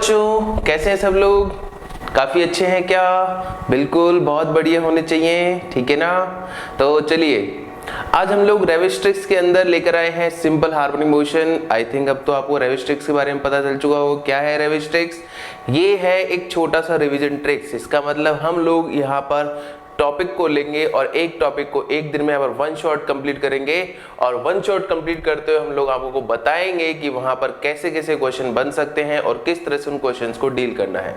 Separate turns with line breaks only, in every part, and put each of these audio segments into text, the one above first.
बच्चों, कैसे हैं सब लोग? काफी अच्छे हैं क्या? बिल्कुल बहुत बढ़िया होने चाहिए, ठीक है ना। तो चलिए आज हम लोग रेविस्ट्रिक्स के अंदर लेकर आए हैं simple harmonic motion. I think अब तो आपको रेविस्ट्रिक्स के बारे में पता चल चुका होगा क्या है रेविस्ट्रिक्स। ये है एक छोटा सा रिवीजन ट्रिक्स। इसका मतलब हम लोग यहाँ पर टॉपिक को लेंगे और एक टॉपिक को एक दिन में यहाँ पर वन शॉट कंप्लीट करेंगे और वन शॉट कंप्लीट करते हुए हम लोग आपको बताएंगे कि वहां पर कैसे कैसे क्वेश्चन बन सकते हैं और किस तरह से उन क्वेश्चंस को डील करना है।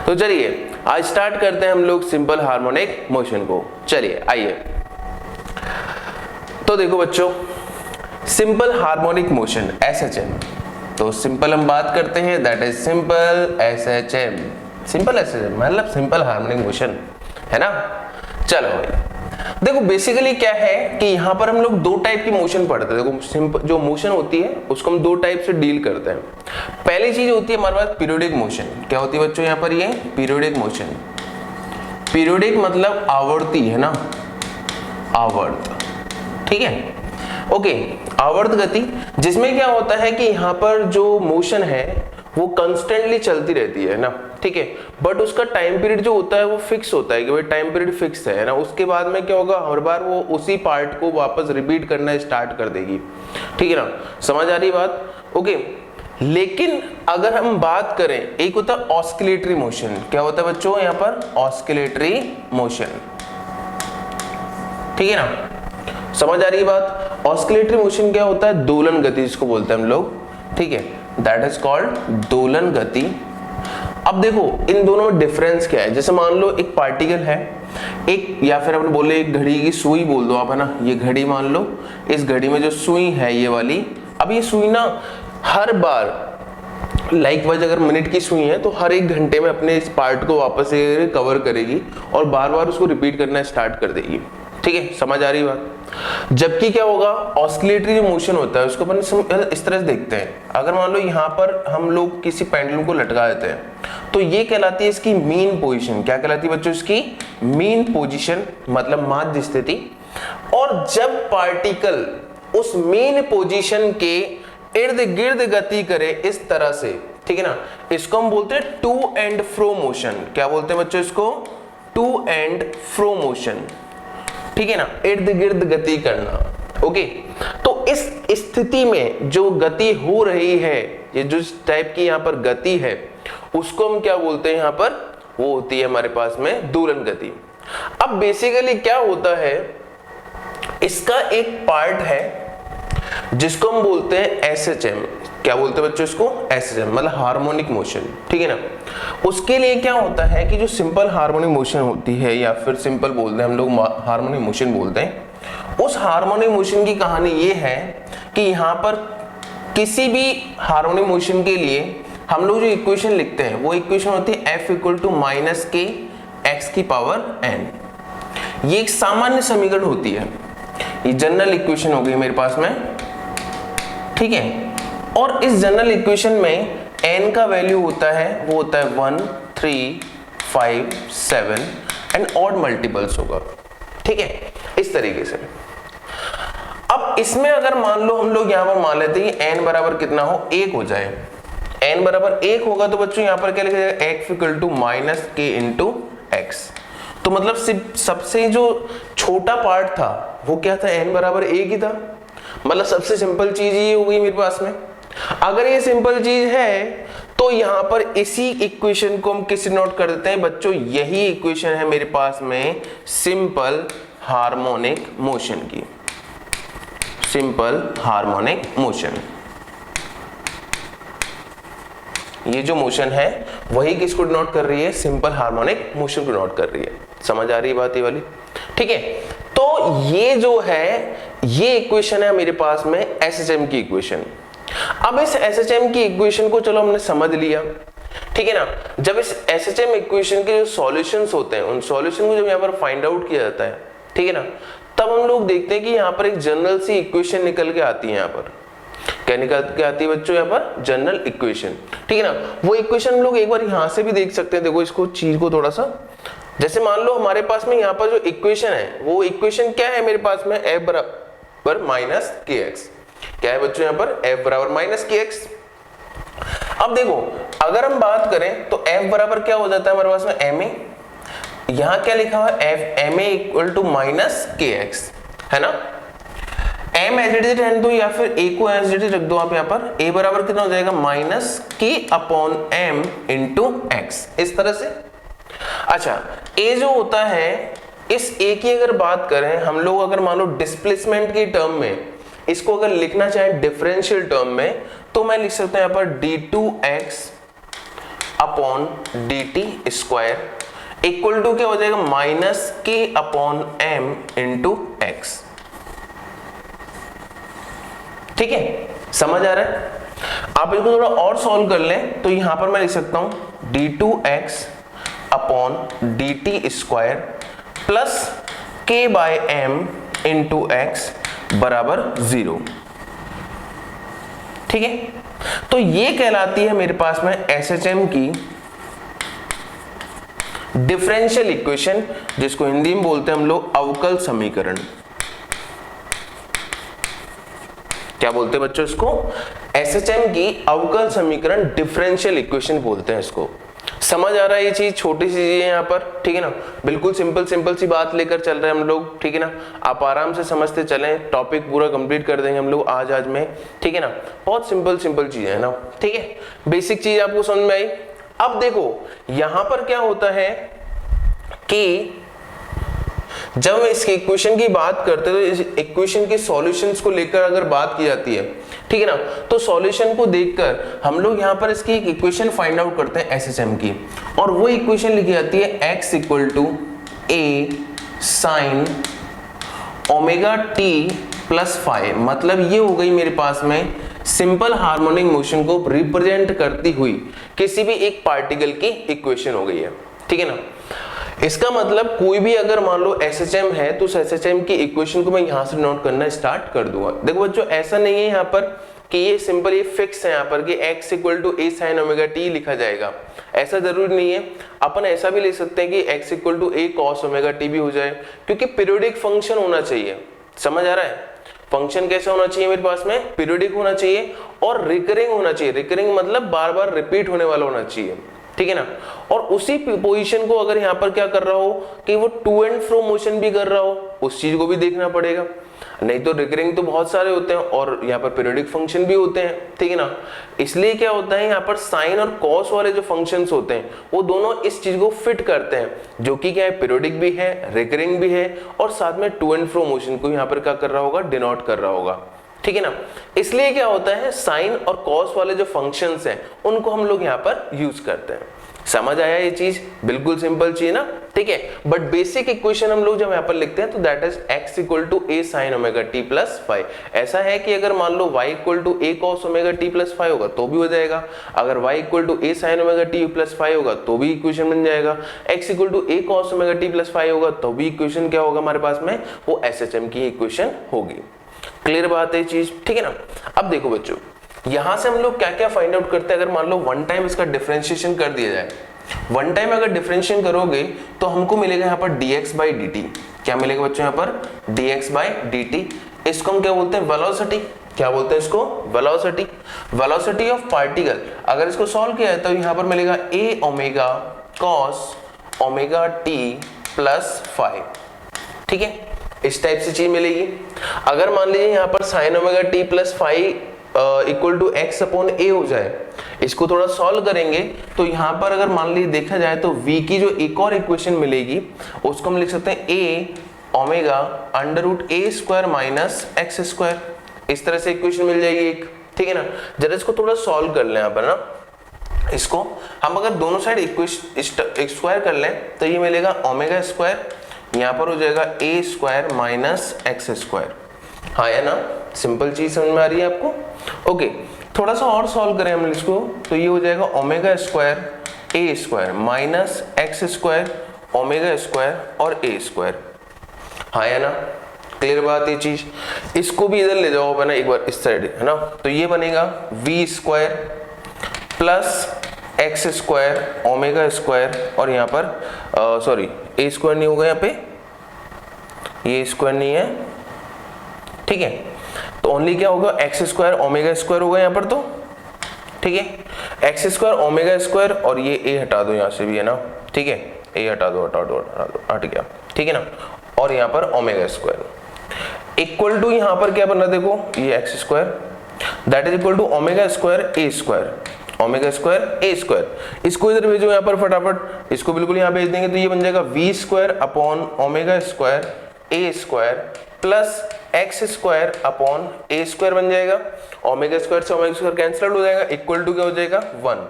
तो चलिए आज स्टार्ट करते हैं हम लोग सिंपल हार्मोनिक मोशन को। चलिए आइए। तो देखो बच्चों, सिंपल हार्मोनिक मोशन SHM। तो सिंपल हम बात करते हैं, that is simple SHM। Simple SHM मतलब सिंपल हार्मोनिक मोशन, है ना। चलो भाई देखो, बेसिकली क्या है कि यहाँ पर हम लोग दो टाइप की मोशन पढ़ते हैं। देखो सिंपल जो मोशन होती है उसको हम दो टाइप से डील करते हैं। पहली चीज होती है हमारे पास पीरियोडिक मोशन। क्या होती है बच्चों यहाँ पर? ये पीरियोडिक मोशन। पीरियोडिक मतलब आवर्ती, है ना, आवर्त, ठीक है, ओके। आवर्त गति, जिसमें क्या होता है कि यहाँ पर जो मोशन है वो कंस्टेंटली चलती रहती है ना, ठीक है। बट उसका टाइम पीरियड जो होता है वो फिक्स होता है कि भाई टाइम पीरियड फिक्स है ना। उसके बाद में क्या होगा, हर बार वो उसी पार्ट को वापस रिपीट करना स्टार्ट कर देगी, ठीक है ना। समझ आ रही बात? ओके। लेकिन अगर हम बात करें, एक होता है ऑस्किलेटरी मोशन। क्या होता है बच्चों यहाँ पर? ऑस्किलेटरी मोशन, ठीक है ना। समझ आ रही बात? ऑस्किलेटरी मोशन क्या होता है? दोलन गति जिसको बोलते हैं हम लोग, ठीक है, दैट इज कॉल्ड दोलन गति। अब देखो इन दोनों में डिफरेंस क्या है। जैसे मान लो एक पार्टिकल है, एक, या फिर अपन बोले एक घड़ी की सुई बोल दो आप, है ना। ये घड़ी मान लो, इस घड़ी में जो सुई है ये वाली, अब ये सुई ना हर बार लाइकवाइज अगर मिनट की सुई है तो हर एक घंटे में अपने इस पार्ट को वापस से कवर करेगी और बार बार उसको रिपीट करना स्टार्ट कर देगी, ठीक है। समझ आ रही बात? जबकि क्या होगा, ऑस्किलेटरी जो मोशन होता है उसको अपन इस तरह से देखते हैं। अगर मान लो यहाँ पर हम लोग किसी पेंडुलम को लटका देते हैं तो ये कहलाती है इसकी मीन पोजीशन। क्या कहलाती है बच्चों? इसकी मीन पोजीशन मतलब माध्य स्थिति। और जब पार्टिकल उस मीन पोजीशन के इर्द गिर्द गति करे इस तरह से, ठीक है ना, इसको हम बोलते हैं टू एंड फ्रो मोशन। क्या बोलते हैं बच्चों इसको? टू एंड फ्रो मोशन, ठीक है ना, इर्द गिर्द गति करना, ओके। तो इस स्थिति में जो गति हो रही है, ये जो टाइप की यहाँ पर गति है उसको हम क्या बोलते हैं यहाँ पर? वो होती है हमारे पास में दोलन गति। अब बेसिकली क्या होता है, इसका एक पार्ट है जिसको हम बोलते हैं SHM। क्या बोलते हैं बच्चों इसको? SHM मतलब हार्मोनिक मोशन, ठीक है ना। उसके लिए क्या होता है कि जो सिंपल हार्मोनिक मोशन होती है, या फिर सिंपल बोलते हैं हम लोग हार्मोनिक मोशन बोलते हैं, उस हार्मोनिक मोशन की कहानी ये है कि यहाँ पर किसी भी हार्मोनिक मोशन के लिए हम लोग जो इक्वेशन लिखते हैं वो इक्वेशन होती है F = -k x⁴n। ये एक सामान्य समीकरण होती है, ये जनरल इक्वेशन हो गई मेरे पास में, ठीक है। और इस जनरल इक्वेशन में n का वैल्यू होता है, वो होता है 1, 3, 5, 7 एंड ऑड मल्टीपल्स होगा, ठीक है, इस तरीके से। अब इसमें अगर मान लो हम लोग यहाँ पर मान लेते हैं कि n बराबर कितना हो, 1 हो जाए। n बराबर 1 होगा तो बच्चों यहाँ पर क्या लिखा जाएगा? x = -k × x। तो मतलब सबसे जो छोटा पार्ट था वो क्या था? n बराबर 1 ही था। मतलब सबसे सिंपल चीज ये हो गई मेरे पास में। अगर ये सिंपल चीज है तो यहाँ पर इसी इक्वेशन को हम किससे नोट कर देते हैं बच्चों? यही इक्वेशन है मेरे पास में सिंपल हार्मोनिक मोशन की। सिंपल हार्मोनिक मोशन, ये जो मोशन है वही किसको नोट कर रही है? सिंपल हार्मोनिक मोशन को नोट कर रही है। समझ आ रही है बात ये वाली? ठीक है। तो ये जो है ये इक्वेशन है मेरे पास में SHM की इक्वेशन। अब इस SHM की इक्वेशन को चलो हमने समझ लिया, ठीक है ना। जब इस SHM इक्वेशन के जो सॉल्यूशंस होते हैं उन सॉल्यूशन को जब यहाँ पर फाइंड आउट किया जाता है, ठीक है ना, तब हम लोग देखते हैं कि यहाँ पर एक जनरल सी इक्वेशन निकल के आती है। यहाँ पर क्या निकल के आती है बच्चों? यहाँ पर जनरल इक्वेशन, ठीक है ना। वो इक्वेशन हम लोग एक बार यहाँ से भी देख सकते हैं। देखो इसको चीज को थोड़ा सा, जैसे मान लो हमारे पास में यहाँ पर जो इक्वेशन है वो इक्वेशन क्या है मेरे पास में? F बराबर -kx। क्या है बच्चों यहाँ पर? F बराबर -kx। अब देखो अगर हम बात करें तो f बराबर क्या हो जाता है हमारे पास में ma, यहां क्या लिखा हुआ है f ma equal to minus के एक्स, है ना। m एज इट इज रहने दो या फिर a को एज इट इज रख दो आप यहाँ पर, a बराबर कितना हो जाएगा minus k upon m into x, इस तरह से। अच्छा a जो होता है इस a की अगर बात करें हम लोग, अगर मान लो डिस्प्लेसमेंट की टर्म में इसको अगर लिखना चाहें डिफरेंशियल टर्म में, तो मैं लिख सकता हूं यहां पर d2x upon dt square equal to क्या हो जाएगा minus k upon m into x. ठीक है, समझ आ रहा है। आप इसको थोड़ा और सॉल्व कर लें तो यहां पर मैं लिख सकता हूं d2x upon dt square plus k by m into x बराबर 0। ठीक है, तो ये कहलाती है मेरे पास में SHM की डिफरेंशियल इक्वेशन, जिसको हिंदी में बोलते हैं हम लोग अवकल समीकरण। क्या बोलते हैं बच्चों इसको? SHM की अवकल समीकरण डिफरेंशियल इक्वेशन बोलते हैं इसको। समझ आ रहा है ये चीज? छोटी सी चीज है यहाँ पर, ठीक है ना। बिल्कुल सिंपल सी बात लेकर चल रहे हैं हम लोग, ठीक है ना। आप आराम से समझते चलें, टॉपिक पूरा कंप्लीट कर देंगे हम लोग आज में, ठीक है ना। बहुत सिंपल चीज है ना, ठीक है। बेसिक चीज आपको समझ में आई। अब देखो यहां पर क्या होता है कि जब हम इसके इक्वेशन की बात करते हैं तो इस इक्वेशन के सॉल्यूशंस को लेकर अगर बात की जाती है, ठीक है ना, तो सॉल्यूशन को देखकर हम लोग यहाँ पर इसकी एक इक्वेशन फाइंड आउट करते हैं SHM की, और वो इक्वेशन लिखी जाती है x equal to a sine omega t plus five. मतलब ये हो गई मेरे पास में सिंपल हार्मोनिक मोशन को रिप्रेजेंट करती हुई किसी भी एक पार्टिकल की इक्वेशन हो गई है, ठीक है ना। इसका मतलब कोई भी अगर मान लो SHM है तो उस SHM की इक्वेशन को मैं यहां से नोट करना स्टार्ट कर दूंगा। देखो बच्चों ऐसा नहीं है यहाँ पर कि ये सिंपल ये फिक्स है यहाँ पर कि x equal to a sine omega t लिखा जाएगा, ऐसा जरूरी नहीं है। अपन ऐसा भी ले सकते हैं कि x equal to a cos omega t भी हो जाए, क्योंकि पीरियोडिक फंक्शन होना चाहिए। समझ आ रहा है? फंक्शन कैसा होना चाहिए मेरे पास में? पीरियोडिक होना चाहिए और रिकरिंग होना चाहिए। रिकरिंग मतलब बार बार रिपीट होने वाला होना चाहिए, ठीक है ना। और उसी पोजीशन को अगर यहाँ पर क्या कर रहा हो कि वो टू एंड फ्रो मोशन भी कर रहा हो, उस चीज को भी देखना पड़ेगा। नहीं तो रिकरिंग तो बहुत सारे होते हैं और यहाँ पर पीरियोडिक फंक्शन भी होते हैं, ठीक है ना। इसलिए क्या होता है यहाँ पर साइन और कॉस वाले जो फंक्शंस होते हैं वो दोनों इस चीज को फिट करते हैं, जो कि क्या है पीरियोडिक भी है, रिकरिंग भी है, और साथ में टू एंड फ्रो मोशन को यहाँ पर क्या कर रहा होगा, डिनोट कर रहा होगा, ठीक है ना। इसलिए क्या होता है साइन और कॉस वाले जो फंक्शंस हैं उनको हम लोग यहाँ पर यूज करते हैं। समझ आया ये चीज? बिल्कुल सिंपल चीज ना, ठीक है। बट बेसिक इक्वेशन हम लोग जब यहाँ पर लिखते हैं तो that is x equal to a sine omega t plus five. ऐसा है कि अगर मान लो y equal to a cos omega t plus five होगा तो भी हो जाएगा, अगर y equal to a sine omega t plus five होगा तो भी इक्वेशन बन जाएगा, x equal to a cos omega t plus five होगा तो भी इक्वेशन क्या होगा हमारे पास में, वो SHM की इक्वेशन होगी। क्लियर बात है चीज, ठीक है ना। अब देखो बच्चों यहां से हम लोग क्या क्या फाइंड आउट करते हैं। अगर मान लो वन टाइम इसका डिफरेंशिएशन कर दिया जाए, वन टाइम अगर डिफरेंशिएशन करोगे तो हमको मिलेगा यहाँ पर dx बाई dt। क्या मिलेगा बच्चों यहाँ पर? dx by dt। इसको हम क्या बोलते हैं? वेलोसिटी। क्या बोलते हैं इसको? वेलोसिटी। Velocity of particle. अगर इसको सॉल्व किया जाए तो यहाँ पर मिलेगा a omega cos omega t plus five, ठीक है। इस टाइप से चीज मिलेगी। अगर मान लीजिए यहाँ पर sine omega t plus five equal to x upon a हो जाए, इसको थोड़ा सॉल्व करेंगे तो यहाँ पर अगर मान लीजिए देखा जाए तो v की जो एक और इक्वेशन मिलेगी उसको हम लिख सकते हैं a omega under root a square minus x square. इस तरह से इक्वेशन मिल जाएगी एक, ठीक है ना। जरा इसको थोड़ा सॉल्व कर लें यहाँ पर ना। इसको हम अगर दोनों साइड इक्वेशन स्क्वायर कर लें तो ये मिलेगा ओमेगा स्क्वायर, यहाँ पर हो जाएगा a square minus x square. हाँ है ना, सिंपल चीज समझ में आ रही है आपको? ओके, थोड़ा सा और सॉल्व करें हम इसको तो ये हो जाएगा omega square a square minus x square omega square और a स्क्वायर। हाँ है ना, क्लियर बात ये चीज। इसको भी इधर ले जाओ बना एक बार इस साइड, है ना। तो ये बनेगा v square plus x square omega square और यहाँ पर सॉरी a स्क्वायर नहीं होगा यहाँ पे, ये स्क्वायर नहीं है, ठीक है। तो ओनली क्या होगा? एक्स स्क्वायर ओमेगा स्क्वायर होगा यहाँ पर, तो ठीक है, एक्स स्क्वायर ओमेगा स्क्वायर, और ये ए हटा दो यहाँ से भी है ना, ठीक है, ए हटा दो हट गया, ठीक है ना, और यहाँ पर ओमेगा स्क्वायर इक्वल टू यहाँ पर क्या बन रहा है, देखो ये x square that is equal to omega square a square, omega square a square. इसको इधर भेजो यहाँ पर फटाफट, इसको बिल्कुल यहाँ भेज देंगे तो ये बन जाएगा v square upon omega square a square plus x square upon a square बन जाएगा, ओमेगा स्क्वायर से ओमेगा स्क्वायर कैंसिल हो जाएगा, इक्वल टू क्या हो जाएगा 1।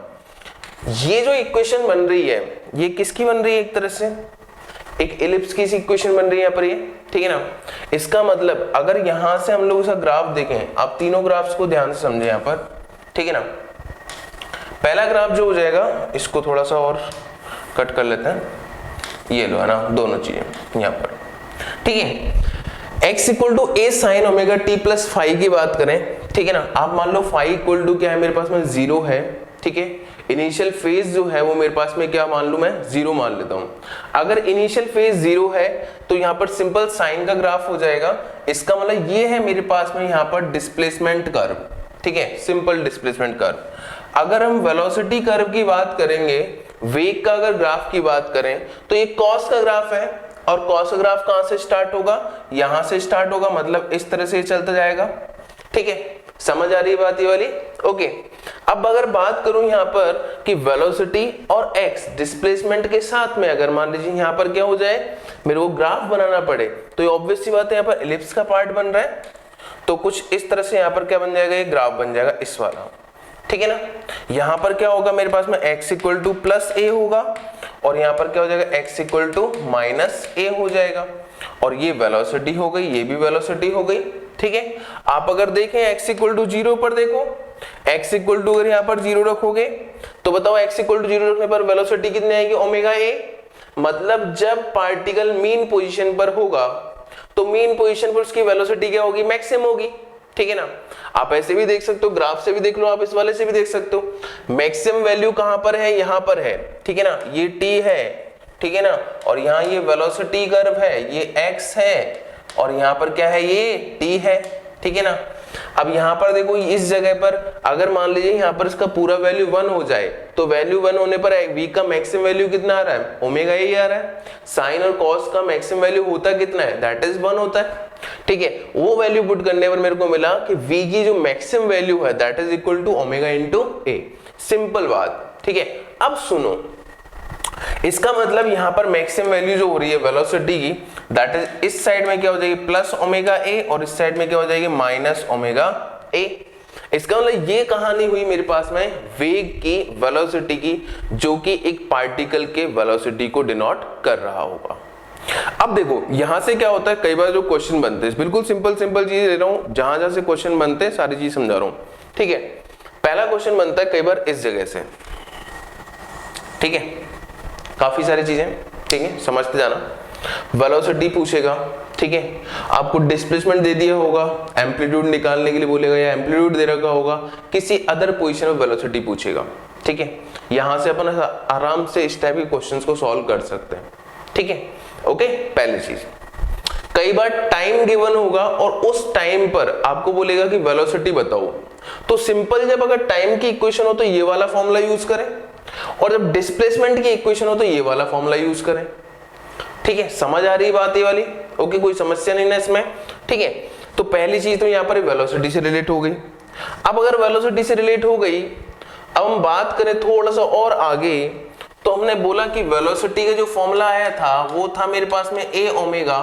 ये जो इक्वेशन बन रही है ये किसकी बन रही है, एक तरह से एक एलिप्स की इक्वेशन बन रही है यहाँ पर ये, ठीक है ना। इसका मतलब अगर यहां से हम लोग इसका ग्राफ देखें, आप तीनों ग्राफ्स को ध्यान से समझे यहाँ पर, ठीक है ना। पहला ग्राफ जो हो जाएगा, इसको थोड़ा सा और कट कर लेते हैं, ये लो है ना, दोनों चीजें यहाँ पर, ठीक है। x equal to a sine omega t plus five की बात करें, ठीक है ना। आप मान लो फाइव इक्वल टू क्या है मेरे पास में 0 है, ठीक है। इनिशियल फेज जो है वो मेरे पास में क्या मान लूं मैं 0 मान लेता हूं। अगर इनिशियल फेज 0 है तो यहाँ पर सिंपल साइन का ग्राफ हो जाएगा, इसका मतलब ये है मेरे पास में यहाँ पर डिस्प्लेसमेंट कर्व, ठीक है, सिंपल डिस्प्लेसमेंट कर्व। अगर हम वेलोसिटी कर्व की बात करेंगे, वेग का अगर ग्राफ की बात करें तो ये कॉस का ग्राफ है, और कॉस का ग्राफ कहां से स्टार्ट होगा, यहां से स्टार्ट होगा, मतलब इस तरह से चलता जाएगा, ठीक है। समझ आ रही है बात ये वाली, ओके। अब अगर बात करूं यहाँ पर कि वेलोसिटी और x डिस्प्लेसमेंट के साथ में अगर मान लीजिए यहाँ पर क्या हो जाए, मेरे को ग्राफ बनाना पड़े, तो ये ऑब्वियस सी बात है यहाँ पर एलिप्स का पार्ट बन रहा है, तो कुछ इस तरह से यहाँ पर क्या बन जाएगा, ये ग्राफ बन जाएगा इस वाला, ठीक है ना। यहाँ पर क्या होगा मेरे पास में x इक्वल टू प्लस ए होगा, और यहाँ पर क्या हो जाएगा x इक्वल टू माइनस ए हो जाएगा, और ये वेलोसिटी हो गई, ये भी वेलोसिटी हो गई, ठीक है। आप अगर देखें x इक्वल टू 0 पर, देखो x इक्वल टू अगर यहाँ पर 0 रखोगे तो बताओ x इक्वल टू 0 रखने पर वेलोसिटी कितनी आएगी, ओमेगा ए। मतलब जब पार्टिकल मीन पोजीशन पर होगा तो मीन पोजीशन पर उसकी वेलोसिटी क्या होगी, मैक्सिमम होगी, ठीक है ना। आप ऐसे भी देख सकते हो, ग्राफ से भी देख लो, आप इस वाले से भी देख सकते हो। मैक्सिमम वैल्यू कहां पर है, यहां पर है, ठीक है ना, ये t है, ठीक है ना, और यहाँ ये वेलोसिटी कर्व है, ये x है, और यहाँ पर क्या है, ये t है, ठीक है ना। अब यहाँ पर देखो इस जगह पर अगर मान लीजिए यहाँ पर इसका पूरा वैल्यू 1 हो जाए, तो वैल्यू 1 होने पर v का मैक्सिमम वैल्यू कितना आ रहा है, ओमेगा ए आ रहा है। साइन और कॉस का मैक्सिमम वैल्यू होता कितना है, दैट इज 1 होता है, ठीक है। वो वैल्यू पुट करने पर मेरे को मिला कि v की जो मैक्सिमम वैल्यू है that is equal to omega into a, simple बात, ठीक है। अब सुनो, इसका मतलब यहाँ पर मैक्सिमम वैल्यू जो हो रही है वेलोसिटी की, दैट इज इस साइड में क्या हो जाएगी प्लस ओमेगा ए, और इस साइड में क्या हो जाएगी माइनस ओमेगा ए। इसका मतलब ये कहानी हुई मेरे पास में वेग की वेलोसिटी की, जो कि एक पार्टिकल के वेलोसिटी को डिनोट कर रहा होगा। अब देखो यहां से क्या होता है, कई बार जो क्वेश्चन बनते हैं, बिल्कुल सिंपल चीज दे रहा हूं, जहां जहां से क्वेश्चन बनते हैं सारी चीज समझा रहा हूं, ठीक है। पहला क्वेश्चन बनता है कई बार इस जगह से, ठीक है, काफी सारी चीजें, ठीक है, समझते जाना। वेलोसिटी पूछेगा, ठीक है, आपको डिस्प्लेसमेंट दे दिया होगा, एम्पलीट्यूड निकालने के लिए बोलेगा, या एम्पलीट्यूड दे रखा होगा, किसी अदर पोजीशन में वेलोसिटी पूछेगा, ठीक है। यहां से अपन आराम से इस टाइप के क्वेश्चंस को सॉल्व कर सकते हैं, ठीक है, ओके। पहली चीज, कई बार टाइम गिवन होगा और उस टाइम पर आपको बोलेगा कि वेलोसिटी बताओ, तो सिंपल जब अगर टाइम की इक्वेशन हो तो ये वाला फॉर्मूला यूज करें, और जब डिस्प्लेसमेंट की इक्वेशन हो तो ये वाला फॉर्मूला यूज करें, ठीक है। समझ आ रही बात ये वाली, ओके, कोई समस्या नहीं ना इसमें, ठीक है। तो पहली चीज तो यहाँ पर वेलोसिटी से रिलेट हो गई। अब अगर वेलोसिटी से रिलेट हो गई, अब हम बात करें थोड़ा सा और आगे, तो हमने बोला कि वेलोसिटी का जो फॉर्मूला आया था वो था मेरे पास में a omega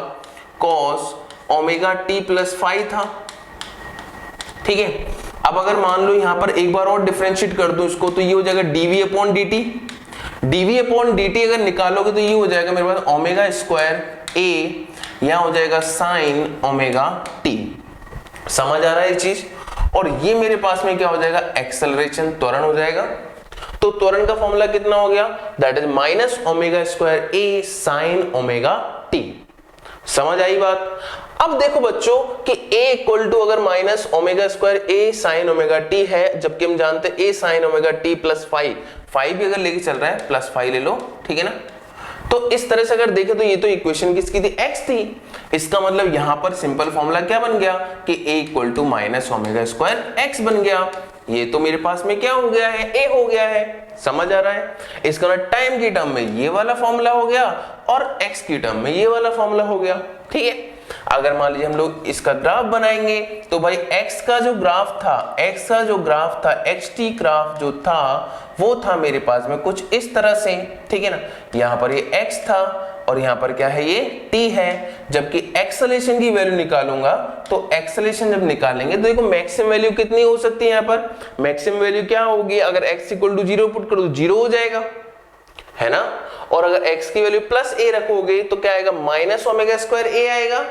cos omega t plus five था, ठीक है। अब अगर मान लो यहां पर एक बार और डिफरेंशिएट कर दो इसको, तो ये हो जाएगा डीवी अपॉन डी टी अगर निकालोगे तो ये हो जाएगा मेरे पास ओमेगा स्क्वायर ए, यहां हो जाएगा साइन ओमेगा टी। समझ आ रहा है ये चीज, और ये मेरे पास में क्या हो जाएगा, एक्सेलरेशन, त्वरण हो जाएगा। तो त्वरण का फॉर्मूला कितना हो गया, that is minus omega square A sine omega T. समझ आई बात। अब देखो बच्चों कि a इक्वल टू अगर माइनस ओमेगा स्क्वायर ए साइन ओमेगा टी है, जबकि हम जानते हैं a sine omega t plus five भी अगर लेके चल रहा है प्लस 5 ले लो, ठीक है ना। तो इस तरह से अगर देखें तो ये तो इक्वेशन किसकी थी, x थी। इसका मतलब यहां पर सिंपल फॉर्मूला क्या बन गया कि a equal to minus omega square x बन गया। ये तो मेरे पास में क्या हो गया है, ए हो गया है। समझ आ रहा है? इसका ना टाइम की टर्म में ये वाला फॉर्मूला हो गया और एक्स की टर्म में ये वाला फॉर्मूला हो गया। ठीक है, अगर मान लीजिए हम लोग इसका ग्राफ बनाएंगे तो भाई x का जो ग्राफ था, xt ग्राफ जो था वो था मेरे पास में कुछ इस तरह से। ठीक है ना, यहाँ पर ये x था और यहाँ पर क्या है, ये t है। जबकि एक्सेलरेशन की वैल्यू निकालूंगा तो एक्सेलरेशन जब निकालेंगे तो देखो मैक्सिमम वैल्यू कितनी हो सकती है। यहाँ पर मैक्सिमम वैल्यू क्या होगी, अगर x = 0 पुट करो तो 0 हो जाएगा, है ना। और अगर x की वैल्यू +a रखोगे तो क्या आएगा, -ω²a आएगा।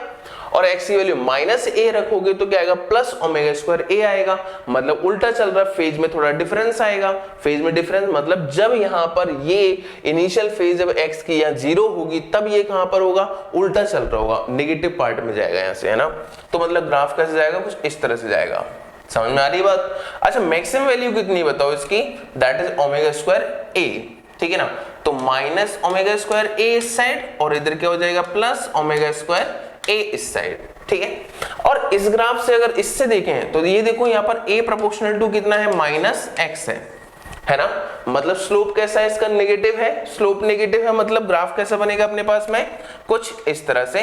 और x की वैल्यू -a रखोगे तो क्या आएगा, +ω²a आएगा। मतलब उल्टा चल रहा है, फेज में थोड़ा डिफरेंस आएगा। फेज में डिफरेंस मतलब जब यहाँ पर ये इनिशियल फेज जब x की यहाँ 0 होगी तब ये कहां पर होगा, उल्टा चल रहा होगा, नेगेटिव पार्ट में जाएगा यहाँ से, है ना। तो मतलब ग्राफ कैसे जाएगा, कुछ इस तरह से जाएगा। समझ में आ रही बात? अच्छा, मैक्सिमम वैल्यू कितनी बताओ इसकी, दैट इज ω²a। ठीक है ना, तो -ω²a इस साइड और इधर क्या हो जाएगा, +ω²a इस साइड। ठीक है, और इस ग्राफ से अगर इससे देखें तो ये देखो यहाँ पर a प्रोपोर्शनल टू कितना है, -x है ना। मतलब स्लोप कैसा है इसका, नेगेटिव है। स्लोप नेगेटिव है मतलब ग्राफ कैसा बनेगा अपने पास में, कुछ इस तरह से।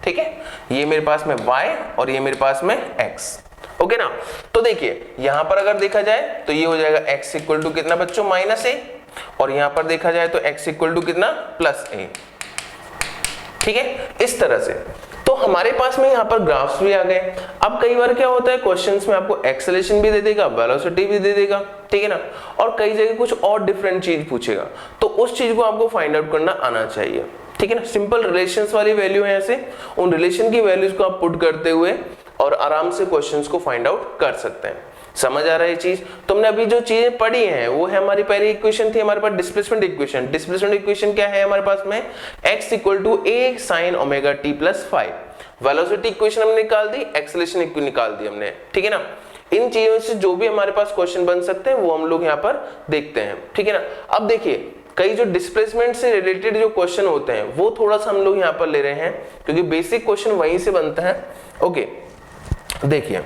ठीक है, ये मेरे पास में y और ये मेरे पास में x। ओके ना। तो देखिए यहां पर अगर देखा जाए तो ये हो जाएगा x = कितना बच्चों, -a, और यहां पर देखा जाए तो x = कितना, +a। ठीक है, इस तरह से। तो हमारे पास में यहाँ पर ग्राफ्स भी आ गए। अब कई बार क्या होता है, क्वेश्चंस में आपको एक्सेलरेशन भी दे देगा, वेलोसिटी भी दे देगा। ठीक है ना, और कई जगह कुछ और डिफरेंट चीज पूछेगा, तो उस चीज को आपको फाइंड आउट करना आना चाहिए। ठीक है ना, सिंपल रिलेशंस वाली वैल्यू है ऐसे, उन रिलेशन की वैल्यूज को आप पुट करते हुए और आराम से क्वेश्चंस को फाइंड आउट कर सकते हैं। समझ आ रहा है ये चीज? तुमने अभी जो चीजें पढ़ी हैं वो है, हमारी पहली इक्वेशन थी हमारे पास डिस्प्लेसमेंट इक्वेशन। डिस्प्लेसमेंट इक्वेशन क्या है हमारे पास में, x = a sin ωt + 5। Velocity equation हमने निकाल दी, एक्सेलरेशन इक्वेशन निकाल दी हमने। ठीक है ना, इन चीजों से जो भी हमारे पास क्वेश्चन बन सकते हैं वो हम लोग यहाँ पर देखते हैं। ठीक है ना, अब देखिए कई जो डिस्प्लेसमेंट से रिलेटेड जो क्वेश्चन होते हैं वो थोड़ा सा हम लोग यहाँ पर ले रहे हैं, क्योंकि बेसिक क्वेश्चन वहीं से बनता है। ओके, देखिए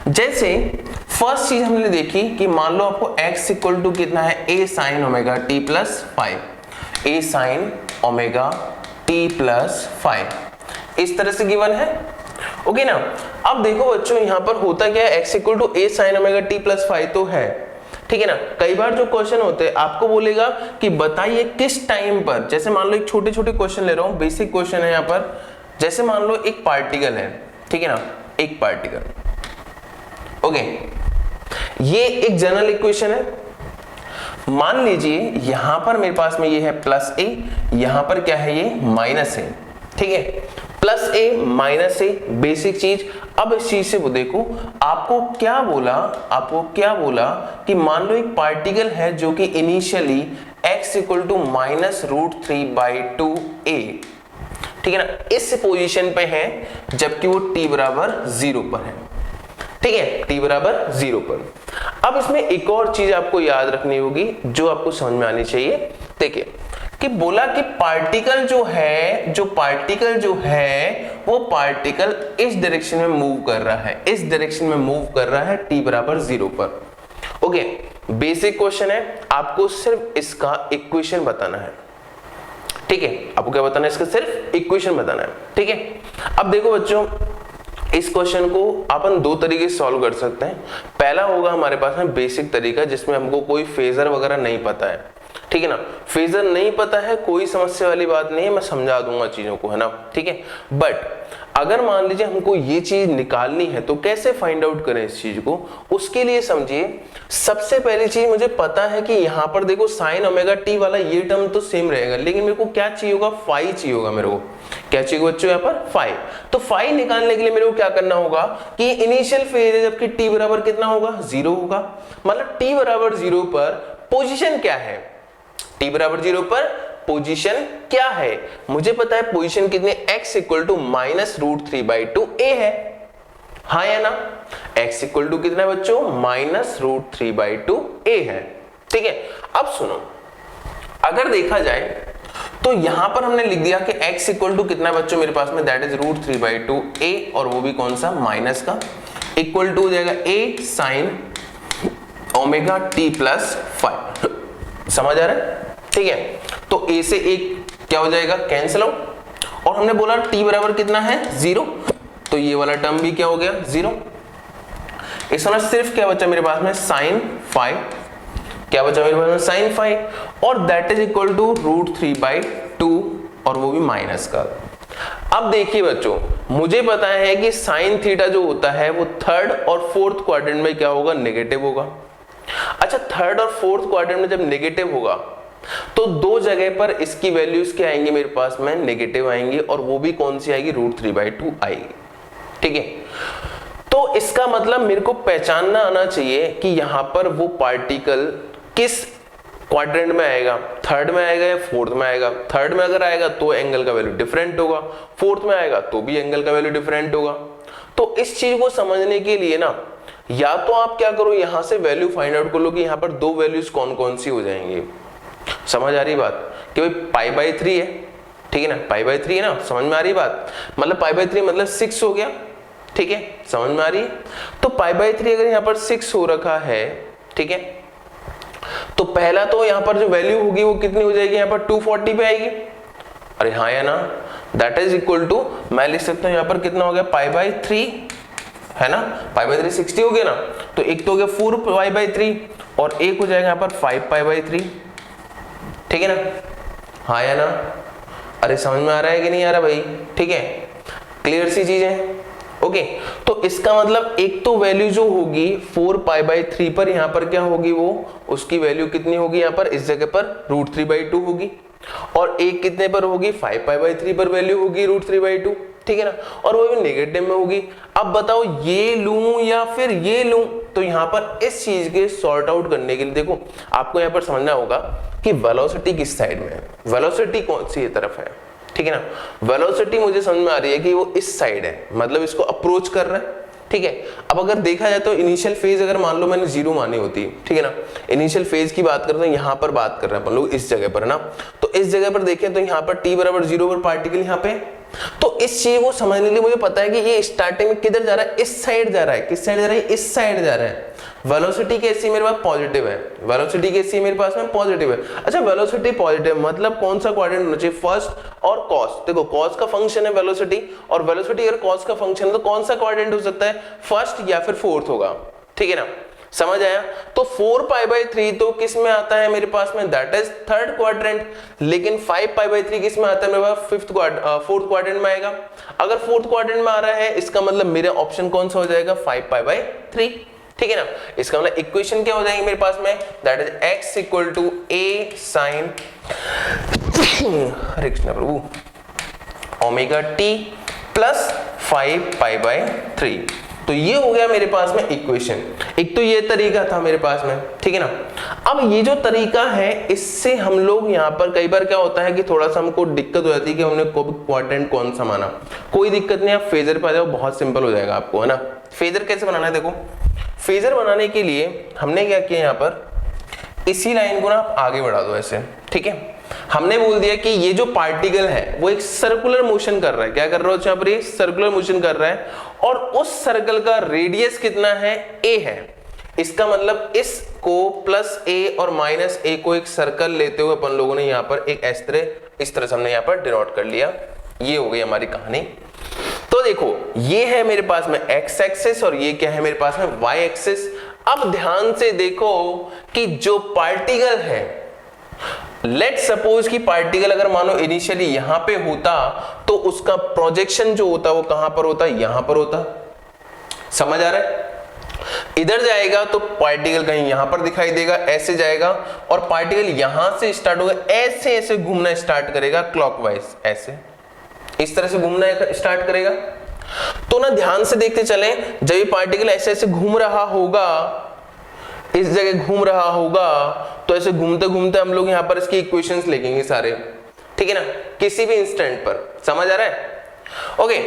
जैसे फर्स्ट चीज हमने देखी कि मान लो आपको x = कितना है, a sin ωt + 5, a sin ωt + 5 इस तरह से गिवन है। ओके ना, अब देखो बच्चों यहाँ पर होता क्या है, x = a sin ωt + 5 तो है। ठीक है ना, कई बार जो क्वेश्चन होते हैं आपको बोलेगा कि बताइए किस टाइम पर, जैसे मान लो एक छोटे छोटे क्वेश्चन ले रहा हूं, बेसिक क्वेश्चन है यहाँ पर। जैसे मान लो एक पार्टिकल है, ठीक है ना, एक पार्टिकल। ओके, ये एक जनरल इक्वेशन है। मान लीजिए यहां पर मेरे पास में ये है +a, यहां पर क्या है, ये -a। ठीक है, +a - a बेसिक चीज। अब इस चीज से वो देखो आपको क्या बोला कि मान लो एक पार्टिकल है जो कि इनिशियली x = -√3/2a। ठीक है ना, इस पोजीशन पे है जबकि वो t = 0 पर है। ठीक है, t = 0 पर। अब इसमें एक और चीज आपको याद रखनी होगी जो आपको समझ में आनी चाहिए। देखिए कि बोला कि पार्टिकल जो है वो पार्टिकल इस डायरेक्शन में मूव कर रहा है, t = 0 पर। ओके, बेसिक क्वेश्चन है, आपको सिर्फ इसका इक्वेशन बताना है। ठीक है, आपको क्या बताना है, इसका सिर्फ इक्वेशन बताना है। ठीक है, अब देखो बच्चों इस क्वेश्चन को अपन दो तरीके से सॉल्व कर सकते हैं। पहला होगा हमारे पास में बेसिक तरीका जिसमें हमको कोई फेजर वगैरह नहीं पता है। ठीक है ना, फेजर नहीं पता है, कोई समस्या वाली बात नहीं है, मैं समझा दूंगा चीजों को, है ना। ठीक है, बट अगर मान लीजिए हमको ये चीज निकालनी है तो कैसे फाइंड आउट करें इस चीज को, उसके लिए समझिए सबसे पहली चीज मुझे पता है कि यहाँ पर देखो sin ωt वाला ये टर्म तो सेम रहेगा, लेकिन मेरे को क्या चाहिए होगा, फाई चाहिए होगा। मेरे को क्या चाहिए बच्चों, यहाँ पर फाई। तो फाई निकालने के लिए मेरे को क्या करना होगा कि इनिशियल फेज है जबकि t बराबर कितना होगा, 0 होगा। मतलब t = 0 पर पोजीशन क्या है, t = 0 पर पोजीशन क्या है, मुझे पता है पोजीशन कितने, x = -√3/2a है। हाँ या ना, x = कितना बच्चों, -√3/2a है। ठीक है, अब सुनो, अगर देखा जाए तो यहां पर हमने लिख दिया कि x = कितना बच्चों मेरे पास में, दैट इज √3/2a, और वो भी कौन सा, माइनस का। इक्वल टू हो जाएगा a sine omega t plus five. समझ आ रहा है? ठीक है, तो a से एक क्या हो जाएगा, कैंसिल आउट। और हमने बोला t बराबर कितना है, 0, तो ये वाला टर्म भी क्या हो गया, 0। इस समय सिर्फ क्या बचा मेरे पास में, साइन फाइव। क्या बचा मेरे पास में, साइन फाइव, और दैट इज इक्वल टू √3/2, और वो भी माइनस का। अब देखिए बच्चों, मुझे पता है कि साइन थीटा जो होता है वो थर्ड और फोर्थ क्वाड्रेंट में क्या होगा, नेगेटिव होगा। अच्छा, थर्ड और फोर्थ क्वाड्रेंट में जब नेगेटिव होगा तो दो जगह पर इसकी वैल्यूज क्या आएंगी मेरे पास में, नेगेटिव आएंगी, और वो भी कौन सी आएगी, √3/2 आएगी। ठीक है, तो इसका मतलब मेरे को पहचानना आना चाहिए कि यहां पर वो पार्टिकल किस क्वाड्रेंट में आएगा, थर्ड में आएगा या फोर्थ में आएगा। थर्ड में अगर आएगा तो एंगल का वैल्यू डिफरेंट होगा, फोर्थ में आएगा तो भी एंगल का वैल्यू डिफरेंट होगा। तो इस चीज को समझने के लिए ना, या तो आप क्या करो, यहां से वैल्यू फाइंड आउट कर लो कि यहां पर दो वैल्यूज कौन कौन सी हो जाएंगी। समझ आ रही बात कि भाई π/3 है, ठीक है ना, π/3 है ना, समझ में आ रही बात, मतलब π/3 मतलब 6 हो गया। ठीक है, समझ में आ रही है? तो π/3 अगर यहाँ पर 6 हो रखा है, ठीक है, तो पहला तो यहाँ पर जो वैल्यू होगी वो कितनी हो जाएगी, यहाँ पर 240 पे आएगी। अरे हाँ या ना, दैट इज इक्वल टू, मैं लिख सकता हूँ यहाँ पर कितना हो गया, π/3 है ना, π/3 60 हो गया ना, तो एक तो हो गया 4π/3 और एक हो जाएगा यहाँ पर 5π/3। ठीक है ना, हाँ या ना? अरे समझ में आ रहा है कि नहीं आ रहा भाई? ठीक है, क्लियर सी चीज है। ओके, तो इसका मतलब एक तो वैल्यू जो होगी 4π/3 पर, यहाँ पर क्या होगी, वो उसकी वैल्यू कितनी होगी, यहाँ पर इस जगह पर √3/2 होगी, और एक कितने पर होगी, 5π/3 पर वैल्यू होगी √3/2। ठीक है ना, और वो भी नेगेटिव में होगी। अब बताओ ये लूं या फिर ये लूं, तो यहाँ पर इस चीज के सॉर्ट आउट करने के लिए देखो आपको यहाँ पर समझना होगा कि वेलोसिटी किस साइड में है, वेलोसिटी कौन सी तरफ है। ठीक है ना, वेलोसिटी मुझे समझ में आ रही है कि वो इस साइड है, मतलब इसको अप्रोच कर रहा है। ठीक है, अब अगर देखा जाए तो इनिशियल फेज अगर मान लो मैंने 0 मानी होती, ठीक है ना, इनिशियल फेज की बात करते हैं, यहाँ पर बात कर रहे हैं अपन लोग इस जगह पर है ना, तो इस जगह पर देखें तो यहाँ पर t बराबर 0 पर पार्टिकल यहाँ पे, तो इस चीज को समझने के लिए मुझे पता है कि ये स्टार्टिंग में किधर जा रहा है, इस साइड जा रहा है। किस साइड जा रहा है, इस साइड जा रहा है। वेलोसिटी कैसी मेरे पास पॉजिटिव है, वेलोसिटी कैसी है मेरे पास में पॉजिटिव है। अच्छा, वेलोसिटी पॉजिटिव मतलब कौन सा क्वाड्रेंट होना चाहिए, फर्स्ट और कॉस। देखो कॉस का फंक्शन है वेलोसिटी, और वेलोसिटी अगर कॉस का फंक्शन है तो कौन सा क्वाड्रेंट हो सकता है, फर्स्ट या फिर फोर्थ होगा। ठीक है ना, समझ आया? तो 4π/3 तो किस में आता है मेरे पास में, दैट इज थर्ड क्वाड्रेंट, लेकिन 5π/3 किस में आता है मेरे पास, फोर्थ क्वाड्रेंट में आएगा। अगर फोर्थ क्वाड्रेंट में आ रहा है, इसका मतलब मेरा ऑप्शन कौन सा हो जाएगा, 5π/3। ठीक है ना, इसका मतलब इक्वेशन क्या हो जाएगी मेरे पास में, that is x equal to a sine Hare Krishna प्रभु ओमेगा t प्लस 5π/3। तो ये हो गया मेरे पास में इक्वेशन। एक तो ये तरीका था मेरे पास में, ठीक है ना। अब ये जो तरीका है, इससे हम लोग यहाँ पर कई बार क्या होता है कि थोड़ा सा हमको दिक्कत हो जाती है कि हमने क्वाड्रेंट कौन सा माना। कोई दिक्कत नहीं, आप फेजर पे आ जाओ, बहुत सिंपल हो जाएगा आपको, है ना। फेजर कैसे बनाना है, देखो फेजर बनाने के लिए हमने क्या किया, यहाँ पर इसी लाइन को ना आप आगे बढ़ा दो ऐसे, ठीक है। हमने बोल दिया कि ये जो पार्टिकल है वो एक सर्कुलर मोशन कर रहा है। क्या कर रहा है यहाँ पर, ये सर्कुलर मोशन कर रहा है, और उस सर्कल का रेडियस कितना है, a है। इसका मतलब इसको प्लस a और माइनस a को एक सर्कल लेते हुए अपन लोगों ने यहाँ पर एक इस तरह से हमने यहाँ पर डिनोट कर लिया। ये हो गई हमारी कहानी। तो देखो ये है मेरे पास में x एक्सिस और ये क्या है मेरे पास में y एक्सिस। अब ध्यान से देखो कि जो पार्टिकल है, लेट सपोज कि पार्टिकल अगर मानो इनिशियली यहां पे होता तो उसका प्रोजेक्शन जो होता वो कहां पर होता, यहां पर होता। समझ आ रहा है? इधर जाएगा तो पार्टिकल कहीं यहां पर दिखाई देगा, ऐसे जाएगा, और पार्टिकल यहां से स्टार्ट होगा, ऐसे ऐसे घूमना स्टार्ट करेगा क्लॉकवाइज, ऐसे इस तरह से घूमना स्टार्ट करेगा। तो ना ध्यान से देखते चले, जब ये पार्टिकल ऐसे ऐसे घूम रहा होगा, इस जगह घूम रहा होगा, तो ऐसे घूमते घूमते हम लोग यहाँ पर इसके इक्वेशंस लिखेंगे सारे, ठीक है ना, किसी भी इंस्टेंट पर। समझ आ रहा है? ओके,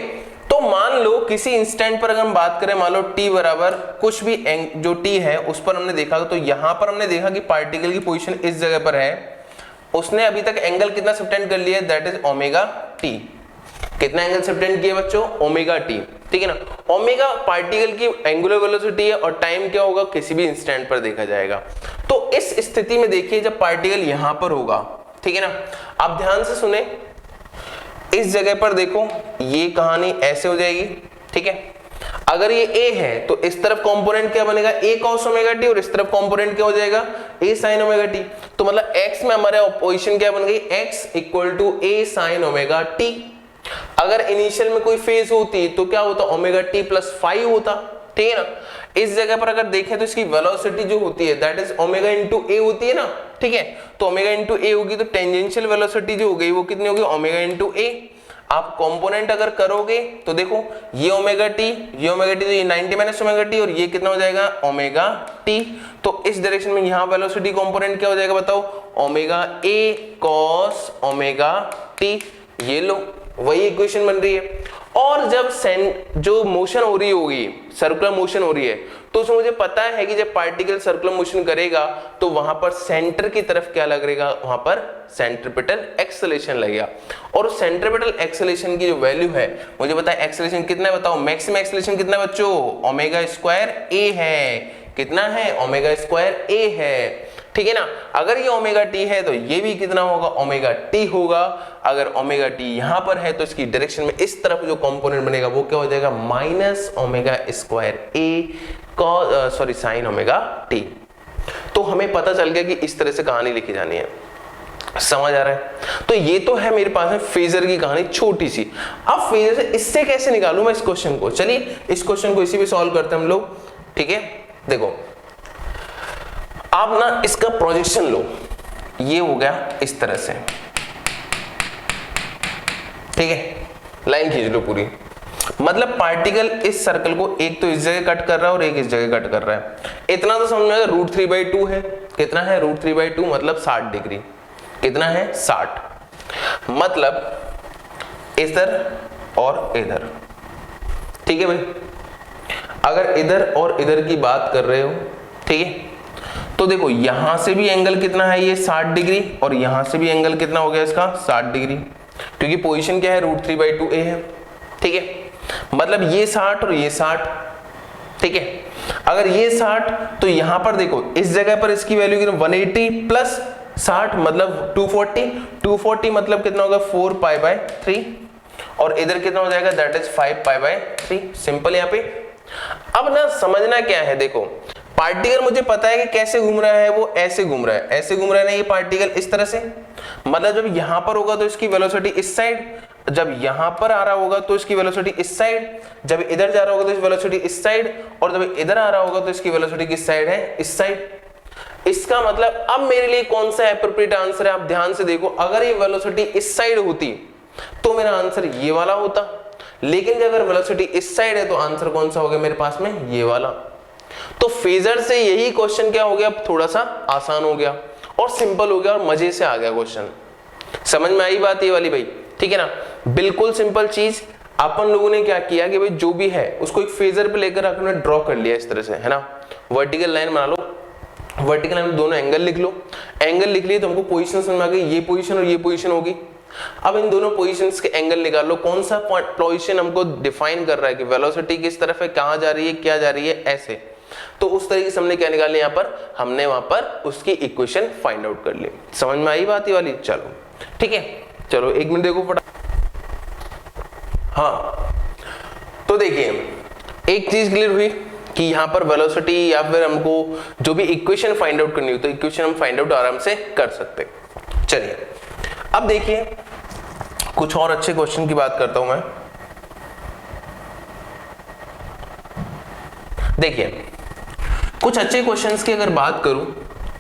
तो मान लो किसी इंस्टेंट पर अगर हम बात करें, मान लो t बराबर कुछ भी जो t है उस पर हमने देखा, तो यहां पर हमने देखा कि पार्टिकल की पोजीशन इस जगह पर है, उसने अभी तक एंगल कितना सबटेंड कर लिया, दैट इज ओमेगा t। कितना एंगल सबटेंड किया बच्चों, ओमेगा टी, ठीक है ना। ओमेगा पार्टिकल की एंगुलर वेलोसिटी है और टाइम क्या होगा, किसी भी इंस्टेंट पर देखा जाएगा। तो इस स्थिति में देखिए जब पार्टिकल यहां पर होगा, ठीक है ना, आप ध्यान से सुने, इस जगह पर देखो ये कहानी ऐसे हो जाएगी, ठीक है। अगर ये A है तो इस तरफ कंपोनेंट क्या बनेगा, A cos ओमेगा टी, और इस तरफ कंपोनेंट क्या हो जाएगा, A sin ओमेगा टी। तो मतलब x में हमारे पोजीशन क्या बन गई, x equal to A sin omega t. अगर इनिशियल में कोई फेज होती तो क्या होता, ओमेगा टी प्लस 5 होता, ठीक है ना। इस जगह पर अगर देखें तो इसकी वेलोसिटी जो होती है दैट इज ओमेगा इंटू ए होती है ना, ठीक है। तो ओमेगा इंटू ए होगी तो टेंजेंशियल वेलोसिटी जो हो गई वो कितनी होगी, ओमेगा इंटू ए। आप कंपोनेंट अगर करोगे तो देखो ये ओमेगा टी, ये ओमेगा टी, तो ये 90 माइनस ओमेगा टी, और ये कितना हो जाएगा, ओमेगा टी। तो इस डायरेक्शन में यहाँ वेलोसिटी कंपोनेंट क्या हो जाएगा बताओ, omega A cos omega T. ये लो वही इक्वेशन बन रही है। और जब जो मोशन हो रही होगी, सर्कुलर मोशन हो रही है, तो उसमें मुझे पता है कि जब पार्टिकल सर्कुलर मोशन करेगा तो वहां पर सेंटर की तरफ क्या लगेगा, वहां पर सेंट्रीपिटल एक्सेलरेशन लगेगा। और सेंट्रीपिटल एक्सेलरेशन की जो वैल्यू है, मुझे पता है एक्सेलरेशन कितना है बताओ, मैक्सिमम एक्सेलरेशन कितना है बच्चों, ओमेगा स्क्वायर ए है। कितना है, ओमेगा स्क्वायर ए है, ठीक है ना। अगर ये ओमेगा टी है तो ये भी कितना होगा, ओमेगा टी होगा। अगर ओमेगा टी यहां पर है तो इसकी डायरेक्शन में इस तरफ जो कंपोनेंट बनेगा वो क्या हो जाएगा, माइनस ओमेगा स्क्वायर ए सॉरी साइन ओमेगा टी। तो हमें पता चल गया कि इस तरह से कहानी लिखी जानी है, समझ आ रहा है। तो ये तो है मेरे पास है फेजर की कहानी छोटी सी। अब फेजर से इससे कैसे निकालूं मैं इस क्वेश्चन को, चलिए इस क्वेश्चन को इसी पे सॉल्व करते हैं हम लोग, ठीक है। देखो आप ना इसका प्रोजेक्शन लो, ये हो गया इस तरह से, ठीक है, लाइन खींच लो पूरी। मतलब पार्टिकल इस सर्कल को एक तो इस जगह कट कर रहा है और एक इस जगह कट कर रहा है। इतना तो समझ में आएगा, √3/2 है। कितना है, √3/2 मतलब 60 डिग्री। कितना है, 60। मतलब इधर और इधर, ठीक है भाई। अगर इधर और इधर की बात कर रहे हो, ठीक है, तो देखो यहां से भी एंगल कितना है, ये 60 डिग्री, और यहां से भी एंगल कितना हो गया इसका, 60 डिग्री, क्योंकि पोजीशन क्या है, √3/2 ए है, ठीक है। मतलब ये 60 और ये 60, ठीक है। अगर ये 60 तो यहां पर देखो इस जगह पर इसकी वैल्यू कितना, 180 प्लस 60 मतलब 240 मतलब कितना होगा, 4π/3, और इधर कितना हो जाएगा, दैट इज 5π/3। सिंपल। यहाँ पे अब ना समझना क्या है, देखो पार्टिकल मुझे पता है कि कैसे घूम रहा है, वो ऐसे घूम रहा है, ऐसे घूम रहा है ना ये पार्टिकल इस तरह से। मतलब जब यहां पर होगा तो इसकी वेलोसिटी इस साइड, जब यहां पर आ रहा होगा तो इसकी वेलोसिटी इस साइड, जब इधर जा रहा होगा तो इसकी वेलोसिटी इस साइड, और जब इधर आ रहा होगा तो इसकी वेलोसिटी किस साइड है, इस साइड। इसका मतलब अब मेरे लिए कौन सा एप्रोप्रिएट आंसर है, आप ध्यान से देखो। अगर ये वेलोसिटी इस साइड होती तो मेरा आंसर ये वाला होता, लेकिन अगर वेलोसिटी इस साइड है तो आंसर कौन सा हो गया मेरे पास में, ये वाला। तो फेजर से यही क्वेश्चन क्या हो गया, थोड़ा सा आसान हो गया और सिंपल हो गया और मजे से आ गया क्वेश्चन। समझ में आई बात ये वाली भाई, ठीक है ना। बिल्कुल सिंपल चीज। अपन लोगों ने क्या किया कि भाई जो भी है उसको एक फेजर पे लेकर आपने ड्रॉ कर लिया इस तरह से, है ना। वर्टिकल लाइन बना लो, वर्टिकल लाइन में दोनों एंगल लिख लो। एंगल लिख लिए तो हमको पोजीशन समझ में आ गई, ये पोजीशन और ये पोजीशन होगी। अब इन दोनों पोजीशंस के एंगल निकाल लो, कौन सा पोजीशन हमको डिफाइन कर रहा है कि वेलोसिटी किस तरफ है, कहां जा रही है, क्या जा रही है, ऐसे। तो उस तरीके से हमने क्या निकाल लिया, यहाँ पर हमने वहां पर उसकी इक्वेशन फाइंड आउट कर ली। समझ में आई बात ये वाली, चलो ठीक है। चलो एक मिनट देखो फटा। हाँ तो देखिए एक चीज क्लियर हुई कि यहाँ पर वेलोसिटी या फिर हमको जो भी इक्वेशन फाइंड आउट करनी हो तो इक्वेशन हम फाइंड आउट आराम से कर सकते। चलिए अब देखिए कुछ और अच्छे क्वेश्चन की बात करता हूं मैं। देखिए कुछ अच्छे क्वेश्चंस की अगर बात करूं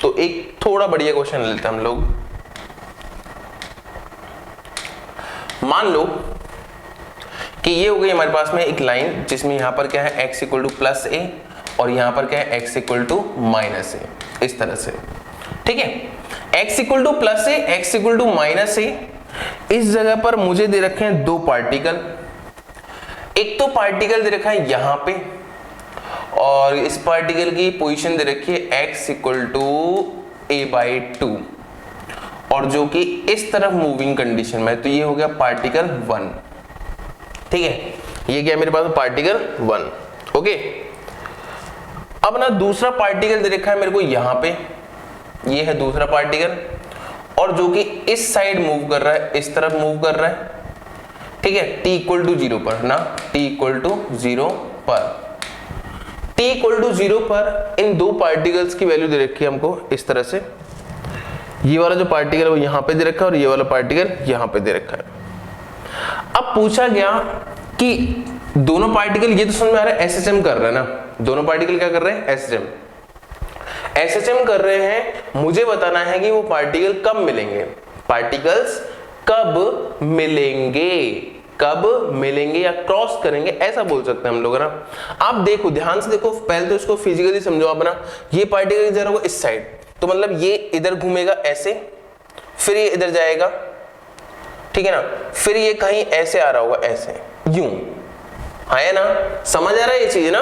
तो एक थोड़ा बढ़िया क्वेश्चन लेते हैं हम लोग। मान लो कि ये हो गई हमारे पास में एक लाइन जिसमें यहां पर क्या है x equal to plus a और यहां पर क्या है x equal to minus a, इस तरह से, ठीक है। x equal to plus a, x equal to minus a, इस जगह पर मुझे दे रखे हैं दो पार्टिकल। एक तो पार्टिकल दे रखा है यहां पे और इस पार्टिकल की पोजीशन दे रखी है x इक्वल टू a/2 और जो कि इस तरफ मूविंग कंडीशन में, तो ये हो गया पार्टिकल 1, ठीक है, ये क्या मेरे पास पार्टिकल 1। ओके, अब ना दूसरा पार्टिकल दे रखा है मेरे को यहां पे, ये है दूसरा पार्टिकल, और जो कि इस साइड मूव कर रहा है, इस तरफ मूव कर रहा है, ठीक है, t इक्वल टू 0 पर ना, t इक्वल टू 0 पर, t इक्वल टू 0 पर इन दो पार्टिकल्स की वैल्यू दे रखी है हमको इस तरह से, ये वाला जो पार्टिकल है वो यहां पे दे रखा है और ये वाला पार्टिकल यहां पे दे रखा है। अब पूछा गया कि दोनों पार्टिकल, ये तो समझ में आ रहा है एसएचएम कर रहे हैं ना, दोनों पार्टिकल क्या कर रहे हैं, एसएचएम कर रहे हैं। मुझे बताना है कि वो पार्टिकल कब मिलेंगे, पार्टिकल्स कब मिलेंगे या क्रॉस करेंगे, ऐसा बोल सकते हैं हम लोग ना। आप देखो, ध्यान से देखो, पहले तो इसको फिजिकली समझो अपना। ये पार्टिकल इधर होगा इस साइड, तो मतलब ये इधर घूमेगा ऐसे, फिर ये इधर जाएगा, ठीक है ना, फिर ये कहीं ऐसे आ रहा होगा, ऐसे यूं, है ना, समझ आ रहा है ये चीज ना।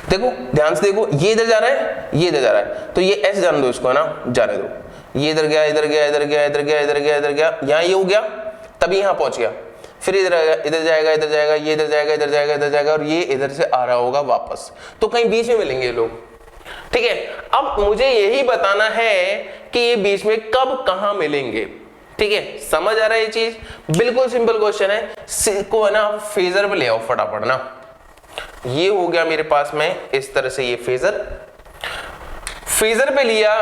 देखो ध्यान से देखो, ये इधर जा रहा है, ये इधर जा रहा है, तो ये ऐसे जाने दो इसको, है ना, जाने दो, ये इधर गया, इधर गया, इधर गया, इधर गया, इधर गया, इधर गया, यहाँ ये हो गया, तभी यहाँ पहुंच गया, फिर इधर आएगा, इधर जाएगा, इधर जाएगा, ये इधर जाएगा, इधर जाएगा, इधर जाएगा, और ये इधर से आ रहा होगा वापस, तो कहीं बीच में मिलेंगे ये लोग, ठीक है। अब मुझे यही बताना है कि ये बीच में कब कहां मिलेंगे, ठीक है, समझ आ रहा है ये चीज, बिल्कुल सिंपल क्वेश्चन है, को है ना फेजर पे ले आओ फटाफट ना। ये हो गया मेरे पास में इस तरह से, ये फेजर पे लिया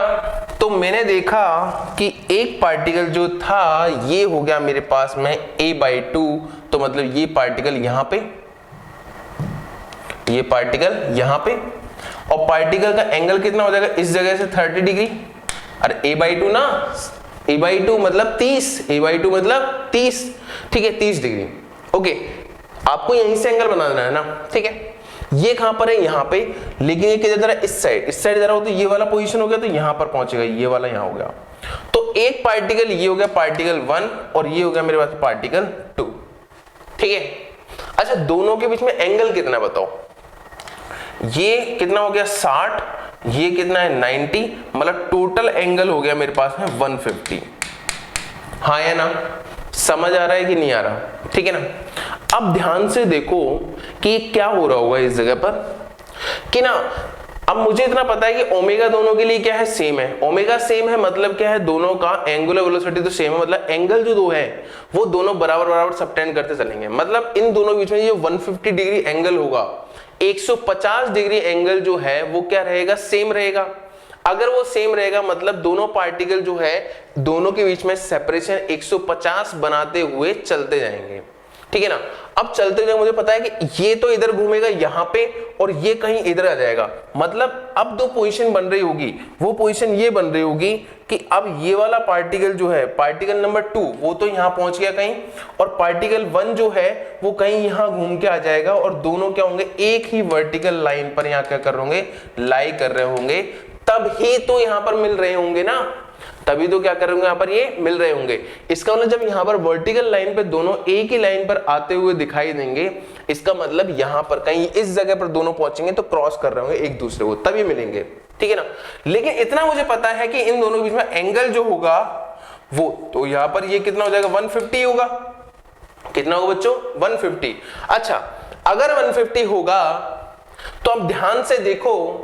तो मैंने देखा कि एक पार्टिकल जो था ये हो गया मेरे पास में a/2, तो मतलब ये पार्टिकल यहां पे, ये पार्टिकल यहां पे, और पार्टिकल का एंगल कितना हो जाएगा इस जगह से 30 डिग्री, अरे a/2 ना, a/2 मतलब 30, a/2 मतलब 30, ठीक है, 30 डिग्री। ओके, आपको यहीं से एंगल बनाना है ना, ठीक है। ये कहां पर है, यहां पे, लेकिन ये किधर जा रहा है, इस साइड जा रहा हो, तो ये वाला पोजीशन हो गया, तो यहां पर पहुंचेगा, ये वाला यहां हो गया, तो एक पार्टिकल ये हो गया पार्टिकल 1, और ये हो गया मेरे पास पार्टिकल 2, ठीक है। अच्छा, दोनों के बीच में एंगल कितना बताओ, ये कितना हो गया 60, ये कितना है 90, मतलब टोटल एंगल हो गया मेरे पास में 150, हाँ या ना, समझ आ रहा है कि नहीं आ रहा, ठीक है ना। अब ध्यान से देखो कि क्या हो रहा होगा इस जगह पर, कि ना, अब मुझे इतना पता है कि ओमेगा दोनों के लिए क्या है, सेम है, ओमेगा सेम है, मतलब क्या है, दोनों का एंगुलर वेलोसिटी तो सेम है, मतलब एंगल जो दो है वो दोनों बराबर बराबर सबटेंड करते चलेंगे, मतलब इन दोनों बीच में ये 150 डिग्री एंगल होगा, 150 डिग्री एंगल जो है वो क्या रहेगा, सेम रहेगा। अगर वो सेम रहेगा मतलब दोनों पार्टिकल जो है, दोनों के बीच में सेपरेशन 150 बनाते हुए चलते जाएंगे, ठीक है ना। अब चलते जाए, मुझे पता है कि ये तो इधर घूमेगा यहाँ पे, और ये कहीं इधर आ जाएगा, मतलब अब दो पोजीशन बन रही होगी, वो पोजीशन ये बन रही होगी कि अब ये वाला पार्टिकल जो है, पार्टिकल नंबर 2, वो तो यहाँ पहुंच गया कहीं, और पार्टिकल 1 जो है वो कहीं यहाँ घूम के आ जाएगा, और दोनों क्या होंगे, एक ही वर्टिकल लाइन पर यहाँ क्या कर रहे होंगे, लाई कर रहे होंगे, तब ही तो यहाँ पर मिल रहे होंगे ना, तभी तो क्या कर रहे होंगे, यहाँ पर ये मिल रहे होंगे। इसका मतलब जब यहाँ पर वर्टिकल लाइन पे दोनों एक ही लाइन पर आते हुए दिखाई देंगे, इसका मतलब यहाँ पर कहीं इस जगह पर दोनों पहुंचेंगे तो क्रॉस कर रहे होंगे एक दूसरे को, तभी मिलेंगे, ठीक है ना। लेकिन इतना मुझे पता है कि इन दोनों के बीच में एंगल जो होगा वो, तो यहाँ पर ये कितना हो जाएगा, 150 होगा, कितना होगा बच्चों, 150। अच्छा, अगर 150 होगा तो अब ध्यान से देखो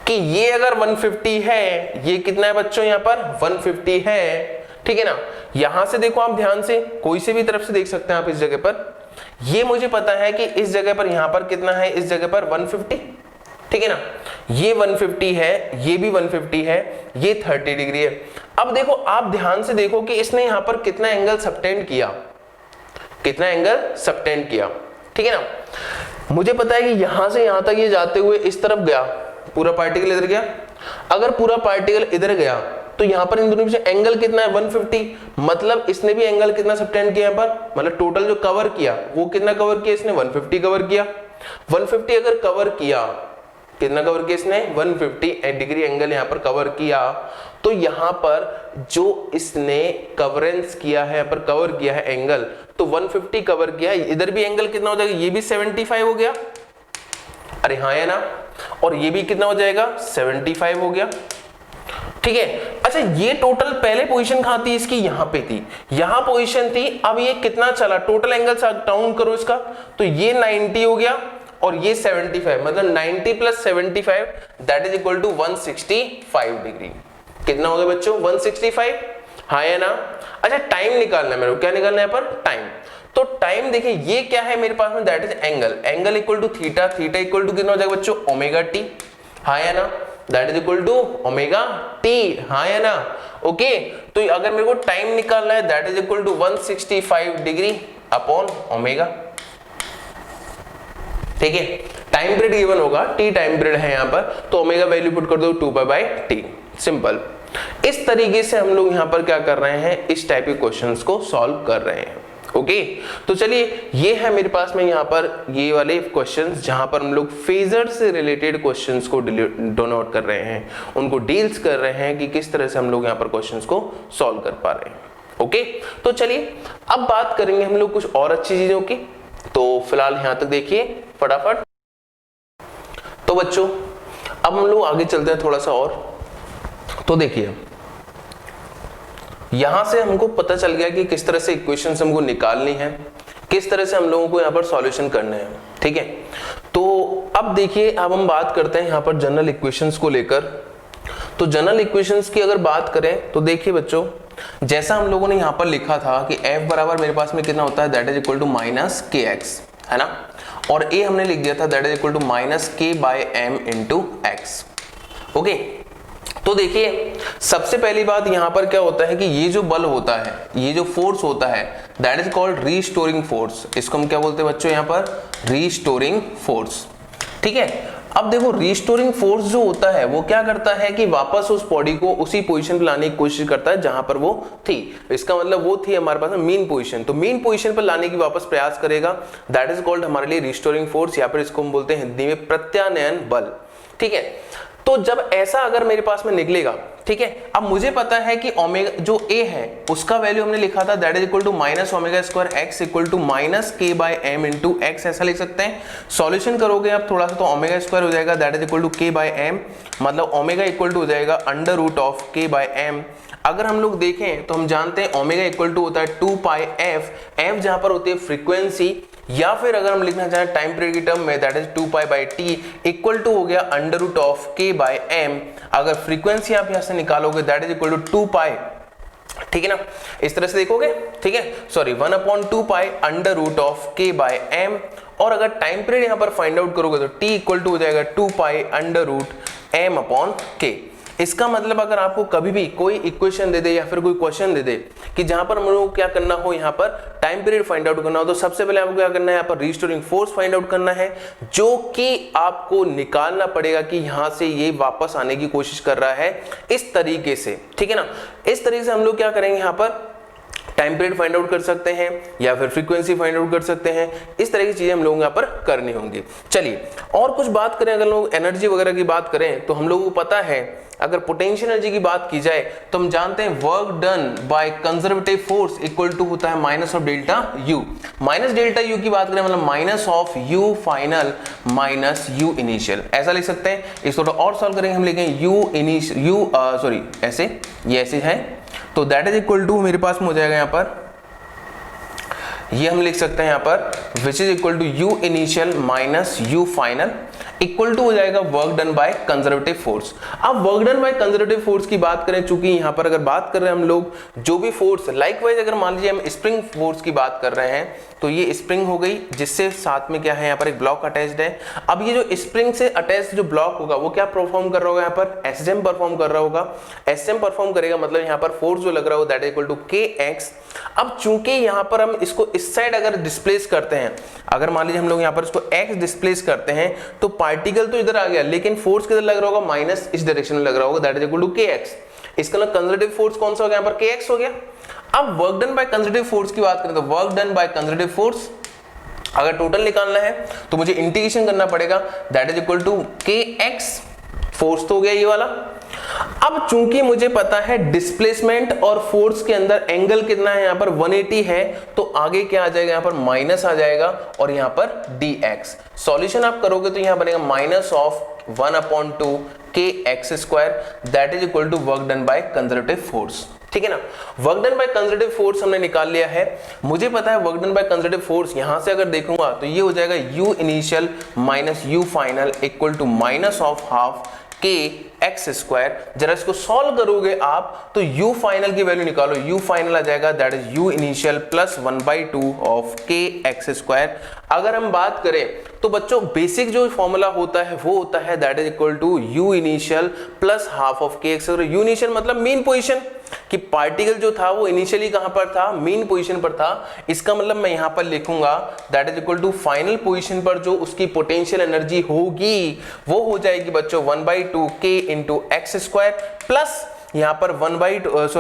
कि ये अगर 150 है, ये कितना है बच्चों, यहाँ पर 150 है, ठीक है ना। यहां से देखो आप ध्यान से, कोई से भी तरफ से देख सकते हैं आप इस जगह पर, ये मुझे पता है कि इस जगह पर यहां पर कितना है, इस जगह पर 150, ठीक है ना। ये 150 है, ये भी 150 है, ये 30 डिग्री है। अब देखो आप ध्यान से देखो कि इसने यहां पर कितना एंगल सबटेंड किया, कितना एंगल सबटेंड किया, ठीक है ना। मुझे पता है कि यहां से यहां तक ये जाते हुए इस तरफ गया, पूरा पार्टिकल इधर गया। अगर पूरा पार्टिकल इधर गया तो यहां पर इन दोनों के बीच एंगल कितना है, 150, मतलब इसने भी एंगल कितना सबटेंड किया यहाँ पर, मतलब टोटल जो कवर किया वो कितना कवर किया इसने, 150 कवर किया। 150 अगर कवर किया, कितना कवर किया इसने, 150 डिग्री एंगल यहाँ पर कवर किया, तो यहाँ पर जो इसने कवरेंस किया है, यहाँ पर कवर किया है एंगल, तो 150 कवर किया है। इधर भी एंगल कितना हो जाएगा, ये भी 75 हो गया, अरे हाँ है ना, और ये भी कितना हो जाएगा, 75 हो गया, ठीक है। अच्छा ये टोटल पहले पोजीशन कहां थी इसकी, यहां पे थी, यहां पोजीशन थी। अब ये कितना चला, टोटल एंगल काउंट करो इसका, तो ये 90 हो गया और ये 75, मतलब 90 plus 75 that is equal to 165 degree. कितना हो गया बच्चों, 165, हाँ या ना। अच्छा टाइम निकालना है मेरे को, क्या निकालना है यहाँ पर, टाइम। तो टाइम देखिए ये क्या है मेरे पास में, that is angle, angle equal to theta, theta equal to कितना हो जाएगा बच्चों, ओमेगा टी, हाँ या ना, that is equal to omega t, हाँ या ना। ओके तो अगर मेरे को टाइम निकालना है that is equal to 165 degree upon omega, ठीक है। टाइम पीरियड गिवन होगा, टी टाइम पीरियड है यहाँ पर, तो ओमेगा वैल्यू पुट कर दो 2π/t, सिंपल। इस तरीके से हम लोग यहाँ पर क्या कर रहे हैं, इस टाइप के क्वेश्चंस को सॉल्व कर रहे हैं। ओके तो चलिए ये है मेरे पास में यहाँ पर ये वाले क्वेश्चंस जहां पर हम लोग फेजर से रिलेटेड क्वेश्चंस को डिनोट कर रहे हैं, उनको डील्स कर रहे हैं कि किस तरह से हम लोग यहाँ पर क्वेश्चंस को सॉल्व कर पा रहे हैं। ओके तो चलिए अब बात करेंगे हम लोग कुछ और अच्छी चीजों की। तो फिलहाल यहां तक देखिए फटाफट। तो बच्चों अब हम लोग आगे चलते हैं थोड़ा सा और। तो देखिए यहां से हमको पता चल गया कि किस तरह से इक्वेशंस हमको निकालनी है, किस तरह से हम लोगों को यहाँ पर सॉल्यूशन करने हैं, ठीक है। तो अब देखिए अब हम बात करते हैं यहाँ पर जनरल इक्वेशंस को लेकर। तो जनरल इक्वेशंस की अगर बात करें तो देखिए बच्चों जैसा हम लोगों ने यहाँ पर लिखा था कि f बराबर मेरे पास में कितना होता है, that is equal to -kx, है ना, और a हमने लिख दिया था that is equal to -k/m into x। Okay तो देखिए सबसे पहली बात यहां पर क्या होता है कि ये जो बल होता है, ये जो फोर्स होता है that is called restoring force. इसको हम क्या बोलते हैं बच्चों, यहां पर रीस्टोरिंग फोर्स, ठीक है। अब देखो रीस्टोरिंग फोर्स जो होता है वो क्या करता है कि वापस उस बॉडी को उसी पोजीशन पे लाने की कोशिश करता है जहां पर वो थी। इसका मतलब वो थी हमारे पास मीन पोजीशन, तो मीन पोजीशन पर लाने की वापस प्रयास करेगा, दैट इज कॉल्ड हमारे लिए रीस्टोरिंग फोर्स, या फिर इसको हम बोलते हैं हिंदी में प्रत्यानयन बल, ठीक है। तो जब ऐसा अगर मेरे पास में निकलेगा, ठीक है, अब मुझे पता है कि ओमेगा जो a है उसका वैल्यू हमने लिखा था that is equal to -ω² x equal to -k/m into x, ऐसा लिख सकते हैं। सॉल्यूशन करोगे आप थोड़ा सा तो ω² हो जाएगा that is equal to k/m, मतलब ओमेगा इक्वल टू हो जाएगा √k/m। अगर हम लोग देखें तो हम जानते हैं ओमेगा इक्वल टू होता है 2πf, f जहां पर होती है फ्रीक्वेंसी, या फिर अगर हम लिखना चाहें टाइम पीरियड की टर्म में that is 2π/t equal to हो गया √k/m। अगर फ्रीक्वेंसी आप यहां से निकालोगे दैट इज इक्वल टू 2π, ठीक है ना, इस तरह से देखोगे, ठीक है, सॉरी 1/2π √k/m। और अगर टाइम पीरियड यहां पर फाइंड आउट करोगे तो t इक्वल टू हो जाएगा 2π √m/k। इसका मतलब अगर आपको कभी भी कोई इक्वेशन दे दे या फिर कोई क्वेश्चन दे दे कि जहां पर हम लोग को क्या करना हो, यहाँ पर टाइम पीरियड फाइंड आउट करना हो, तो सबसे पहले आपको क्या करना है, यहाँ पर रीस्टोरिंग फोर्स फाइंड आउट करना है, जो कि आपको निकालना पड़ेगा कि यहां से ये वापस आने की कोशिश कर रहा है इस तरीके से, ठीक है ना। इस तरीके से हम लोग क्या करेंगे, यहाँ पर टाइम पीरियड फाइंड आउट कर सकते हैं या फिर फ्रीक्वेंसी फाइंड आउट कर सकते हैं। इस तरह की चीजें हम लोग यहाँ पर करनी होंगी। चलिए और कुछ बात करें, अगर लोग एनर्जी वगैरह की बात करें तो हम लोगों को पता है अगर पोटेंशियल एनर्जी की बात की जाए तो हम जानते हैं work done by conservative force equal to होता है minus of delta u. Minus delta u की बात करें मतलब minus of u final minus u initial, ऐसा लिख सकते हैं। इसको थोड़ा और सॉल्व करेंगे, हम लिखेंगे यू इनिशियल ऐसे, ये ऐसे है, तो दैट इज इक्वल टू मेरे पास में हो जाएगा यहाँ पर, ये हम लिख सकते हैं यहाँ पर which is equal to u initial minus u final equal to हो जाएगा work done by conservative force. अब work done by conservative force की बात करें, चूंकि यहाँ पर अगर बात कर रहे हैं हम लोग जो भी फोर्स, लाइकवाइज अगर मान लीजिए हम स्प्रिंग फोर्स की बात कर रहे हैं तो ये स्प्रिंग हो गई जिससे साथ में क्या है, यहाँ पर एक ब्लॉक अटैच्ड है। अब ये जो स्प्रिंग से अटैच्ड जो ब्लॉक होगा वो क्या परफॉर्म कर रहा होगा, यहाँ पर एसएम परफॉर्म कर रहा होगा। एसएम परफॉर्म करेगा मतलब यहाँ पर फोर्स जो लग रहा होगा that is equal to kx। अब चूंकि यहाँ पर हम इसको इस साइड अगर डिस्प्लेस करते हैं, अगर मान लीजिए हम लोग यहाँ पर इसको x डिस्प्लेस करते हैं तो पार्टिकल तो इधर आ गया लेकिन फोर्स किधर लग रहा होगा, माइनस इस डायरेक्शन में लग रहा होगा that is equal to kx। इसका मतलब कंजर्वेटिव फोर्स कौन सा हो गया, यहाँ पर kx हो गया। अब work done by conservative force की बात करें तो work done by conservative force अगर टोटल निकालना है तो मुझे इंटीग्रेशन करना पड़ेगा that is equal to kx, force तो हो गया ये वाला, अब चूंकि मुझे पता है डिस्प्लेसमेंट और फोर्स के अंदर एंगल कितना है, यहां पर 180 है, तो आगे क्या आ जाएगा, यहां पर माइनस आ जाएगा और यहां पर dx। सॉल्यूशन आप करोगे तो यहां बनेगा minus of 1/2 kx² that is equal to work done by conservative force. ठीक है ना, work done by conservative force हमने निकाल लिया है। मुझे पता है work done by conservative force, यहां से अगर देखूंगा तो ये हो जाएगा u initial minus u final equal to minus of half kx²। जरा इसको सॉल्व करोगे आप तो u फाइनल की वैल्यू निकालो, u फाइनल आ जाएगा that is u initial plus 1/2 of kx²। अगर हम बात करें तो बच्चों बेसिक जो फॉर्मूला होता है वो होता है that is equal to u initial plus half of kx। u initial मतलब मीन पोजीशन, कि पार्टिकल जो था वो इनिशियली कहां पर था, मीन पोजीशन पर था। इसका मतलब मैं यहां पर लिखूंगा that is equal to final position पर जो उसकी पोटेंशियल एनर्जी होगी वो हो जाएगी बच्चों 1/2 k इंटू x² प्लस यहां पर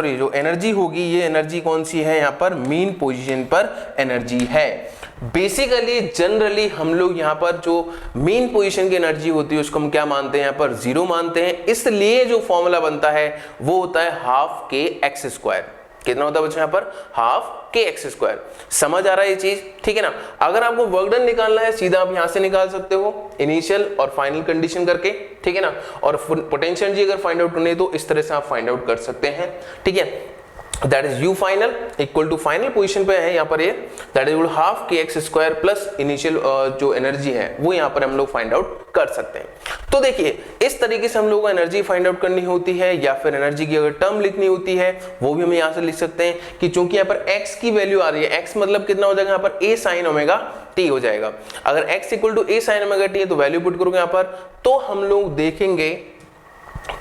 जो एनर्जी होगी, ये एनर्जी कौन सी है, यहां पर मीन पोजीशन पर एनर्जी है। बेसिकली जनरली हम लोग यहाँ पर जो मेन पोजीशन की एनर्जी होती है उसको हम क्या मानते हैं, यहाँ पर 0 मानते हैं। इसलिए जो फॉर्मूला बनता है वो होता है हाफ kx²। कितना होता है बच्चों यहाँ पर, हाफ kx²। समझ आ रहा है ये चीज, ठीक है ना। अगर आपको वर्क डन निकालना है सीधा आप यहां से निकाल सकते हो इनिशियल और फाइनल कंडीशन करके, ठीक है ना। और पोटेंशियल एनर्जी अगर फाइंड आउट करनी है तो इस तरह से आप फाइंड आउट कर सकते हैं, ठीक है। That is u final equal to final position पे है यहाँ पर ये, that is half kx² plus initial जो एनर्जी है वो यहाँ पर हम लोग फाइंड आउट कर सकते हैं। तो देखिए इस तरीके से हम लोगों को एनर्जी फाइंड आउट करनी होती है, या फिर एनर्जी की अगर टर्म लिखनी होती है वो भी हम यहाँ से लिख सकते हैं कि चूंकि यहाँ पर x की वैल्यू आ रही है, x मतलब कितना हो जाएगा यहाँ पर a sin ओमेगा t हो जाएगा। अगर x equal to a sin omega t है तो वैल्यू पुट करोगे यहाँ पर, तो हम लोग देखेंगे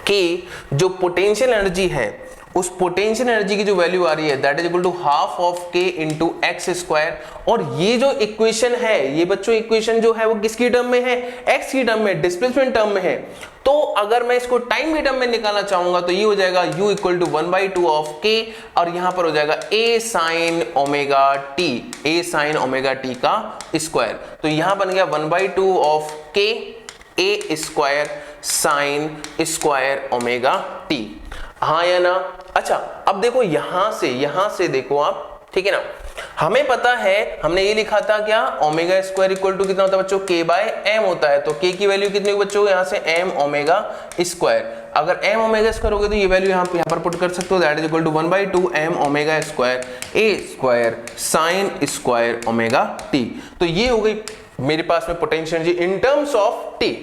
कि जो पोटेंशियल एनर्जी है उस पोटेंशियल एनर्जी की जो वैल्यू आ रही है that is equal to half of k into x²। और ये जो इक्वेशन है, ये बच्चों इक्वेशन जो है वो किसकी टर्म में है, x की टर्म में, डिस्प्लेसमेंट टर्म में है। तो अगर मैं इसको टाइम की टर्म में निकालना चाहूंगा तो ये हो जाएगा u equal to 1/2 of k, और यहां पर हो जाएगा a sin omega t, a sin omega t का स्क्वायर। तो यहां बन गया 1/2 of k a² sin square omega t। हाँ या ना। अच्छा अब देखो यहां से देखो आप, ठीक है ना। हमें पता है, हमने ये लिखा था क्या, ओमेगा स्क्वायर इक्वल टू कितना होता है बच्चों, k/m होता है। तो k की वैल्यू कितनी होगी बच्चों, यहां से m ओमेगा स्क्वायर। अगर m ओमेगा स्क्वायर होगा तो ये वैल्यू यहां पर पुट कर सकते हो, that is equal to 1/2 m omega square a² sin square omega t। तो ये हो गई मेरे पास में potential energy in terms of t,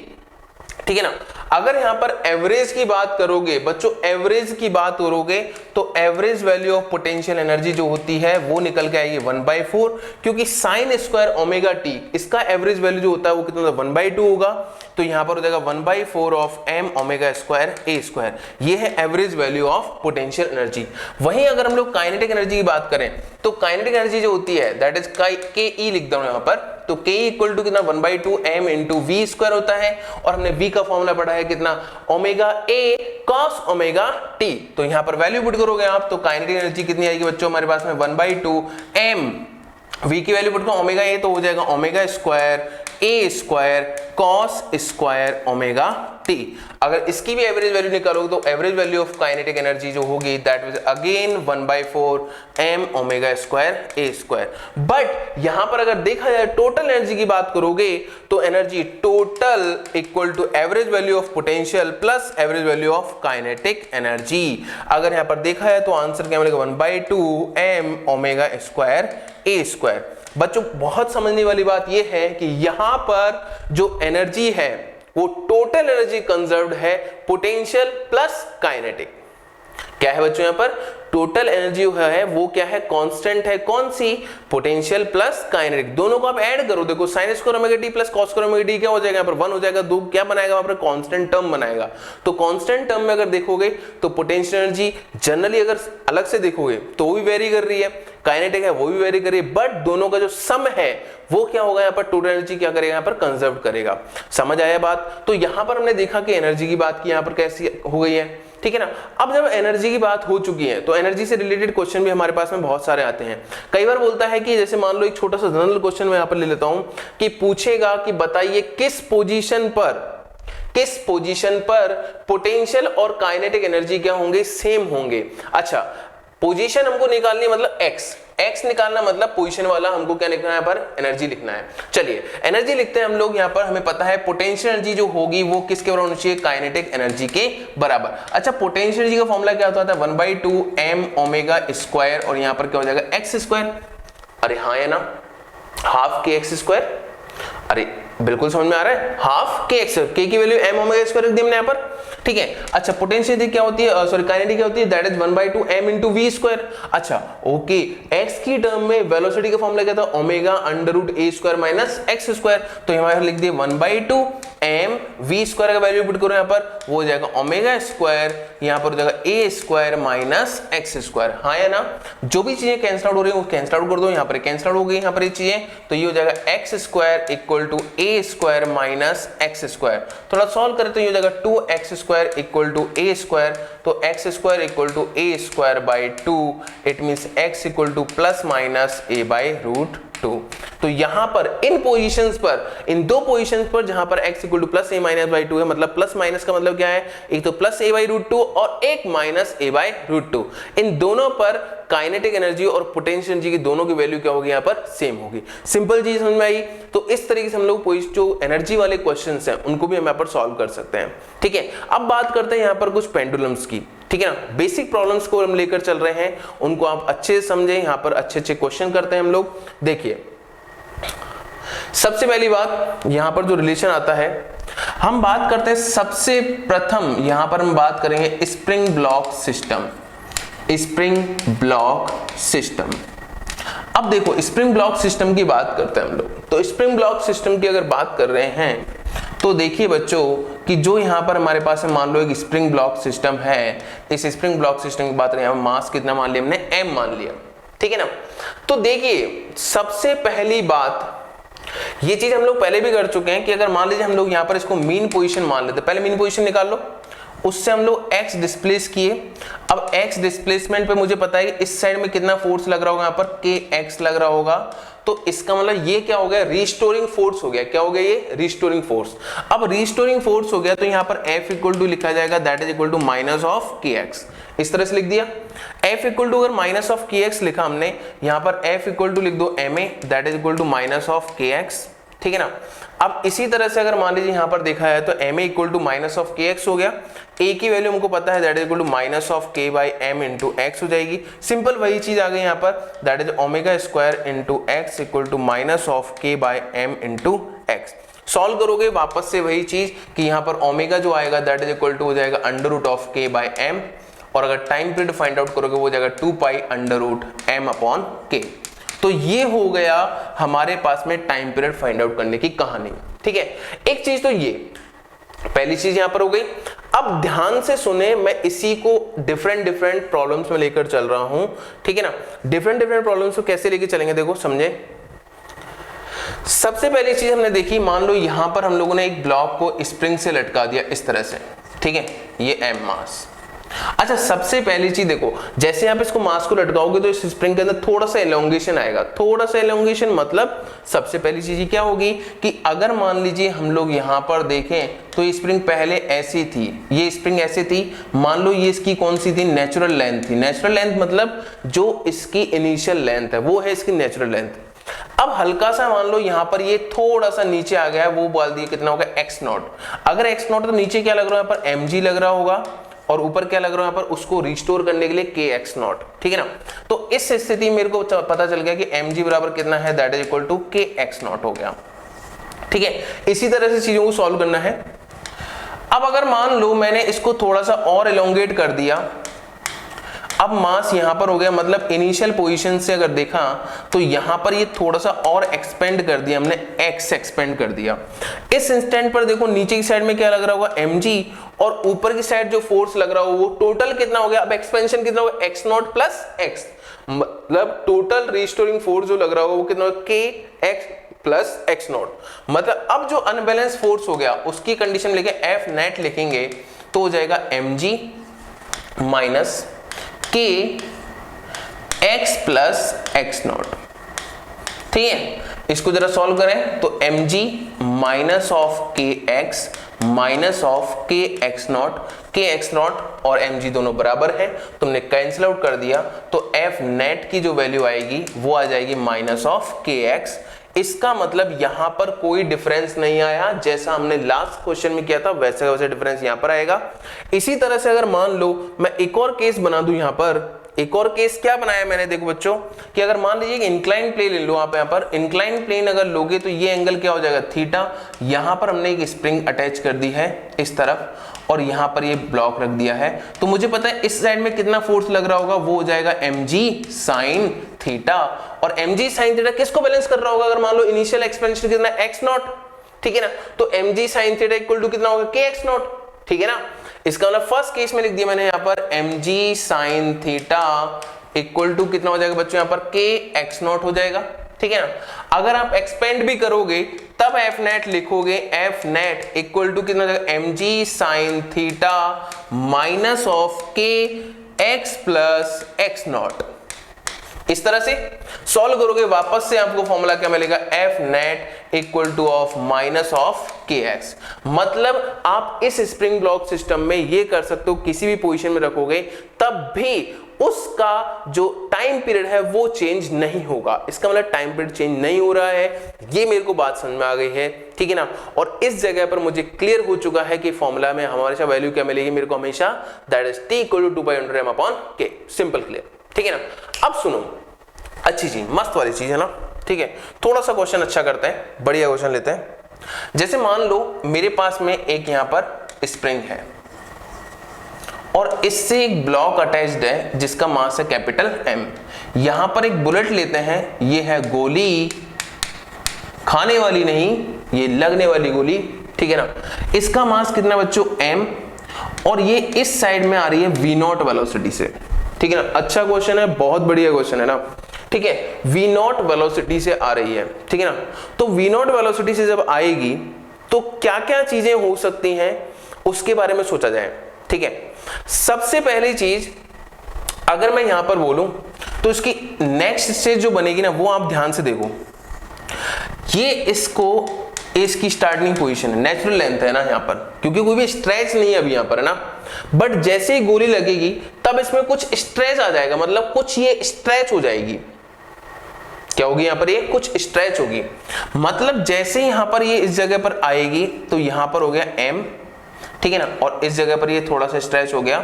ठीक है ना। अगर यहां पर एवरेज की बात करोगे बच्चों, एवरेज की बात करोगे तो average value of potential energy जो होती है वो निकल के आएगी 1/4, क्योंकि साइन स्क्वायर ओमेगा टी इसका एवरेज वैल्यू जो होता है वो कितना होता है 1/2 होगा। तो यहां पर हो जाएगा 1/4 of m omega square a²। ये है average value of potential energy. वहीं अगर हम लोग काइनेटिक एनर्जी की बात करें तो काइनेटिक एनर्जी जो होती है दैट इज ke लिख दो यहां पर। तो k इक्वल टू कितना 1/2 m इंटू v² होता है, और हमने v का फॉर्मूला पढ़ा है कितना, omega a cos omega t। तो यहां पर वैल्यू पुट करोगे आप तो काइनेटिक एनर्जी कितनी आएगी बच्चों हमारे पास में 1/2 m, v की वैल्यू पुट करो ओमेगा a तो हो जाएगा omega square a² cos square omega t। अगर इसकी भी एवरेज वैल्यू निकालोगे तो average value of kinetic energy जो होगी that is again 1/4 m omega square a²। But यहां पर अगर देखा जाए टोटल एनर्जी की बात करोगे तो energy total equal to average value of potential plus average value of kinetic energy. अगर यहां पर देखा जाए तो आंसर क्या मिलेगा 1/2 m ओमेगा स्क्वायर a²। बच्चों बहुत समझने वाली बात यह है कि यहां पर जो एनर्जी है वो टोटल एनर्जी कंजर्व्ड है, पोटेंशियल प्लस काइनेटिक। क्या है बच्चों यहां पर टोटल एनर्जी है वो क्या है, कांस्टेंट है, कौन सी, पोटेंशियल प्लस काइनेटिक। दोनों को आप ऐड करो, देखो sin square omega t plus cos square omega T क्या हो जाएगा यहाँ पर 1 हो जाएगा, 2 क्या बनाएगा वहां पर कांस्टेंट टर्म बनाएगा। तो कांस्टेंट टर्म में अगर देखोगे तो पोटेंशियल एनर्जी जनरली अगर अलग से देखोगे तो वो भी वेरी कर रही है, काइनेटिक है वो भी वेरी कर रही है, बट दोनों का जो सम है वो क्या होगा यहाँ पर टोटल एनर्जी क्या करेगा यहाँ पर कंजर्व करेगा। समझ आया बात। तो यहां पर हमने देखा कि एनर्जी की बात की यहाँ पर कैसी हो गई है, ठीक है ना। अब जब एनर्जी की बात हो चुकी है तो एनर्जी से रिलेटेड क्वेश्चन भी हमारे पास में बहुत सारे आते हैं। कई बार बोलता है कि जैसे मान लो एक छोटा सा जनरल क्वेश्चन मैं यहाँ पर ले लेता हूं कि पूछेगा कि बताइए किस पोजीशन पर किस पोजीशन पर पोटेंशियल और काइनेटिक एनर्जी क्या होंगे, सेम होंगे। अच्छा, पोजीशन हमको निकालनी है मतलब एक्स निकालना मतलब पोजीशन वाला हमको क्या लिखना है, यहाँ पर एनर्जी लिखना है। चलिए एनर्जी लिखते हैं हम लोग। यहाँ पर हमें पता है पोटेंशियल एनर्जी जो होगी वो किसके बराबर होनी चाहिए, काइनेटिक एनर्जी के बराबर। अच्छा, पोटेंशियल एनर्जी का फॉर्मूला क्या होता है, 1/2 m ओमेगा स्क्वायर, और यहाँ पर क्या हो जाएगा एक्स स्क्वायर। अरे हाँ है ना, हाफ के एक्स स्क्वायर। अरे बिल्कुल समझ में आ रहा है, हाफ के एक्स, के की वैल्यू m ओमेगा स्क्वायर रख दी हमने यहाँ पर, ठीक है। अच्छा, पोटेंशियल क्या होती है, सॉरी काइनेटिक क्या होती है, that is 1/2 m into v square. अच्छा ओके, x की टर्म में वेलोसिटी का फॉर्मूला क्या था, omega under root a square minus x square. तो हमारे लिख दिए 1/2 m वी स्क्वायर का वैल्यू पुट करो यहाँ पर, वो हो जाएगा ओमेगा स्क्वायर, यहाँ पर हो जाएगा ए स्क्वायर माइनस एक्स स्क्वायर। हाँ या ना, जो भी चीजें कैंसिल आउट हो रही है वो कैंसिल आउट कर दो, यहाँ पर कैंसिल आउट हो गई यहाँ पर ये चीजें, तो ये हो जाएगा x square equal to a square minus x square. थोड़ा सॉल्व करें तो ये हो जाएगा 2x square equal to a square, तो x square equal to a square by 2, it means x equal to plus minus a by root 2। तो यहां पर इन पोजीशंस पर, इन दो पोजीशंस पर जहां पर x equal to plus A minus by 2 है, मतलब प्लस माइनस का मतलब क्या है, एक तो प्लस ए बाई रूट 2 और एक माइनस ए बाई रूट 2। इन दोनों पर काइनेटिक एनर्जी और पोटेंशियल एनर्जी की दोनों की वैल्यू क्या होगी, यहाँ पर सेम होगी। सिंपल चीज समझ में आई। तो इस तरीके से हम लोग जो एनर्जी वाले क्वेश्चंस हैं उनको भी हम यहाँ पर सॉल्व कर सकते हैं, ठीक है। अब बात करते हैं यहाँ पर कुछ पेंडुलम्स की, ठीक है ना। बेसिक प्रॉब्लम्स को हम लेकर चल रहे हैं, उनको आप अच्छे से समझें। यहाँ पर अच्छे अच्छे क्वेश्चन करते हैं हम लोग। देखिए सबसे पहली बात यहाँ पर जो रिलेशन आता है, हम बात करते हैं सबसे प्रथम यहाँ पर हम बात करेंगे spring block system. Spring block system, अब देखो स्प्रिंग ब्लॉक सिस्टम की बात करते हैं हम लोग। तो स्प्रिंग ब्लॉक सिस्टम की अगर बात कर रहे हैं तो देखिए बच्चों कि जो यहाँ पर हमारे पास है, मान लो एक स्प्रिंग ब्लॉक सिस्टम है। इस स्प्रिंग ब्लॉक सिस्टम की बात करें, मास कितना मान लिया हमने, m मान लिया, ठीक है ना। तो देखिए सबसे पहली बात, ये चीज हम लोग पहले भी कर चुके हैं कि अगर मान लीजिए हम लोग यहाँ पर इसको मीन पोजीशन मान लेते, पहले मीन पोजीशन निकाल लो, उससे हम लोग x डिस्प्लेस किए। अब x डिस्प्लेसमेंट पे मुझे पता है कि इस साइड में कितना फोर्स लग रहा होगा, यहाँ पर kx लग रहा होगा। तो इसका मतलब ये क्या हो गया, रिस्टोरिंग फोर्स हो गया। क्या हो गया ये, रिस्टोरिंग फोर्स। अब रिस्टोरिंग फोर्स हो गया तो यहाँ पर F इक्वल टू लिखा जाएगा, that is equal to minus of kx। इस तरह से लिख दिया। F इक्वल टू अगर माइनस ऑफ kx लिखा हमने, यहाँ पर F इक्वल टू लिख दो ma, that is equal to minus of kx, ठीक है ना। अब इसी तरह से अगर मान लीजिए यहाँ पर देखा है तो ma equal to minus of kx हो गया। a की वैल्यू हमको पता है, that is equal to minus of k by m into x हो जाएगी। सिंपल वही चीज आ गई यहाँ पर, that is omega square into x equal to minus of k by m into x. Solve करोगे वापस से वही चीज कि यहाँ पर ओमेगा जो आएगा दैट इज इक्वल टू हो जाएगा under root of k by m, और अगर टाइम पीरियड फाइंड आउट करोगे वो हो जाएगा 2 pi under root m upon k। तो ये हो गया हमारे पास में टाइम पीरियड फाइंड आउट करने की कहानी, ठीक है। एक चीज तो ये पहली चीज यहां पर हो गई। अब ध्यान से सुने, मैं इसी को डिफरेंट प्रॉब्लम्स में लेकर चल रहा हूं, ठीक है ना। डिफरेंट प्रॉब्लम्स को कैसे लेकर चलेंगे, देखो समझे। सबसे पहली चीज हमने देखी, मान लो यहां पर हम लोगों ने एक ब्लॉक को स्प्रिंग से लटका दिया इस तरह से, ठीक है, ये m मास। अच्छा सबसे पहली चीज देखो, जैसे आप इसको मास को लटकाओगे तो इस स्प्रिंग के अंदर थोड़ा सा एलोंगेशन आएगा। थोड़ा सा एलोंगेशन मतलब सबसे पहली चीज क्या होगी कि अगर मान लीजिए हम लोग यहां पर देखें तो ये स्प्रिंग पहले ऐसी थी, ये स्प्रिंग ऐसे थी, मान लो ये इसकी कौन सी थी, नेचुरल लेंथ थी। नेचुरल लेंथ मतलब जो इसकी इनिशियल लेंथ है वो है इसकी नेचुरल लेंथ। अब हल्का सा मान लो यहाँ पर ये थोड़ा सा नीचे आ गया है, वो बोल दिए कितना होगा x नॉट। अगर x नॉट तो नीचे क्या लग रहा है, यहाँ पर mg लग रहा होगा, और ऊपर क्या लग रहा है यहाँ पर, उसको रिस्टोर करने के लिए kx नॉट, ठीक है ना। तो इस स्थिति मेरे को पता चल गया कि mg बराबर कितना है, that is equal to kx naught हो गया, ठीक है। इसी तरह से चीजों को सॉल्व करना है। अब अगर मान लो मैंने इसको थोड़ा सा और एलोंगेट कर दिया, अब मास यहां पर हो गया, मतलब इनिशियल पोजीशन से अगर देखा तो यहां पर ये थोड़ा सा और एक्सपेंड कर दिया हमने, x एक्सपेंड कर दिया। इस इंस्टेंट पर देखो नीचे की साइड में क्या लग रहा होगा, mg, और ऊपर की साइड जो फोर्स लग रहा हो वो टोटल कितना हो गया, अब एक्सपेंशन कितना होगा, x नॉट प्लस x, मतलब टोटल रिस्टोरिंग फोर्स जो लग रहा होगा वो कितना होगा, kx प्लस x नॉट। मतलब अब जो अनबैलेंस फोर्स हो गया उसकी कंडीशन लेके F नेट लिखेंगे तो हो जाएगा mg minus k x plus x naught, ठीक है। इसको जरा सॉल्व करें तो mg minus of kx minus of kx not और mg दोनों बराबर है, तुमने कैंसिल आउट कर दिया तो f नेट की जो वैल्यू आएगी वो आ जाएगी माइनस ऑफ kx। इसका मतलब यहां पर कोई डिफरेंस नहीं आया, जैसा हमने लास्ट क्वेश्चन में किया था वैसे का वैसे डिफरेंस यहां पर आएगा। इसी तरह से अगर मान लो मैं एक और केस बना दूं, यहां पर एक और केस क्या बनाया मैंने, देखो बच्चों कि अगर मान लीजिए इंक्लाइन प्लेन ले लो आप, यहाँ पर इंक्लाइन प्लेन अगर लोगे तो ये एंगल क्या हो जाएगा थीटा। यहां पर हमने एक स्प्रिंग अटैच कर दी है इस तरफ और यहां पर ये ब्लॉक रख दिया है, तो मुझे पता है इस साइड में कितना फोर्स लग रहा होगा, वो हो जाएगा mg sin थीटा। और mg sin थीटा किसको बैलेंस कर रहा होगा, अगर मान लो इनिशियल एक्सपेंशन कितना x नॉट, ठीक है ना, तो mg sin theta equal to कितना होगा kx नॉट, ठीक है ना। इसका मतलब फर्स्ट केस में लिख दिया मैंने यहाँ पर mg sin theta equal to कितना हो जाएगा बच्चों, यहाँ पर kx नॉट हो जाएगा, ठीक है ना। अगर आप एक्सपेंड भी करोगे तब f नेट लिखोगे, f नेट इक्वल टू कितना हो जाएगा mg sin theta minus of kx plus x not. इस तरह से सॉल्व करोगे वापस से आपको फॉर्मूला क्या मिलेगा, f net equal two of minus of kx। मतलब आप इस स्प्रिंग ब्लॉक सिस्टम में ये कर सकते हो, किसी भी पोजीशन में रखोगे तब भी उसका जो टाइम पीरियड है वो चेंज नहीं होगा। इसका मतलब टाइम पीरियड चेंज नहीं हो रहा है, ये मेरे को बात समझ में आ गई है, ठीक है ना। और इस जगह पर मुझे क्लियर हो चुका है कि फॉर्मूला में हमारे वैल्यू क्या मिलेगी मेरे को हमेशा, that is t equal to 2 pi under m upon k, simple clear, ठीक है ना। अब सुनो अच्छी चीज, मस्त वाली चीज है ना, ठीक है। थोड़ा सा क्वेश्चन अच्छा करते हैं, बढ़िया क्वेश्चन लेते हैं। जैसे मान लो मेरे पास में एक यहां पर स्प्रिंग है और इससे एक ब्लॉक अटैच्ड है जिसका मास है कैपिटल M। यहां पर एक बुलेट लेते हैं, ये है गोली, खाने वाली नहीं, ये लगने वाली गोली, ठीक है ना। इसका मास कितना बच्चों M और ये इस साइड में आ रही है v0 वेलोसिटी से, ठीक है ना। अच्छा क्वेश्चन है, बहुत बढ़िया क्वेश्चन है ना, ठीक है। v0 वेलोसिटी से आ रही है, ठीक है ना। तो v0 वेलोसिटी से जब आएगी तो क्या क्या चीजें हो सकती हैं उसके बारे में सोचा जाए, ठीक है। सबसे पहली चीज अगर मैं यहां पर बोलूं तो इसकी नेक्स्ट स्टेज जो बनेगी ना वो आप ध्यान से देखो, ये इसकी स्टार्टिंग पोजीशन है, नेचुरल लेंथ है ना यहाँ पर, क्योंकि कोई भी स्ट्रेच नहीं है अभी यहाँ पर, है ना। बट जैसे ही गोली लगेगी तब इसमें कुछ स्ट्रेच आ जाएगा, मतलब कुछ ये स्ट्रेच हो जाएगी, क्या होगी यहाँ पर, ये कुछ स्ट्रेच होगी। मतलब जैसे यहां पर ये इस जगह पर आएगी तो यहां पर हो गया m, ठीक है ना, और इस जगह पर ये थोड़ा सा स्ट्रेच हो गया।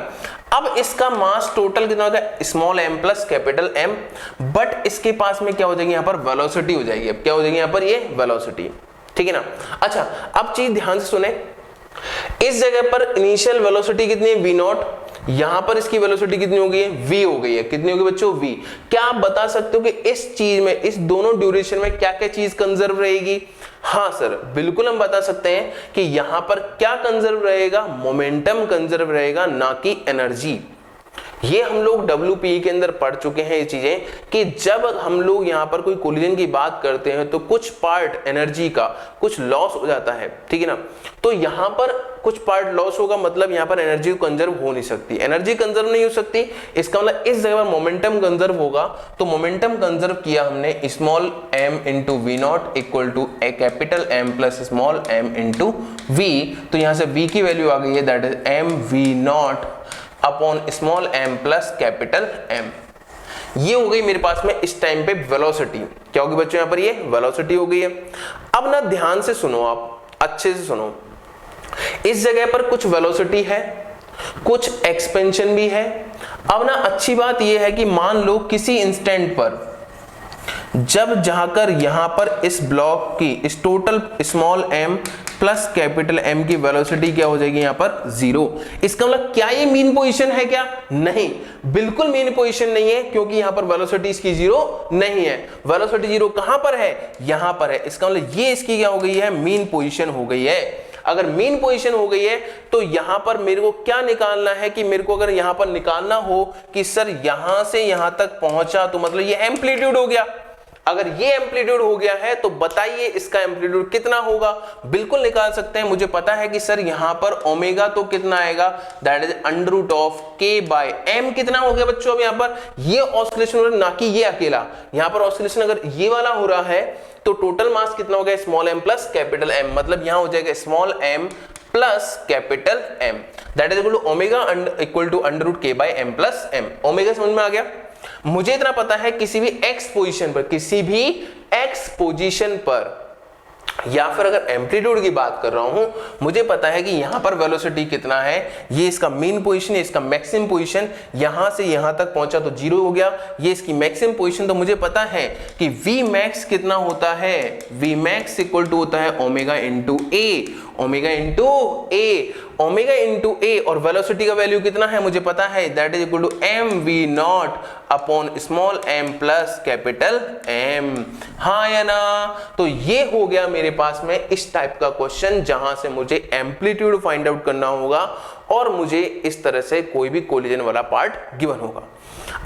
अब इसका मास टोटल कितना होगा, small m plus capital M, but इसके पास में क्या हो जाएगी यहाँ पर वेलोसिटी हो जाएगी। अब क्या हो जाएगी यहाँ पर ये वेलोसिटी, ठीक है ना। अच्छा अब चीज ध्यान से सुने, इस जगह पर इनिशियल वेलोसिटी कितनी है v0, यहां पर इसकी वेलोसिटी कितनी हो गई है, v हो गई है। कितनी होगी बच्चों, v। क्या आप बता सकते हो कि इस चीज में, इस दोनों ड्यूरेशन में क्या क्या चीज कंजर्व रहेगी? हाँ सर, बिल्कुल हम बता सकते हैं कि यहां पर क्या कंजर्व रहेगा, मोमेंटम कंजर्व रहेगा, ना कि एनर्जी। ये हम लोग WPE के अंदर पढ़ चुके हैं ये चीजें कि जब हम लोग यहाँ पर कोई कोलिजन की बात करते हैं तो कुछ पार्ट एनर्जी का कुछ लॉस हो जाता है, ठीक है ना। तो यहाँ पर कुछ पार्ट लॉस होगा, मतलब यहाँ पर एनर्जी कंजर्व हो नहीं सकती, एनर्जी कंजर्व नहीं हो सकती। इसका मतलब इस जगह पर मोमेंटम कंजर्व होगा, तो मोमेंटम कंजर्व किया हमने small m into v0 equal to a capital M plus small m into v। तो यहाँ से v की वैल्यू आ गई है, that is mv0 upon small m plus capital M। ये हो गई मेरे पास में इस टाइम पे वेलोसिटी। क्या होगी बच्चों यहाँ पर, ये वेलोसिटी हो गई है। अब ना ध्यान से सुनो, आप अच्छे से सुनो, इस जगह पर कुछ वेलोसिटी है, कुछ एक्सपेंशन भी है। अब ना अच्छी बात यह है कि मान लो किसी इंस्टेंट पर जब जाकर यहां पर इस ब्लॉक की इस total small m plus capital M की वेलोसिटी क्या हो जाएगी यहाँ पर, 0। इसका मतलब क्या ये मीन पोजीशन है क्या? नहीं, बिल्कुल मीन पोजीशन नहीं है, क्योंकि यहाँ पर वेलोसिटी इसकी 0 नहीं है। वेलोसिटी 0 कहां पर है, यहां पर है। इसका मतलब ये इसकी क्या हो गई है, मीन पोजीशन हो गई है। अगर मीन पोजीशन हो गई है तो यहां पर मेरे को क्या निकालना है कि मेरे को अगर यहां पर निकालना हो कि सर यहां से यहां तक पहुंचा तो मतलब ये एम्पलीट्यूड हो गया। अगर ये एम्पलीट्यूड हो गया है तो बताइए इसका एम्पलीट्यूड कितना होगा। बिल्कुल निकाल सकते हैं। मुझे पता है कि सर यहां पर ओमेगा तो कितना आएगा, that is under root of k by m. कितना हो गया बच्चों, अब यहां पर ये ऑस्किलेशन हो रहा है, ना कि ये अकेला। यहां पर ऑस्किलेशन अगर ये वाला हो रहा है तो टोटल मास कितना हो गया, small m plus capital M, मतलब यहां हो जाएगा small m plus capital M, that is equal to omega equal to under root k by m plus M. Omega समझ में आ गया। मुझे इतना पता है किसी भी एक्स पोजीशन पर, किसी भी एक्स पोजीशन पर, या फिर अगर एम्पलीट्यूड की बात कर रहा हूं, मुझे पता है कि यहां पर वेलोसिटी कितना है, ये इसका मीन पोजीशन है, इसका मैक्सिमम पोजीशन, यहां से यहां तक पहुंचा तो 0 हो गया, ये इसकी मैक्सिमम पोजीशन। तो मुझे पता है कि v max कितना होता है, v max इक्वल टू होता है omega into a, omega into a, omega into a, और वेलोसिटी का वैल्यू कितना है मुझे पता है, that is equal to m v naught upon small m plus capital M. हाँ या ना। तो ये हो गया मेरे पास में इस टाइप का क्वेश्चन, जहां से मुझे एम्पलीट्यूड फाइंड आउट करना होगा और मुझे इस तरह से कोई भी कोलिजन वाला पार्ट गिवन होगा।